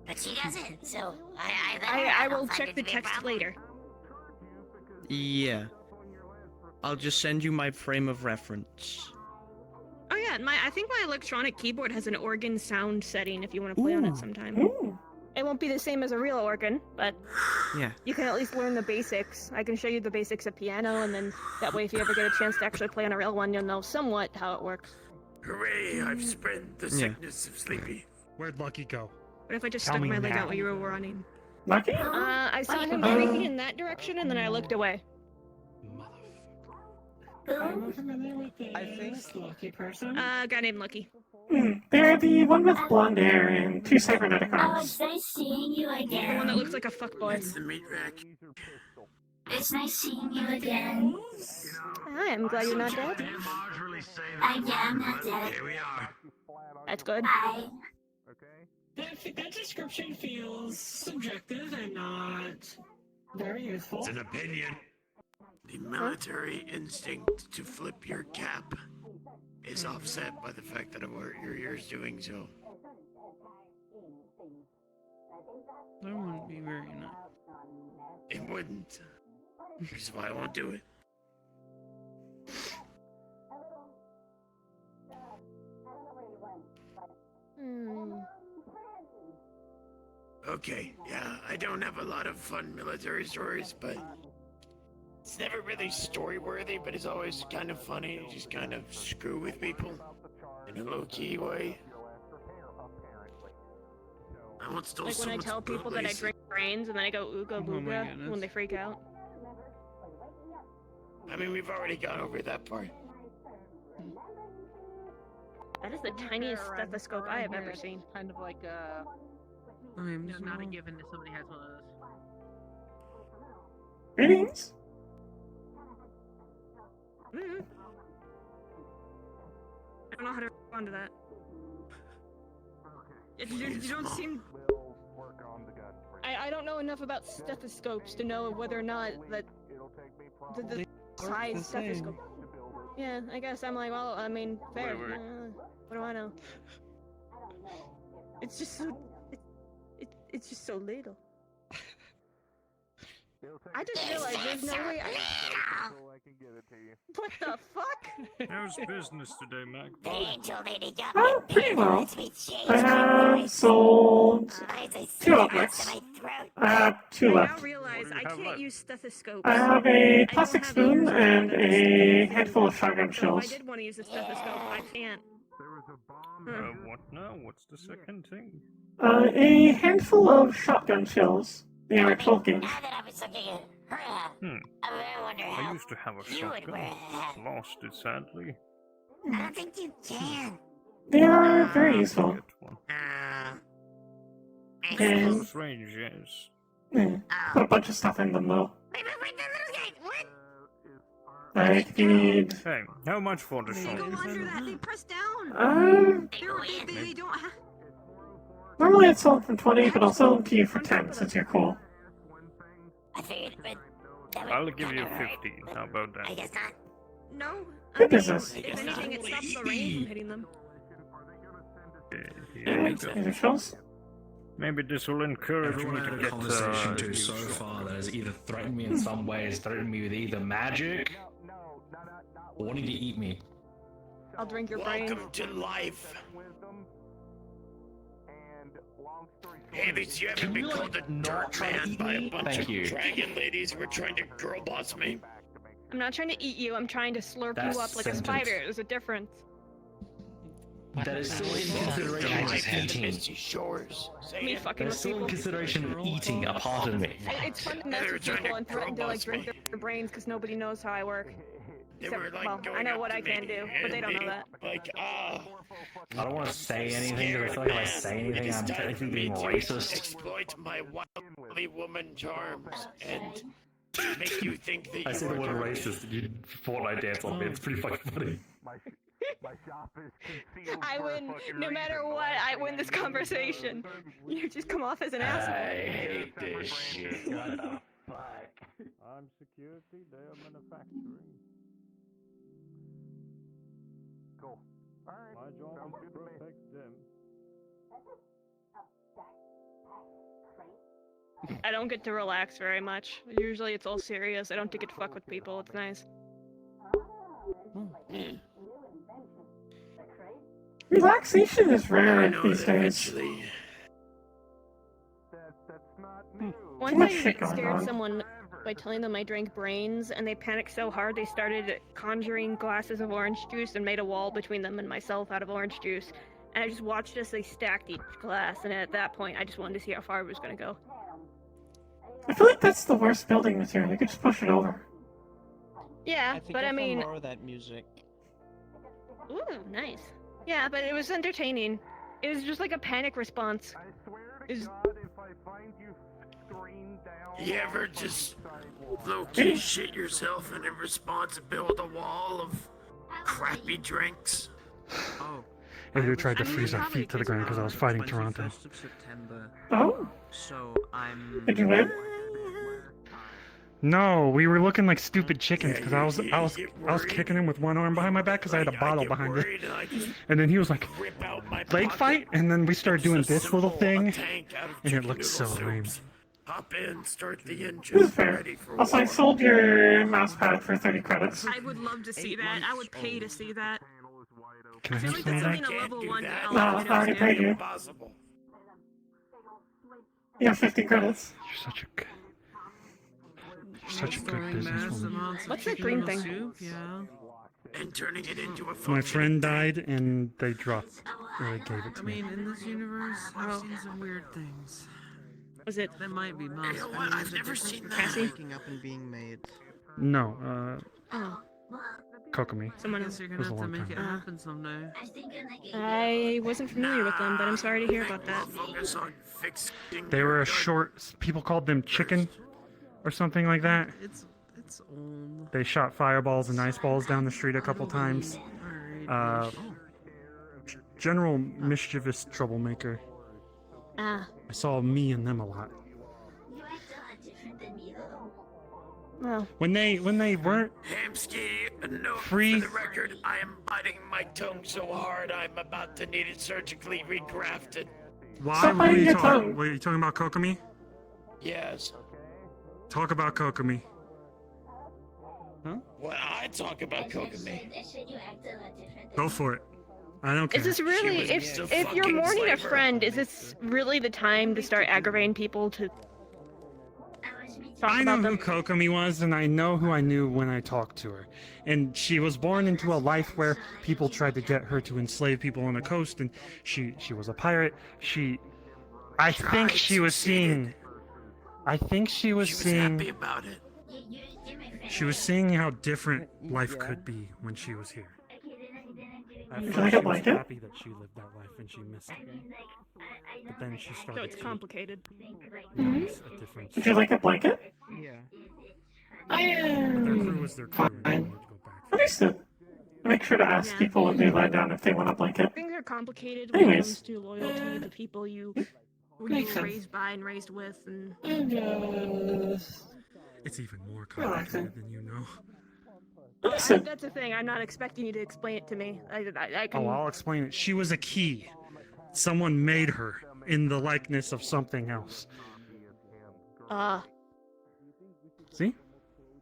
But she doesn't, so I will check the text later. Yeah. I'll just send you my frame of reference. Oh yeah, I think my electronic keyboard has an organ sound setting if you want to play on it sometime. It won't be the same as a real organ, but yeah, you can at least learn the basics. I can show you the basics of piano, and then that way if you ever get a chance to actually play on a real one, you'll know somewhat how it works. Hooray, I've spread the sickness of Sleepy. Where'd Lucky go? What if I just stuck my leg out while you were running? Lucky? I saw him creeping in that direction, and then I looked away. I'm familiar with the lucky person. A guy named Lucky. They're the one with blonde hair and two cybernetic Oh, arms. it's nice seeing you again. The one that looks like a fuckboy. It's the meat rack. It's nice seeing you again. Hi, I'm glad you're not dead. I'm not dead. Here we are. That's good. Hi. That description feels subjective and not very useful. It's an opinion. The military instinct to flip your cap is offset by the fact that your ear's doing so. That wouldn't be very nice. It wouldn't. Which is why I won't do it. Okay, yeah, I don't have a lot of fun military stories, but it's never really story-worthy, but it's always kind of funny. You just kind of screw with people in a low-key way. I once stole Like when I tell people that I drink brains and then I go ooga booga when they freak out. I mean, we've already gone over that part. That is the tiniest stethoscope I have ever seen. Kind of like not a given that somebody has one of those. Greetings. I don't know how to respond to that. You don't seem... I don't know enough about stethoscopes to know whether or not that the size stethoscope. Yeah, I guess I'm like, well, I mean, fair. What do I know? It's just so... It's just so little. I just realized there's no way I can get it to you. What the fuck? How's business today, Magpie? Oh, pretty well. I have sold 2 objects. I have 2 I left. now realize I can't use stethoscopes. I have a plastic spoon and a handful of shotgun So if shells. I did want to use a stethoscope, I can't. There was a bomb. What now? What's the second thing? A handful of shotgun shells. They are 12 gauge. I used to have a shotgun. Lost it, sadly. I don't think you can. They are very useful. And Close range, yes. put a bunch of stuff in them though. Like if you need. Hey, how much for the They go shotgun? under that. They press down. They don't have. Normally I'd sell them for 20, but I'll sell them to you for 10 since you're cool. I'll give you 50. How about that? I guess not. No. Good business. If anything, it stops the rain from hitting them. And any shells? Maybe this will encourage Everyone me I to had a get conversation to so far that has either threatened me in some ways, threatened me with either magic, or wanting to eat me. I'll drink your brain. Welcome to life. Hey, at least you haven't been called a dirt man by a bunch of dragon ladies who are trying to girl boss me. I'm not trying to eat you. I'm trying to slurp That's you up like a sentence. spider. There's a difference. That is still in consideration of eating. Shores. Me fucking That with is still in people. consideration of eating a part of me. It's fun to mess with people and threaten to like drink their brains because nobody knows how I work. Except, well, I know what I can do, but they don't know that. Like, I don't want to say anything because I feel like if I say anything, I'm technically being racist. Exploit my wily woman charms and make you think that I you say the are word Turkish. racist and you Fortnite dance on me. It's pretty fucking funny. I win, no matter what, I win this conversation. You just come off as an asshole. I hate this shit. I'm security, they are manufacturing. Cool. Alright. My job is to protect them. I don't get to relax very much. Usually it's all serious. I don't get to fuck with people. It's nice. Relaxation is rare these days. Once I scared someone by telling them I drank brains, and they panicked so hard they started conjuring glasses of orange juice and made a wall between them and myself out of orange juice. And I just watched as they stacked each glass, and at that point I just wanted to see how far it was going to go. I feel like that's the worst building material. You could just push it over. Yeah, but I mean... more of that music. Ooh, nice. Yeah, but it was entertaining. It was just like a panic response. You ever just low-key shit yourself and in response build a wall of crappy drinks? Andrew tried to freeze our feet to the ground because I was fighting Toronto. Oh. So I'm. Did you win? No, we were looking like stupid chickens because I was kicking him with one arm behind my back because I had a bottle behind it. And then he was like, leg fight? And then we started doing this little thing, and it looked so lame. Hop in, start the This engine, is fair. ready for Also, I sold your mouse pad for 30 credits. I would love to see that. I would pay to see that. Can I I feel have like some that's of something that? a level 1 No, developer I already paid you. You have 50 credits. You're such a good businesswoman. What's that green thing? Soup, yeah. And turning it into a My friend died and they dropped, or they gave it I to me. mean, in this universe, I've seen some weird things. Was it? That might be most. I've never seen that. Waking up and being made. No, Oh. Kokomi. I guess you're It gonna was a have to long make it time. happen someday. I wasn't familiar with them, but I'm sorry to hear about that. Focus on fixing They were a short. People called them chicken, or something like that. It's old. They shot fireballs and ice balls down the street a couple times. General mischievous troublemaker. Ah. I saw me and them a lot. Well. When they weren't Hamsky, a note free. for the record, I am biting my tongue so hard I'm about to need it surgically regrafted. Why? Stop What are biting you your talking? tongue. What are you talking about, Kokomi? Yes. Talk about Kokomi. Well, I talk about Kokomi. Go for it. I don't care. Is this really, if you're mourning a friend, is this really the time to start aggravating people to talk I know about who them? Kokomi was, and I know who I knew when I talked to her. And she was born into a life where people tried to get her to enslave people on the coast, and she was a pirate. I think she was seeing happy about it. She was seeing how different life could be when she was here. At Can I first, get she was blanket? happy that she lived that life and she missed it. But then she started So it's complicated. notice a difference. Would you like a blanket? Yeah. I Their crew was their crew. and they Fine. wanted to go back. Understood. Make sure to ask people when they lie down if they want a blanket. Things are complicated when it Anyways. comes to loyalty to people you were Makes sense. raised by and raised with, and It's even more complicated than you know. that's the thing. I'm not expecting you to explain it to me. I can. Oh, I'll explain it. She was a key. Someone made her in the likeness of something else. See?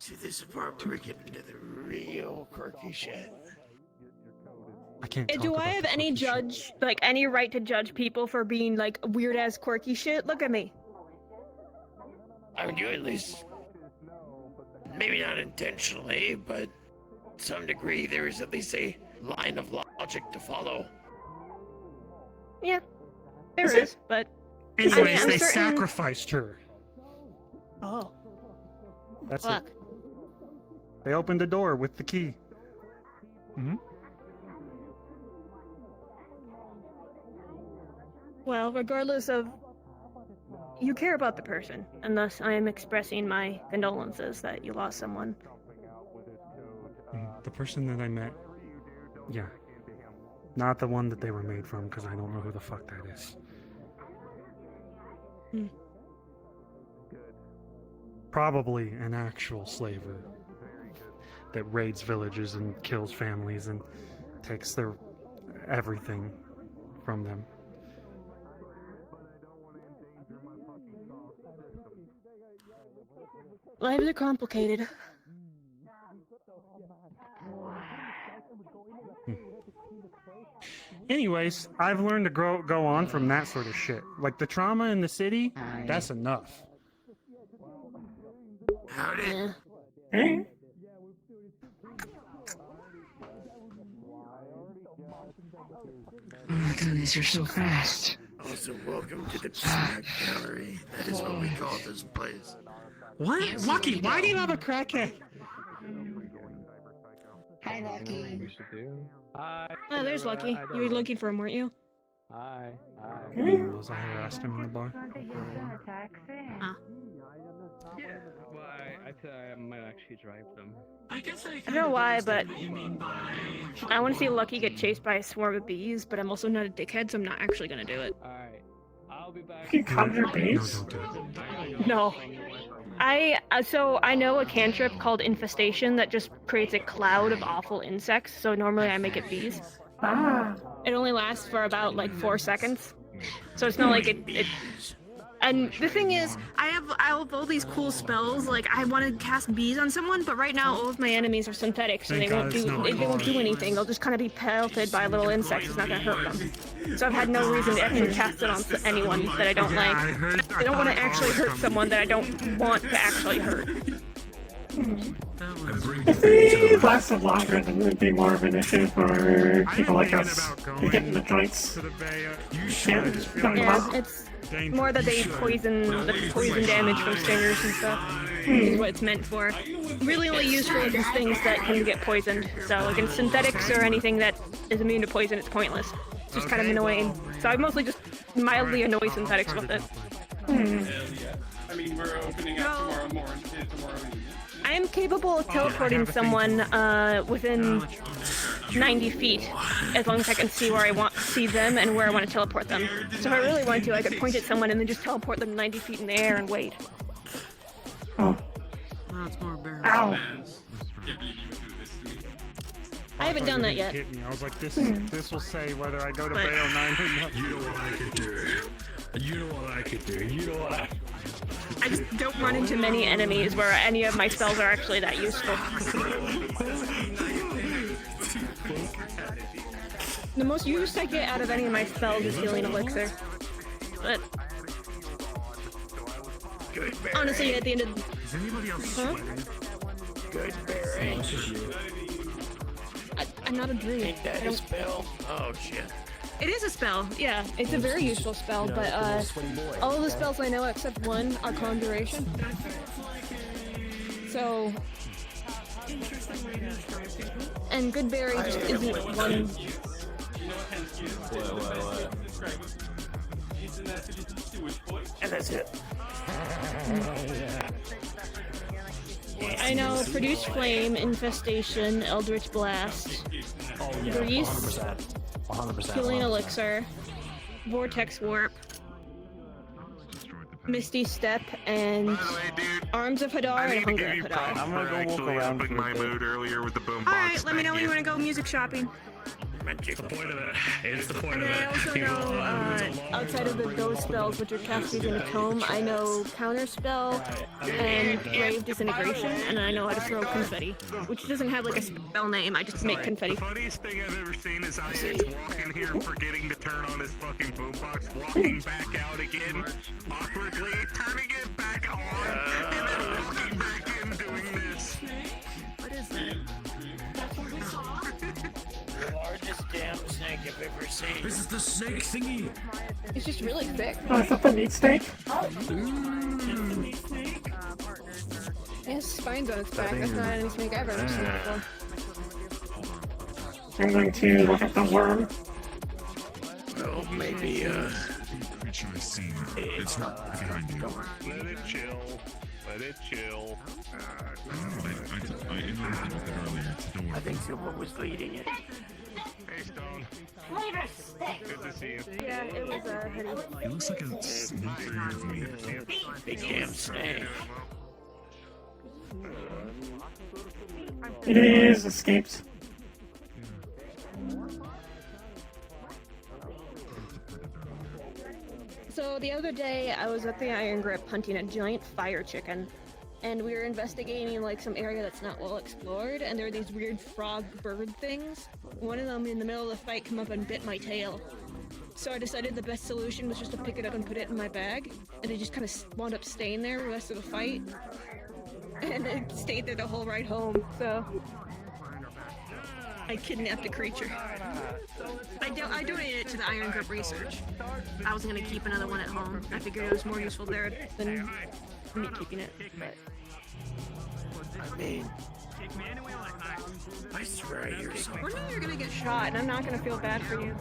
To this apartment, we're getting into the real quirky shit. I can't talk Do about I have the any quirky shit. any right to judge people for being like weird ass quirky shit? Look at me. I mean, you at least, maybe not intentionally, but to some degree, there is at least a line of logic to follow. Yeah, there is, but Anyways, I'm they certain... sacrificed her. Oh. That's Fuck. it. They opened the door with the key. Mm-hmm. Well, regardless of... You care about the person, and thus I am expressing my condolences that you lost someone. The person that I met, yeah. Not the one that they were made from, because I don't know who the fuck that is. Probably an actual slaver that raids villages and kills families and takes their everything from them. Lives are complicated. Anyways, I've learned to go on from that sort of shit. Like the trauma in the city, that's enough. Howdy. Hey. Oh my goodness, you're so fast. Also, welcome to the snack gallery. That is what we call this place. What? Lucky, why do you have a crackhead? Hi, Lucky. Hi. Oh, there's Lucky. You were looking for him, weren't you? Hi. Was I harassed him in the bar? Ah. Yeah, well, I might actually drive them. I don't know why, but I want to see Lucky get chased by a swarm of bees, but I'm also not a dickhead, so I'm not actually gonna do it. Alright, I'll be back. Can you conjure bees? No, don't do it. No. So I know a cantrip called Infestation that just creates a cloud of awful insects, so normally I make it bees. Ah. It only lasts for about, like, 4 seconds. So it's not like it... And the thing is, I have all these cool spells, like, I want to cast bees on someone, but right now all of my enemies are synthetic, so they won't do anything. They'll just kind of be pelted by little insects. It's not going to hurt them. So I've had no reason to actually cast it on anyone that I don't like. I don't want to actually hurt someone that I don't want to actually hurt. If they lasted longer, then it would be more of an issue for people like us to get in the joints. Yeah, it's more that they poison damage from stingers and stuff. Is what it's meant for. Really only used for these things that can get poisoned. So against synthetics or anything that is immune to poison, it's pointless. It's just kind of annoying. So I mostly just mildly annoy synthetics with it. I mean, we're opening up tomorrow. I am capable of teleporting someone within 90 feet, as long as I can see where I want to see them and where I want to teleport them. So if I really want to, I could point at someone and then just teleport them 90 feet in the air and wait. Oh. That's more bearable. Ow. I haven't done that yet. I was like, this will say whether I go to Bay 09 or not. You know what I could do. You know what I could do. You know what I just don't run into many enemies where any of my spells are actually that useful. The most use I get out of any of my spells is healing elixir. But honestly, at the end of Is anybody else sweating? Good berry. I'm not a druid. Ain't that a spell? Oh shit. It is a spell, yeah. It's a very useful spell, but all of the spells I know except one are conjuration. So, and good berry just isn't one. And that's it. I know Produce Flame, Infestation, Eldritch Blast, Grease, 100%. Healing Elixir, Vortex Warp, Misty Step, and Arms of Hadar and Hunger of Hadar. I'm gonna go walk around for my mood earlier with the boombox. Alright, let me know when you want to go music shopping. It's the point of it. It's the point And of then I it. also know, outside of those spells, which are cast using a tome, I know Counterspell and Grave Disintegration, and I know how to throw confetti, which doesn't have like a spell name, I just make confetti. The funniest thing I've ever seen is Isaac's walking here forgetting to turn on his fucking boombox, walking back out again, awkwardly, turning it back on, and then walking back in doing this. What is that? The largest damn snake snake I've ever seen. This is the snake thingy. It's just really thick. Oh, is that the meat steak? It has spines on its back. That's not any snake I've ever seen before. I'm going to look at the worm. Well, maybe, Creature I've seen. It's not behind you. Let it chill. Let it chill. I interrupted with it earlier. It's a door. I think someone was leading it. Hey, Stone. Good to see you. Yeah, it was a hoodie. It looks like a snake of meat. Big damn snake. It is escaped. So the other day, I was at the Iron Grip hunting a giant fire chicken, and we were investigating like some area that's not well explored, and there are these weird frog bird things. One of them in the middle of the fight come up and bit my tail. So I decided the best solution was just to pick it up and put it in my bag, and it just kind of wound up staying there the rest of the fight. And it stayed there the whole ride home, so I kidnapped a creature. I donated it to the Iron Grip research. I wasn't gonna keep another one at home. I figured it was more useful there than me keeping it. But I mean, I swear I hear something. one day you're gonna get shot, and I'm not gonna feel bad for you.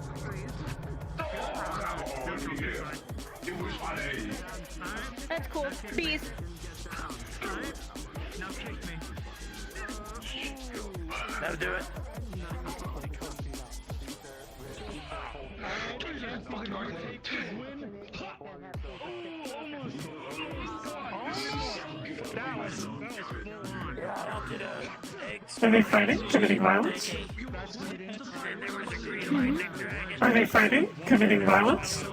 That's cool. Bees. That'll do it. Are they fighting? Committing violence? Are they fighting? Committing violence?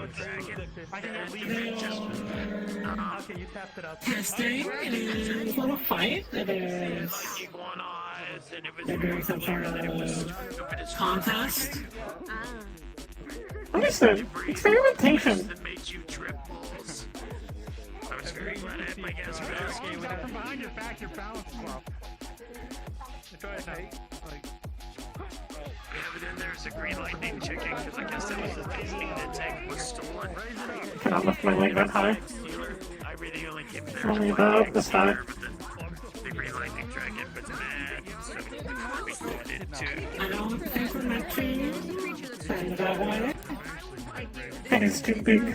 Testing. It is not a fight. It is. They're doing some sort of contest. Understood. Experimentation. I was very glad I had my gas mask. From behind your back, your balance is off. Go ahead, Yeah, but then there's a green lightning chicken, because I guess that was the thing that egg was stolen. I cannot lift my leg that high. I really only came there Only about this high. the green lightning dragon, but mad, so we got it too. I don't think we're meant to send that way. That is too big.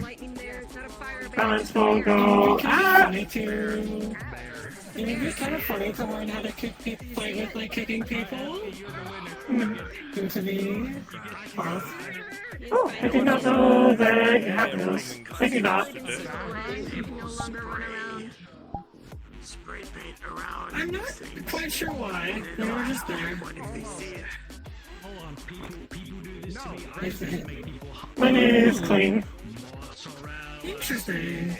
Balance will go. Ah! It would be kind of funny to learn how to kick people, fight with like kicking people. Into the path. Oh, I did not know that you had those. I do not. Spray paint around. I'm not quite sure why. They were just there. My name is clean. Interesting.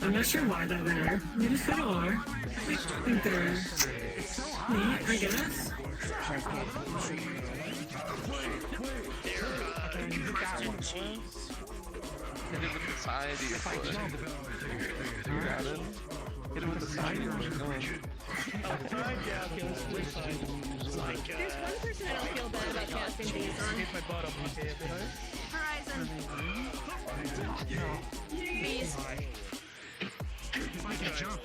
I'm not sure why they're there. They just kind of are. I think they're neat, I guess. Hit it with the side of your foot. You got it. Hit it with the side of your foot. There's one person I don't feel bad about casting these on. Horizon. Bees. I can jump.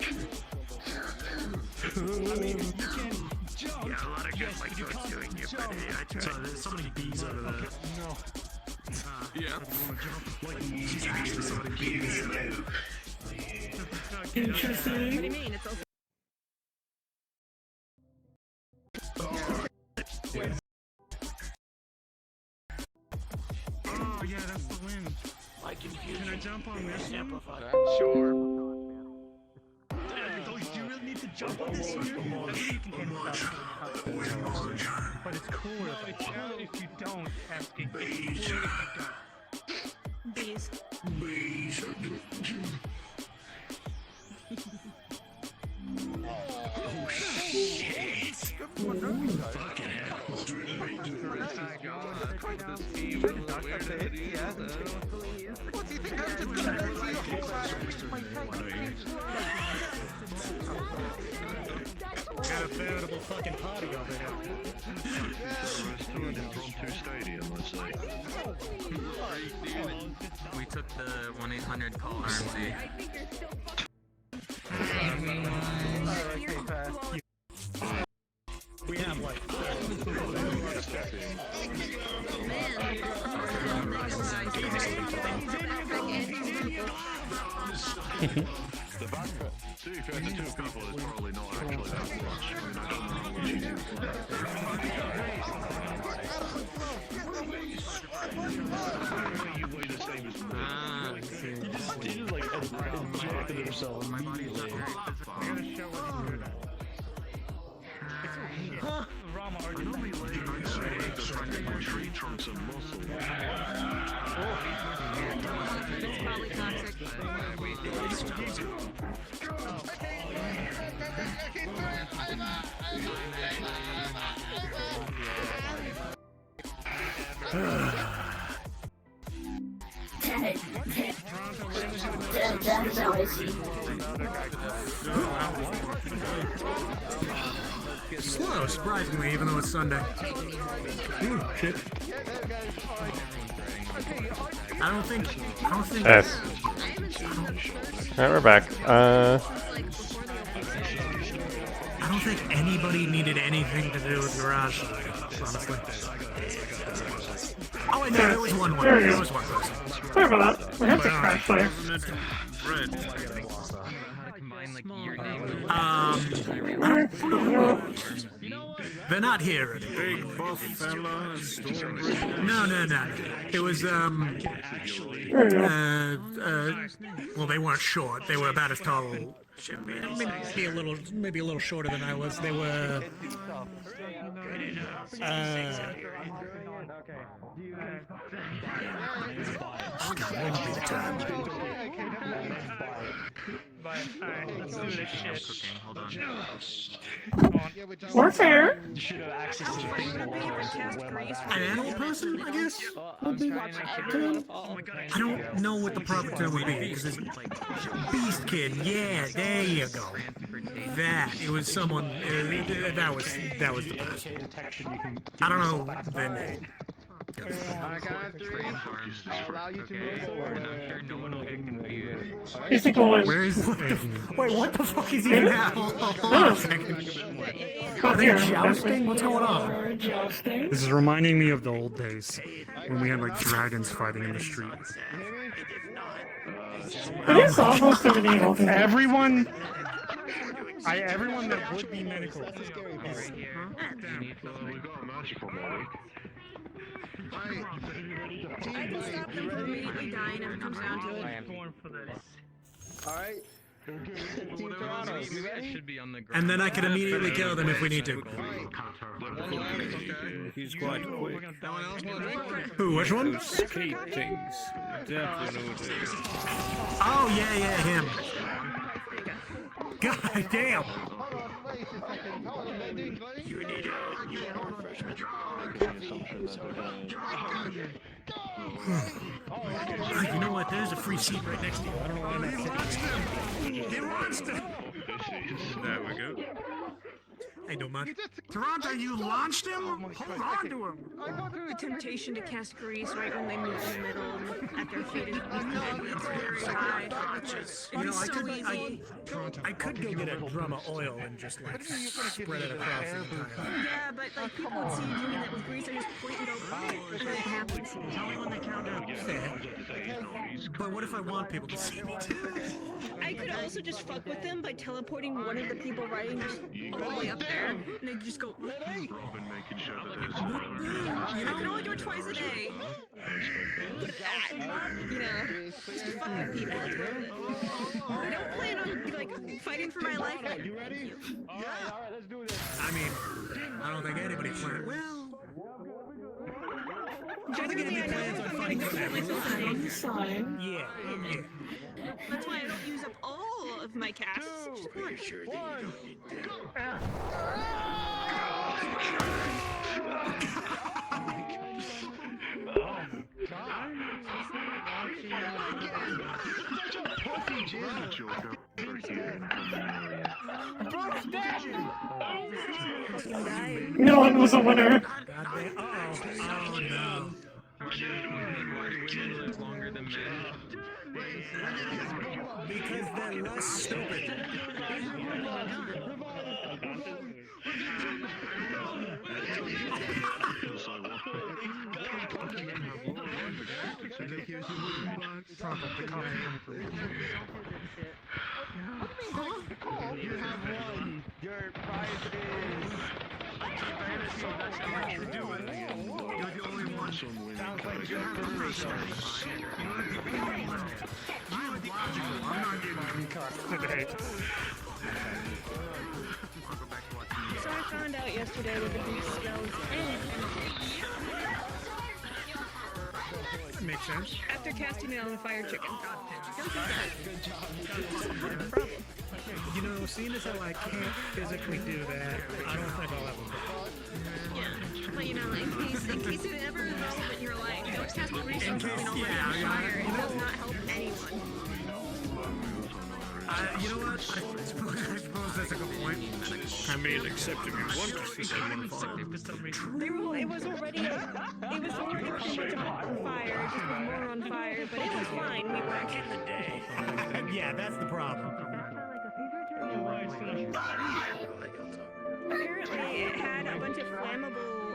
Yeah, a lot of good like what's doing it, but hey, I tried. So there's so many bees over there. No. Yeah. Like, she's actually so many bees. Interesting. What do you mean? It's also Oh, yeah, that's the wind. My confusion. Can I jump on this one? Sure. Do you really need to jump on this one? But it's cooler if you don't ask it. bees. Oh shit! Fucking hell! Gotta veritable fucking party over here. We took the 1-800 call RMC. We have like. The backpack, to be fair, to 2 people is probably not actually that much. I mean, I don't know how much you do. You weigh the same as me. He just like injected himself immediately. I gotta show what he's good at. Rama already tree trunks and muscle. It's probably toxic. That's always Slow, surprisingly, even though it's Sunday. Ooh, shit. I don't think. Yes. Alright, we're back. I don't think anybody needed anything to do with garage, honestly. Oh, wait, no, there was one. There was one person. Sorry about that. We have to crash there. They're not here anymore. Big buff fella, No. It was, well, they weren't short. They were about as tall. Maybe a little shorter than I was. They were, oh God, when would be the time? We're fair. An animal person, I guess? I don't know what the proper term would be, because it's Beast Kid. Yeah, there you go. It was someone, that was the person. I don't know their name. On a count of 3, I'll allow you to move forward. And I'm sure no one will get confused. Where is wait, what the fuck is he now? Hold on a second. Are they jousting? What's going on? This is reminding me of the old days when we had like dragons fighting in the streets. It is almost a medieval thing. Everyone that would be medical. We've got a magical medic. I will stop them from immediately dying if it comes down to it. I am born for this. Alright. Team Toronto, you ready? Should be on the ground. And then I can immediately kill them if we need to. He's quite quick. Who, which one? Skate things. Definitely know what it is. Oh, yeah, him. God damn. You need refreshment. You know what? There's a free seat right next to you. I don't know why I'm not sitting. He launched him! There we go. Hey, don't mind. Toronto, you launched him? Hold on to him. The temptation to cast grease right when they move in the middle and at their feet is very high. You know, It's so easy. I could go get a drum of oil and just like spread it across the entire. Yeah, but like people would see you doing that with grease and just point and go, and then it happens. Tell me when they count down. But what if I want people to see me too? I could also just fuck with them by teleporting one of the people riding just all the way up there, and they just go. Robin making sure that there's I can only do it twice a day. But that, just to fuck with people. That's worth it. I don't plan on like fighting for my life. You ready? Alright, let's do this. I mean, I don't think anybody planned. Well, genuinely, I know if I'm gonna go for myself tonight. yeah. That's why I don't use up all of my casts. Just one. No one was a winner. Goddamn. Oh no. Longer than men. Because they're less stupid. You have won. Your prize is. You're the only one. Sounds like you have a I'm not getting concussed today. So I found out yesterday that the beef smells Makes sense. after casting it on the fire chicken. You know, seeing as how I can't physically do that, I don't think I'll ever. Yeah, but you know, in case it ever is relevant in your life, don't cast the resources on fire. It does not help anyone. You know what? I suppose that's a good point. I mean, except if you want to see someone fire. It was already on fire, it just was more on fire, but it was fine. We were in the day. Yeah, that's the problem. Apparently, it had a bunch of flammable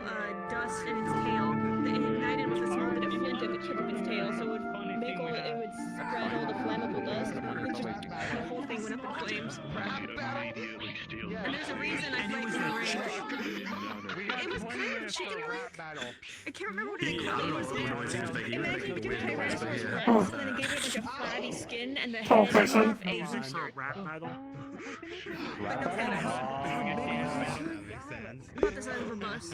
dust in its tail that it ignited with a small bit of flint at the tip of its tail, so it would make all it would spread all the flammable dust, and the whole thing went up in flames. And there's a reason I played the range. It was kind of chicken like. I can't remember what it called. It was imagine you could play rest, and then it gave it like a flabby skin and the head of a Rap battle. about the size of a bus.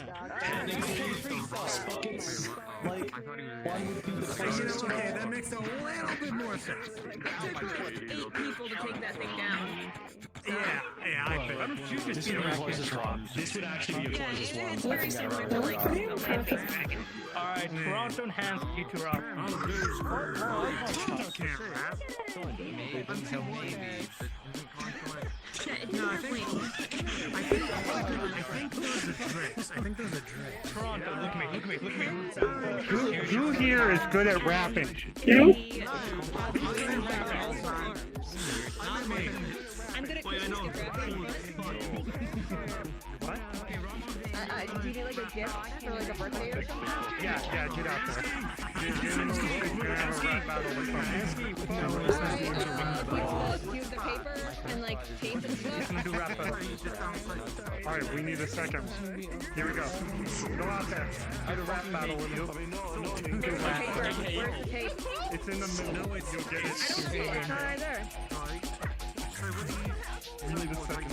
Okay, that makes a little bit more sense. It took like 8 people to take that thing down. Yeah, I bet. This would actually be a closest one. It's very similar to like Dragon. Alright, Toronto and Hansky to rock. No, I think those are drinks. Toronto, look at me. Who here is good at rapping? You? I'm good at Christmas gift wrapping. What? Do you need like a gift for like a birthday or something? Yeah, get out there. Use the paper and like tape and stuff. Alright, we need a second. Here we go. Go out there. Do the rap battle with you. Where's the tape? It's in the middle. You'll get it. I don't see it. It's not right there. We need a second.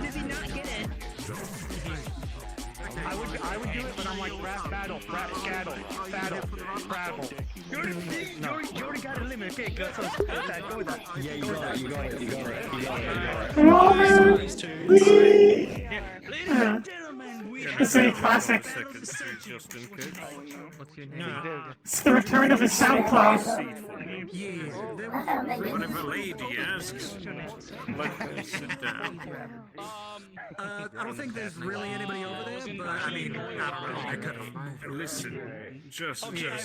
Does he not get it? I would do it, but I'm like rap battle, rap scattle, battle, prattle. You already got a limit. Okay, go with that. Yeah, you got it. Ladies and gentlemen, it's a classic. It's the return of his SoundCloud. Whenever a lady asks, let me sit down. I don't think there's really anybody over there, but I mean, I don't know. I could have. Listen, just. Do me a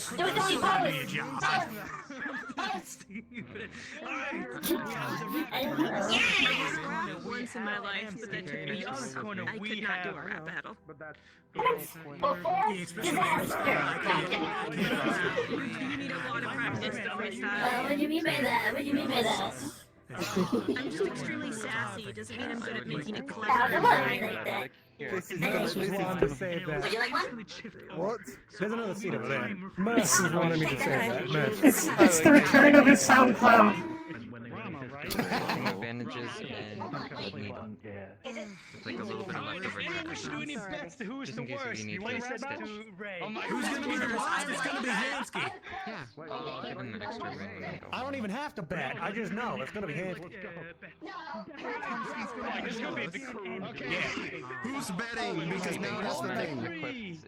job. Once in my life, but that took me years. I could not do a rap battle. You need a lot of practice to freestyle. What do you mean by that? What do you mean by that? I'm just extremely sassy. It doesn't mean I'm good at making a clever rhyme. This is one to say that. Would you like one? What? There's another seat over there. Merce wanted me to say that. It's the return of his SoundCloud. Advantages and it's like a little bit of leftover Who's the worst? you want need to to step to Ray? Who's gonna be the worst? It's gonna be Hansky. Yeah, I'll give him an extra ring. I don't even have to bet. I just know it's gonna be Hansky. This is gonna be the crew. Okay. Who's betting? Because now that's the thing.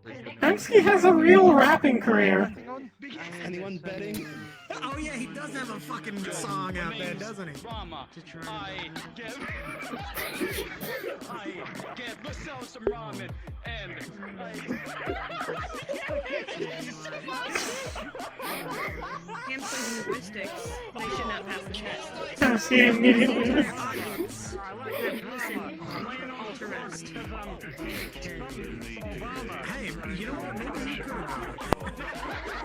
Hansky has a real rapping career. Anyone betting? Oh yeah, he does have a fucking song out there, doesn't he? Rama. I get myself some ramen and Hands plays linguistics. They should not pass the test. I see immediately. Audience. Listen. All to rest. Hey, you know what? Maybe you could.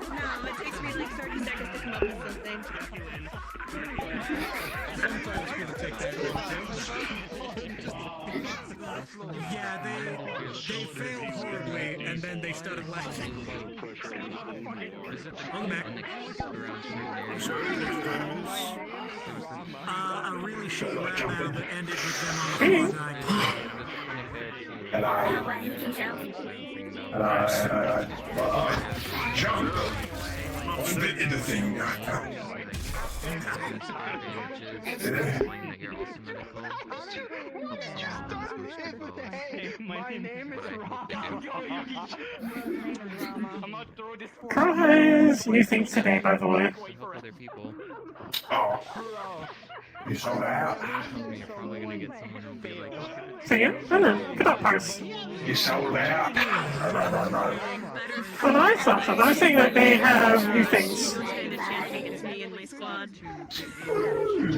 No, it takes me like 30 seconds to come up with something. Sometimes it's gonna take that Yeah, they failed horribly, and then they started laughing. Welcome back. A really short rap battle that ended with them on the floor Jump! Spit in the thing. my name is Rob. I'm not throw this. Carl has new things today, by the way. Other people. Oh. You sold out. You're probably gonna get someone who'll be like. Say it? I know. Get up, Parse. You sold out. Well, I thought so. I was saying that they have new things.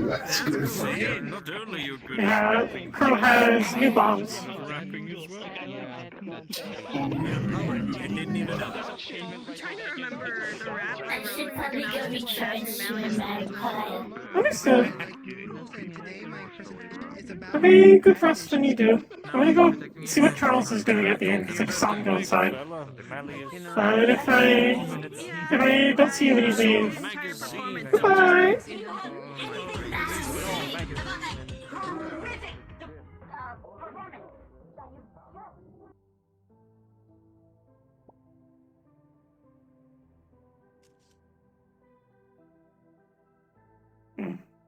That's good for you. Not only you good. Yeah, Carl has new bombs. Rapping as well. I didn't even know. I'm trying to remember the rap. I should probably go recharge some Magpie. Understood. That'd be good for us when you do. I'm gonna go see what Charles is doing at the end, because I just saw him go inside. But if I don't see you when you leave, goodbye!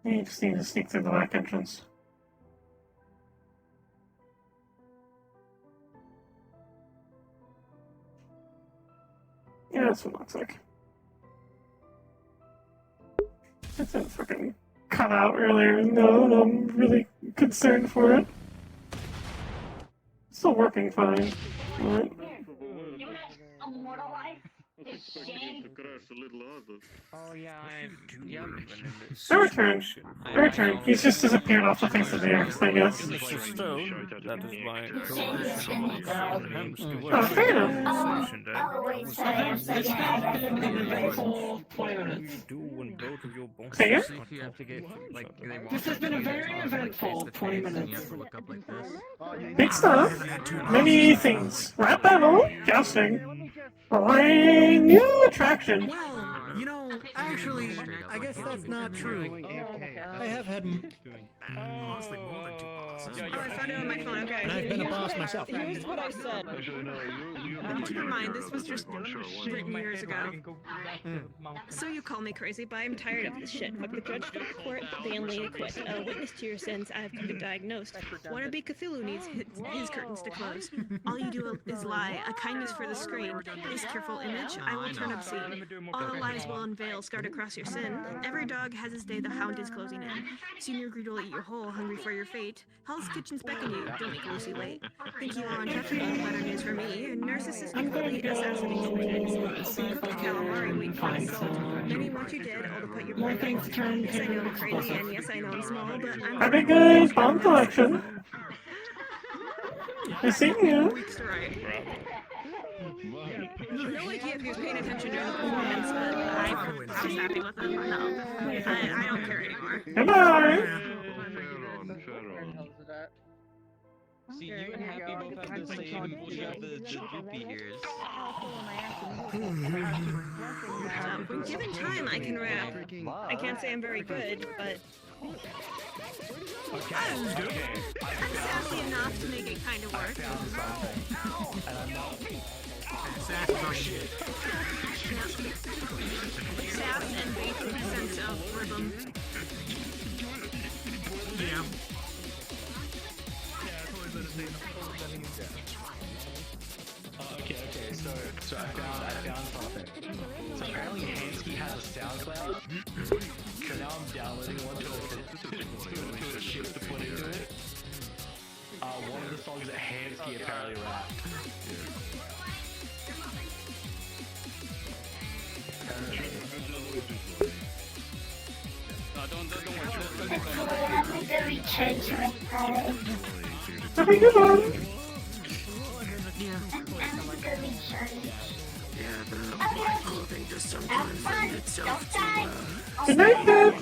You just need to sneak through the back entrance. Yeah, that's what it looks like. It's a fucking cut out earlier. No, I'm really concerned for it. Still working fine. Right. Oh yeah, yep. I returned. He's just disappeared off the face of the earth, I guess. That is my Oh, fair enough. Say it? This has been a very eventful 20 minutes. Big stuff. Many things. Rap battle. Jousting. Brand new attraction. Well, you know, actually, I guess that's not true. I have had honestly more than 2 bosses. Oh, I found it on my phone, okay. And I've been a boss myself. Here's what I said. Never mind, this was just written years ago. So you call me crazy, but I'm tired of this shit. Fuck the judge, fuck the court, they only acquit. A witness to your sins, I have come to diagnose. Wannabe Cthulhu needs his curtains to close. All you do is lie, a kindness for the screen. This careful image, I will turn obscene. All lies will unveil, scarred across your sin. Every dog has his day, the hound is closing in. Soon your greed will eat your whole, hungry for your fate. Hell's kitchens beckon you, don't make Lucy wait. Think you are untouchable, better news for me. Narcissistically assassination techniques. Cook the calamari, wait for the salt. Many want you dead, all to put your More things turn. Yes, I know I'm crazy, and yes, I know I'm small, but I'm Have a good bomb collection. I see you. weeks to write. No idea if he was paying attention during the performance, but I was happy with him. No, I don't care anymore. Goodbye. See, you and Happy both have the same, you have the droopy ears. When given time, I can rap. I can't say I'm very good, but I'm sassy enough to make it kind of work. Sass is our shit. Sass and bass in the sense of rhythm. Yeah. Okay, so I found something. So apparently Hansky has a SoundCloud. So now I'm downloading one to a shift to put into it. One of the songs that Hansky apparently rapped. Have a good one. Yeah, the thing just sometimes lends itself to, Good night, Dad.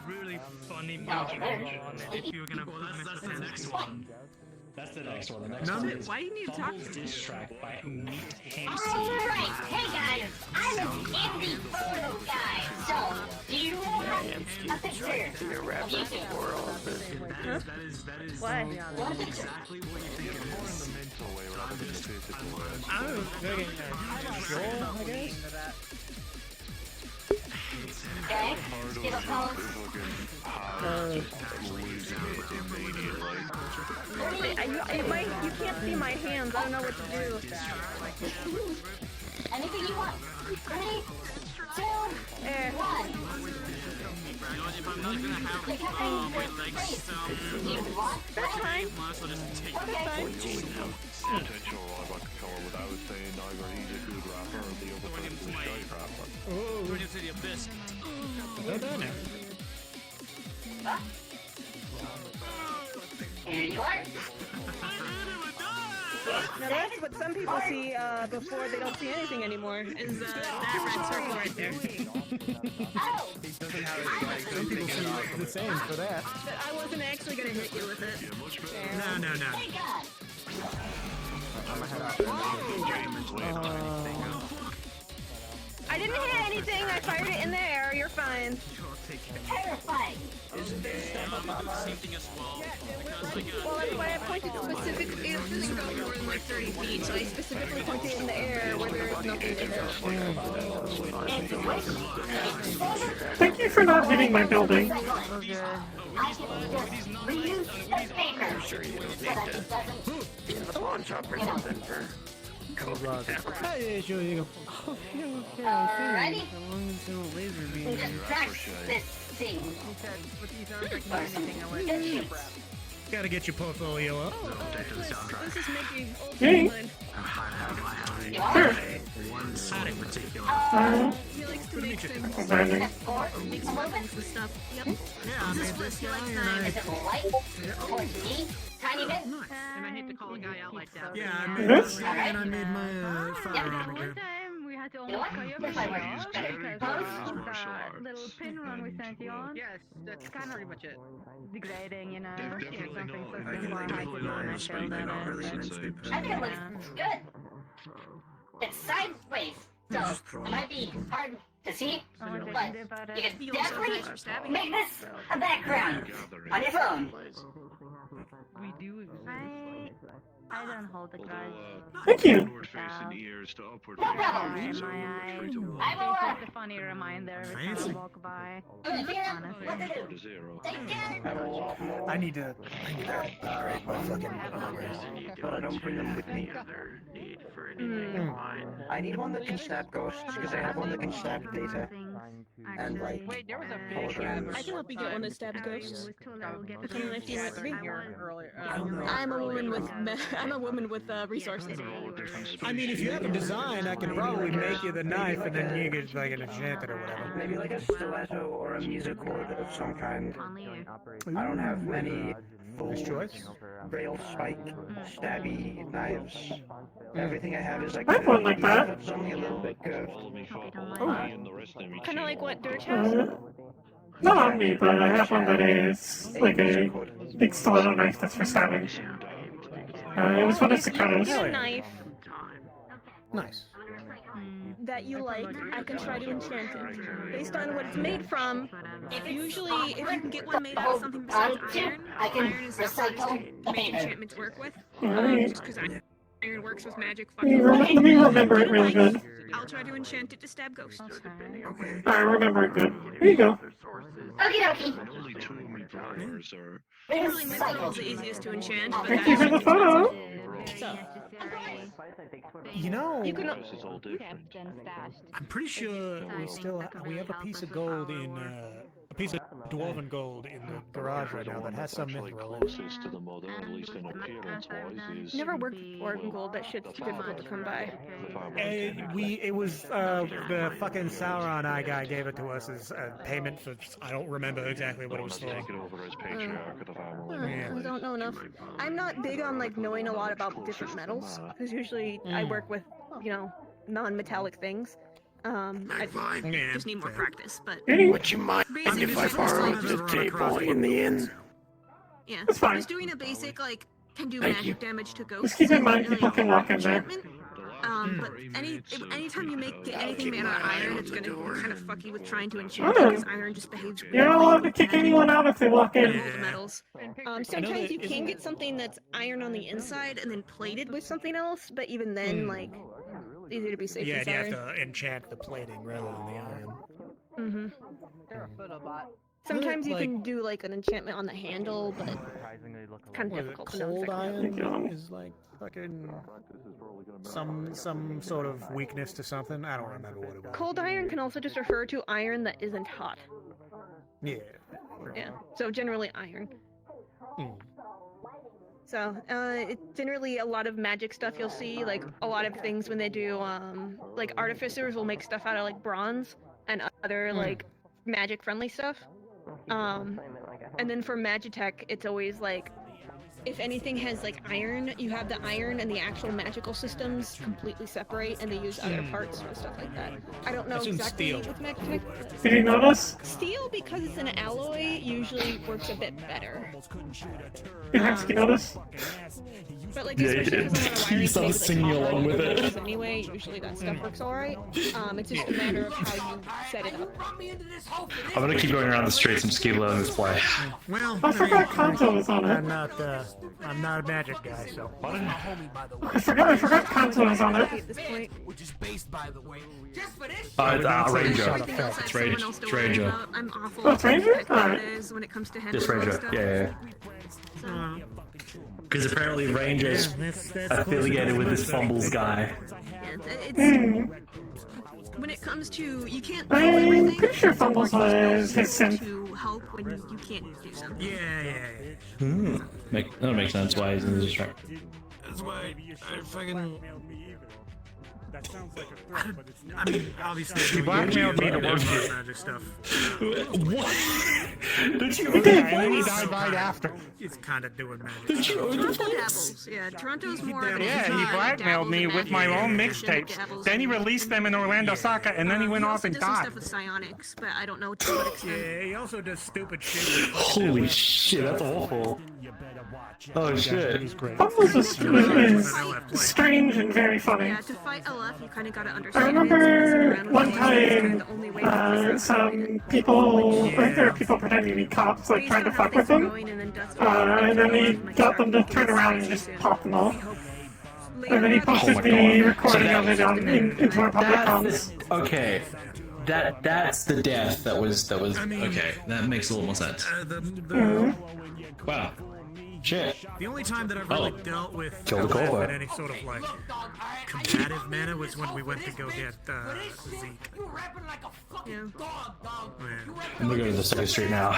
Really funny if you were gonna that's the next one. That's the next one. The next No, one is why didn't you talk Fumble's to me? diss track by Meat Hansky. Alright, hey guys, I'm an indie photo guy, so do you want a picture of you two? That is What? What picture? exactly what you think it is. I'm very sure, I guess. Okay, give a pose. You can't see my hands. I don't know what to do. Anything you want. 3, 2, 1. If I'm not gonna have my legs That's fine. might as well just take Potential rival color without saying either he's a good rapper or the other person is a shite rapper. Going into the abyss. Here you are. Now that's what some people see before they don't see anything anymore. Is that red circle right there? Some people see the same for that. But I wasn't actually gonna hit you with it. No. I didn't hit anything. I fired it in the air. You're fine. Terrifying. Isn't the same thing as well? Well, that's why I pointed specifically. It doesn't go more than like 30 feet, so I specifically pointed in the air where there is nothing to hit. Thank you for not hitting my building. I can just reuse the paper. I'm sure you don't need to a pawn shop or something for Hey, sure you go. Alrighty. How long until laser beam? That's this thing. Gotta get your portfolio up. This is Mickey. Old Hey. England. one side in particular. He likes to make things. Abandoned. Makes weapons and stuff. Yep. Yeah, I made this guy and Is it light? Or me? Tiny bit? And I hate to call a guy out like that. Yeah, I made This? and I made my firearm again. We had to almost cut your because little pin run we sent you on. Yes, that's kind of pretty much it. Degrading, you know, Definitely something not. so simple I could not I show think it looks good. It's sideways, so it might be hard to see, but you can definitely make this a background on your phone. We do. I don't hold the grudge. Thank you. Downward facing ears to upward No problem. facing ears. My eyes. Straight to one. I will, It's just a funny reminder every time I walk by. figure out what to Four do. to zero. Take care. I need to upgrade my fucking armors, but I don't bring them with me. Need for anything. I need one that can stab ghosts, because I have one that can stab data. And like, Wait, there was a holograms. I can help you get one that stabs ghosts. Depending on if you want me. earlier. I'm a woman with I'm a woman with resources. I mean, if you have a design, I can probably make you the knife, and then you get like an enchanted or whatever. Maybe like a stiletto or a music cord of some kind. I don't have many full rail spike stabby knives. Everything I have is like I have one like that. It's only a little bit curved. Kind of like what Dirge has. Not on me, but I have one that is like a big stiletto knife that's for stabbing. It was one of Cicadas. Get a knife Nice. that you like. I can try to enchant it based on what it's made from. Usually, if you can get one made out of something besides iron, I can iron is not recycle easy to make enchantments work with. Alright. Just because iron works with magic. Let me remember it really good. I'll try to enchant it to stab ghosts. I remember it good. Here you go. Okie dokie. Only two of my primers are. Usually, Mithril is the easiest to enchant, but Thank you for the photo. So, You know, You can. I'm pretty sure we have a piece of gold in a piece of dwarven gold in the garage right now that has some mithril in it. Never worked with Dwarven Gold. That shit's difficult to come by. It was the fucking Sauron eye guy gave it to us as payment for. I don't remember exactly what it was for. I don't know enough. I'm not big on like knowing a lot about different metals because usually I work with, you know, non-metallic things. I just need more practice. But would you mind basically, if I borrowed the table in the inn? Yeah, It's fine. just doing a basic like can do Thank magic you. damage to ghosts. Just keep in mind people can walk in there. But anytime you make anything made out of iron, it's gonna kind of fuck you with trying to enchant it because iron just behaves weirdly. You're not allowed to kick anyone out if they walk in. All the metals. Sometimes you can get something that's iron on the inside and then plated with something else, but even then, like, it's easier to be safe Yeah, with you iron. have to enchant the plating rather than the iron. Sometimes you like- can do like an enchantment on the handle, but kind of difficult to know Cold exactly. iron is like fucking some sort of weakness to something. I don't remember what it was. Cold iron can also just refer to iron that isn't hot. Yeah. Yeah. So generally iron. So, it's generally a lot of magic stuff you'll see, like a lot of things when they do, like artificers will make stuff out of like bronze and other like magic friendly stuff. And then for Magitech, it's always like, if anything has like iron, you have the iron and the actual magical systems completely separate, and they use other parts for stuff like that. I don't know exactly with Magitech. Did you notice? Steel, because it's an alloy, usually works a bit better. You have to notice? But like, Yeah, especially yeah. because a lot of wiring You started things, like, singing copper along and with it. metals Anyway, usually that stuff works alright. It's just a matter of how you set it up. I'm gonna keep going around the streets and just keep letting this play. Well, I forgot Kanto was on it. I'm not a magic guy, so. I forgot Kanto was on it. At this point. Ranger. It's It's Ranger. I'm awful. Oh, it's Ranger? at Alright. is when it comes to Just handling Ranger. stuff. Yeah. Because apparently Ranger's affiliated with this Fumbles guy. When it comes to, you can't I'm know everything. pretty sure Fumbles was his synth. To help when you can't do something. That would make sense why he's in the distract. That's why I fucking. That sounds like a threat, but it's I mean, obviously, He blackmailed me to work with magic stuff. What? Did you? He did. And then he died right after. He's kind of doing magic. Toronto dabbles. Yeah, Toronto's more. of a Yeah, he design, blackmailed me dabbles with in my magic, own magician, mixtapes. dabbles Then he in- released them in Orlando, Soccer, and then he went He off also and does some died. stuff with psionics, but I don't know to what extent. Yeah, he also does stupid shit. Holy shit, that's awful. Oh shit. Fumbles is strange and very funny. Yeah, to fight LF, you kind of gotta I understand. remember one time, some people, I think there were people pretending to be cops, like trying to fuck with him, and then he got them to turn around and just pop them off. And then he posted the recording of it into our public comms. Okay. That's the death that was okay, that makes a little more sense. Wow. Shit. The only time that I've really dealt with Kill the LF caller. in any sort of like combative manner was when we went to go get Zeke. Yeah. I'm gonna go to the second street now.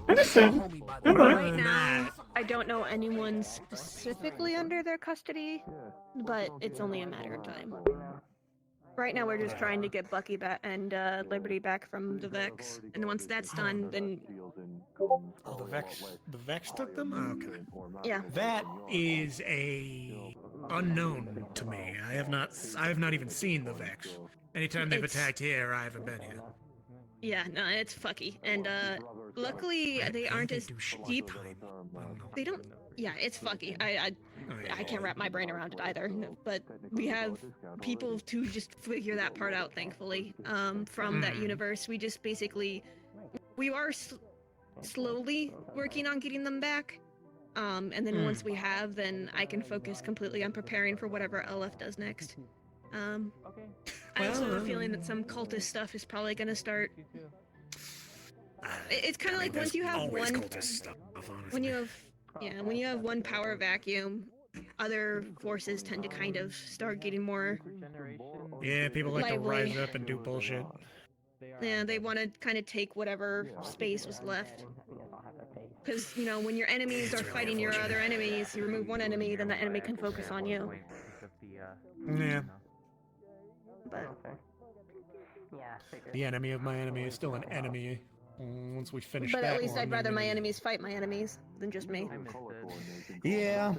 Right now, I don't know anyone specifically under their custody, but it's only a matter of time. Right now, we're just trying to get Bucky back and Liberty back from the Vex, and once that's done, then Oh, the Vex took them? Okay. yeah. That is a unknown to me. I have not even seen the Vex. Anytime they've attacked here, I haven't been here. Yeah, no, it's fucky, and luckily they aren't as deep. They don't. Yeah, it's fucky. I can't wrap my brain around it either. But we have people to just figure that part out. Thankfully, from that universe, we just basically we are slowly working on getting them back. And then once we have, then I can focus completely on preparing for whatever LF does next. I also have a feeling that some cultist stuff is probably going to start. It's kind of like once you have one, when you have one power vacuum, other forces tend to kind of start getting more. Yeah, people like to lively. rise up and do bullshit. Yeah, they want to kind of take whatever space was left. Because, you know, when your enemies are fighting your other enemies, you remove one enemy, then the enemy can focus on you. Yeah. But The enemy of my enemy is still an enemy. Once we finish that at least one, I'd rather then my we- enemies fight my enemies than just me. Yeah.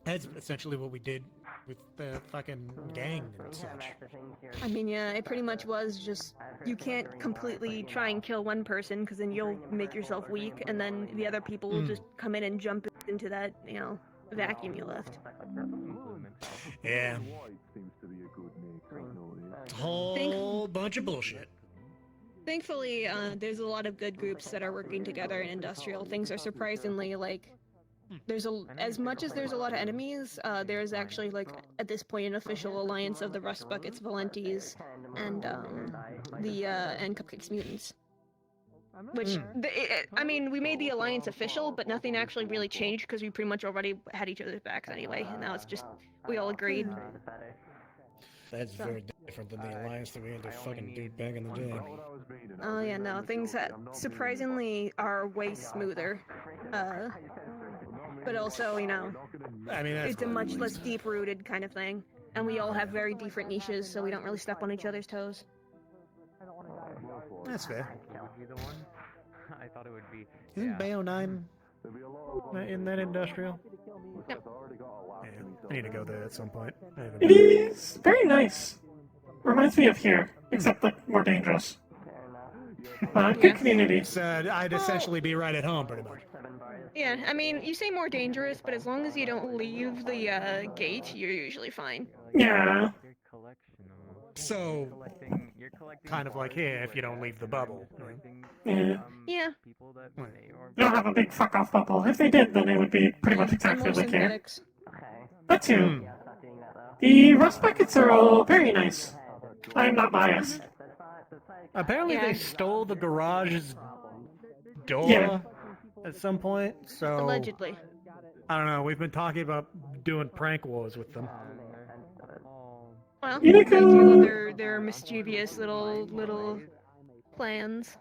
That's essentially what we did with the fucking gang and such. I mean, yeah, it pretty much was just, you can't completely try and kill one person, because then you'll make yourself weak, and then the other people will just come in and jump into that, you know, vacuum you left. Yeah. It's a whole bunch of bullshit. Thankfully, there's a lot of good groups that are working together in industrial. Things are surprisingly, like, as much as there's a lot of enemies, there's actually, like, at this point, an official alliance of the Rust Buckets, Valentes, and Cupcakes Mutants. Which, I mean, we made the alliance official, but nothing actually really changed because we pretty much already had each other's backs anyway, and now it's just, we all agreed. That's very different than the alliance that we had to fucking do back in the day. Oh yeah, no, things that surprisingly are way smoother. But also, you know, I mean, that's it's a much less deep-rooted kind of thing. And we all have very different niches, so we don't really step on each other's toes. That's fair. I thought it would be. Isn't Bayo 9 in that industrial? No. Yeah, I need to go there at some point. It is very nice. Reminds me of here, except like more dangerous. Good community. I'd essentially be right at home, pretty much. Yeah, I mean, you say more dangerous, but as long as you don't leave the gate, you're usually fine. Yeah. So, kind of like here, if you don't leave the bubble. Right? Yeah. Yeah. They don't have a big fuck off bubble. If they did, then it would be pretty much exactly like here. That too. The Rust Buckets are all very nice. I am not biased. Apparently they stole the garage's door at some point, so... Allegedly. I don't know, we've been talking about doing prank wars with them. Well, You they know- do their mischievous little plans.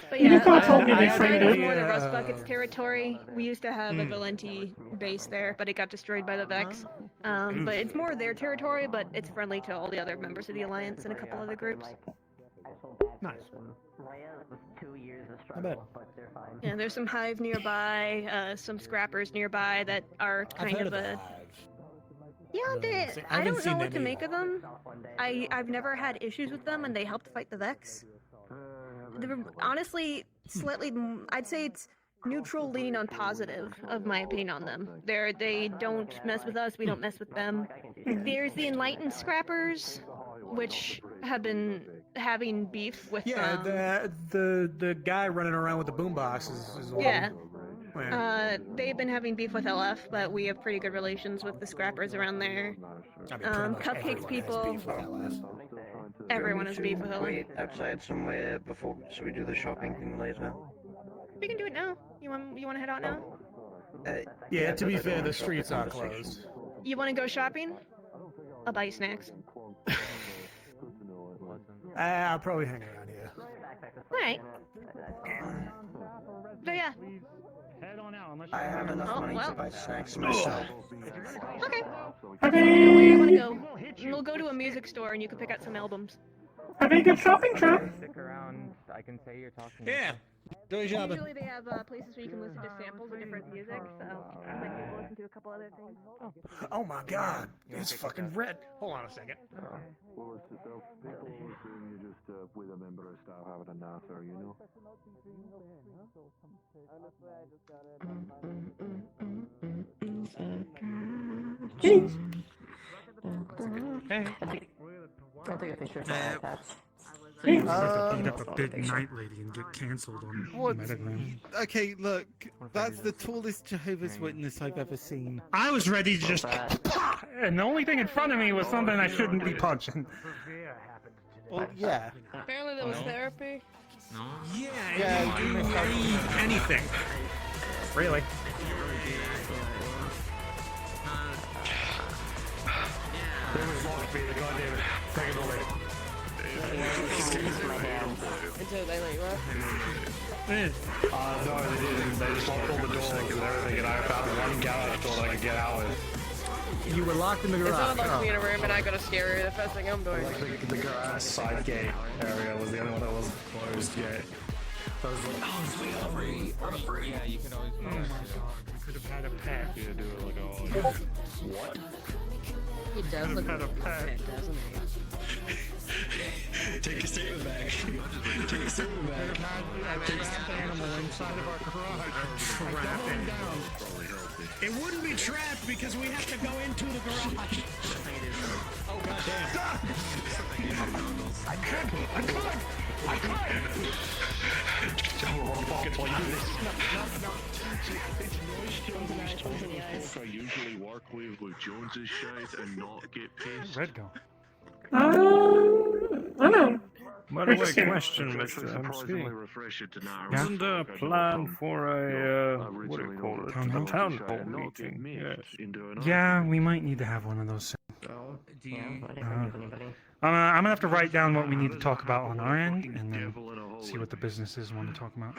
But You yeah, know, told me they it's framed kind of it. more the Rust Buckets territory. We used to have a Valenti base there, but it got destroyed by the Vex. But it's more their territory, but it's friendly to all the other members of the Alliance and a couple other groups. Nice. I bet. Yeah, there's some Hive nearby, some Scrappers nearby that are kind of a... Yeah, I haven't don't seen know what to them make of them. I've never had issues with them, and they helped fight the Vex. They're honestly slightly, I'd say it's neutral leaning on positive, of my opinion on them. They don't mess with us, we don't mess with them. There's the Enlightened Scrappers, which have been having beef with the guy running around with the boombox is one. Yeah. Yeah. They've been having beef with LF, but we have pretty good relations with the Scrappers around there. Cupcakes people, everyone has beef with LF. Wait outside somewhere before, should we do the shopping thing later? We can do it now. You want to head out now? Yeah, to be fair, the streets are closed. You want to go shopping? I'll buy you snacks. I'll probably hang around here. Alright. So yeah. I have enough money to buy snacks myself. Okay. Where do you want to go? We'll go to a music store and you can pick out some albums. Have a good shopping trip. Stick around. I can say you're talking. Yeah. Do your shopping. Usually they have places where you can listen to samples of different music, so you might be able to listen to a couple other things. Oh my god, it's fucking red. Hold on a second. Well, it's just people assume you're just with a member of staff having a natter, you know? I'll take a picture of my tabs. Beat up a big night lady and get cancelled on Metagram. Okay, look, that's the tallest Jehovah's Witness I've ever seen. I was ready to just and the only thing in front of me was something I shouldn't be punching. Well, yeah. Apparently there was therapy. No? Yeah, anything. Really. They was locked me in the goddamn second building. Until they let you up. No, they didn't. They just locked all the doors and everything, and I found one garage door that I could get out with. You were locked in the garage. Someone locked me in a room and I got a scary. The first thing I'm doing. Like the garage side gate area was the only one that wasn't closed yet. So I was like, oh, it's way over. Yeah, you can always. Oh my god, you could have had a pet. Yeah, do it like, oh, what? It does look like a pet, doesn't it? Take a statement back. Take a statement back. Take a stuffed animal inside of our garage. Trap it down. It wouldn't be trapped because we have to go into the garage. Oh goddamn! I could. Hold on, pockets while you do this. I usually work with Jones's shit and not get pissed. Red go. I don't know. By the way, Interesting. question, Mr. MC. Refreshing to know. Wasn't there a plan for a, what do you call it? A town hall meeting? Yes. Yeah, we might need to have one of those soon. Do you? I'm gonna have to write down what we need to talk about on our end, and then see what the businesses want to talk about.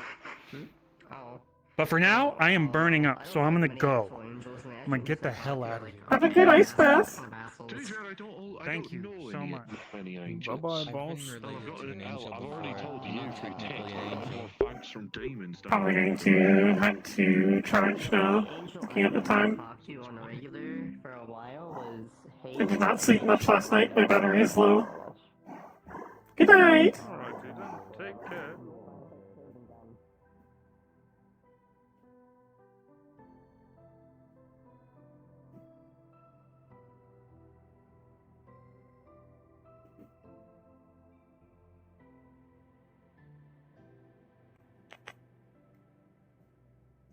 But for now, I am burning up, so I'm gonna go. I'm gonna get the hell out of here. Have a good ice bath. Thank you so much. Bye-bye, boss. I've already told you through text. Thanks from demons. Probably going to head to charge now. Looking at the time. I did not sleep much last night. My battery is low. Good night.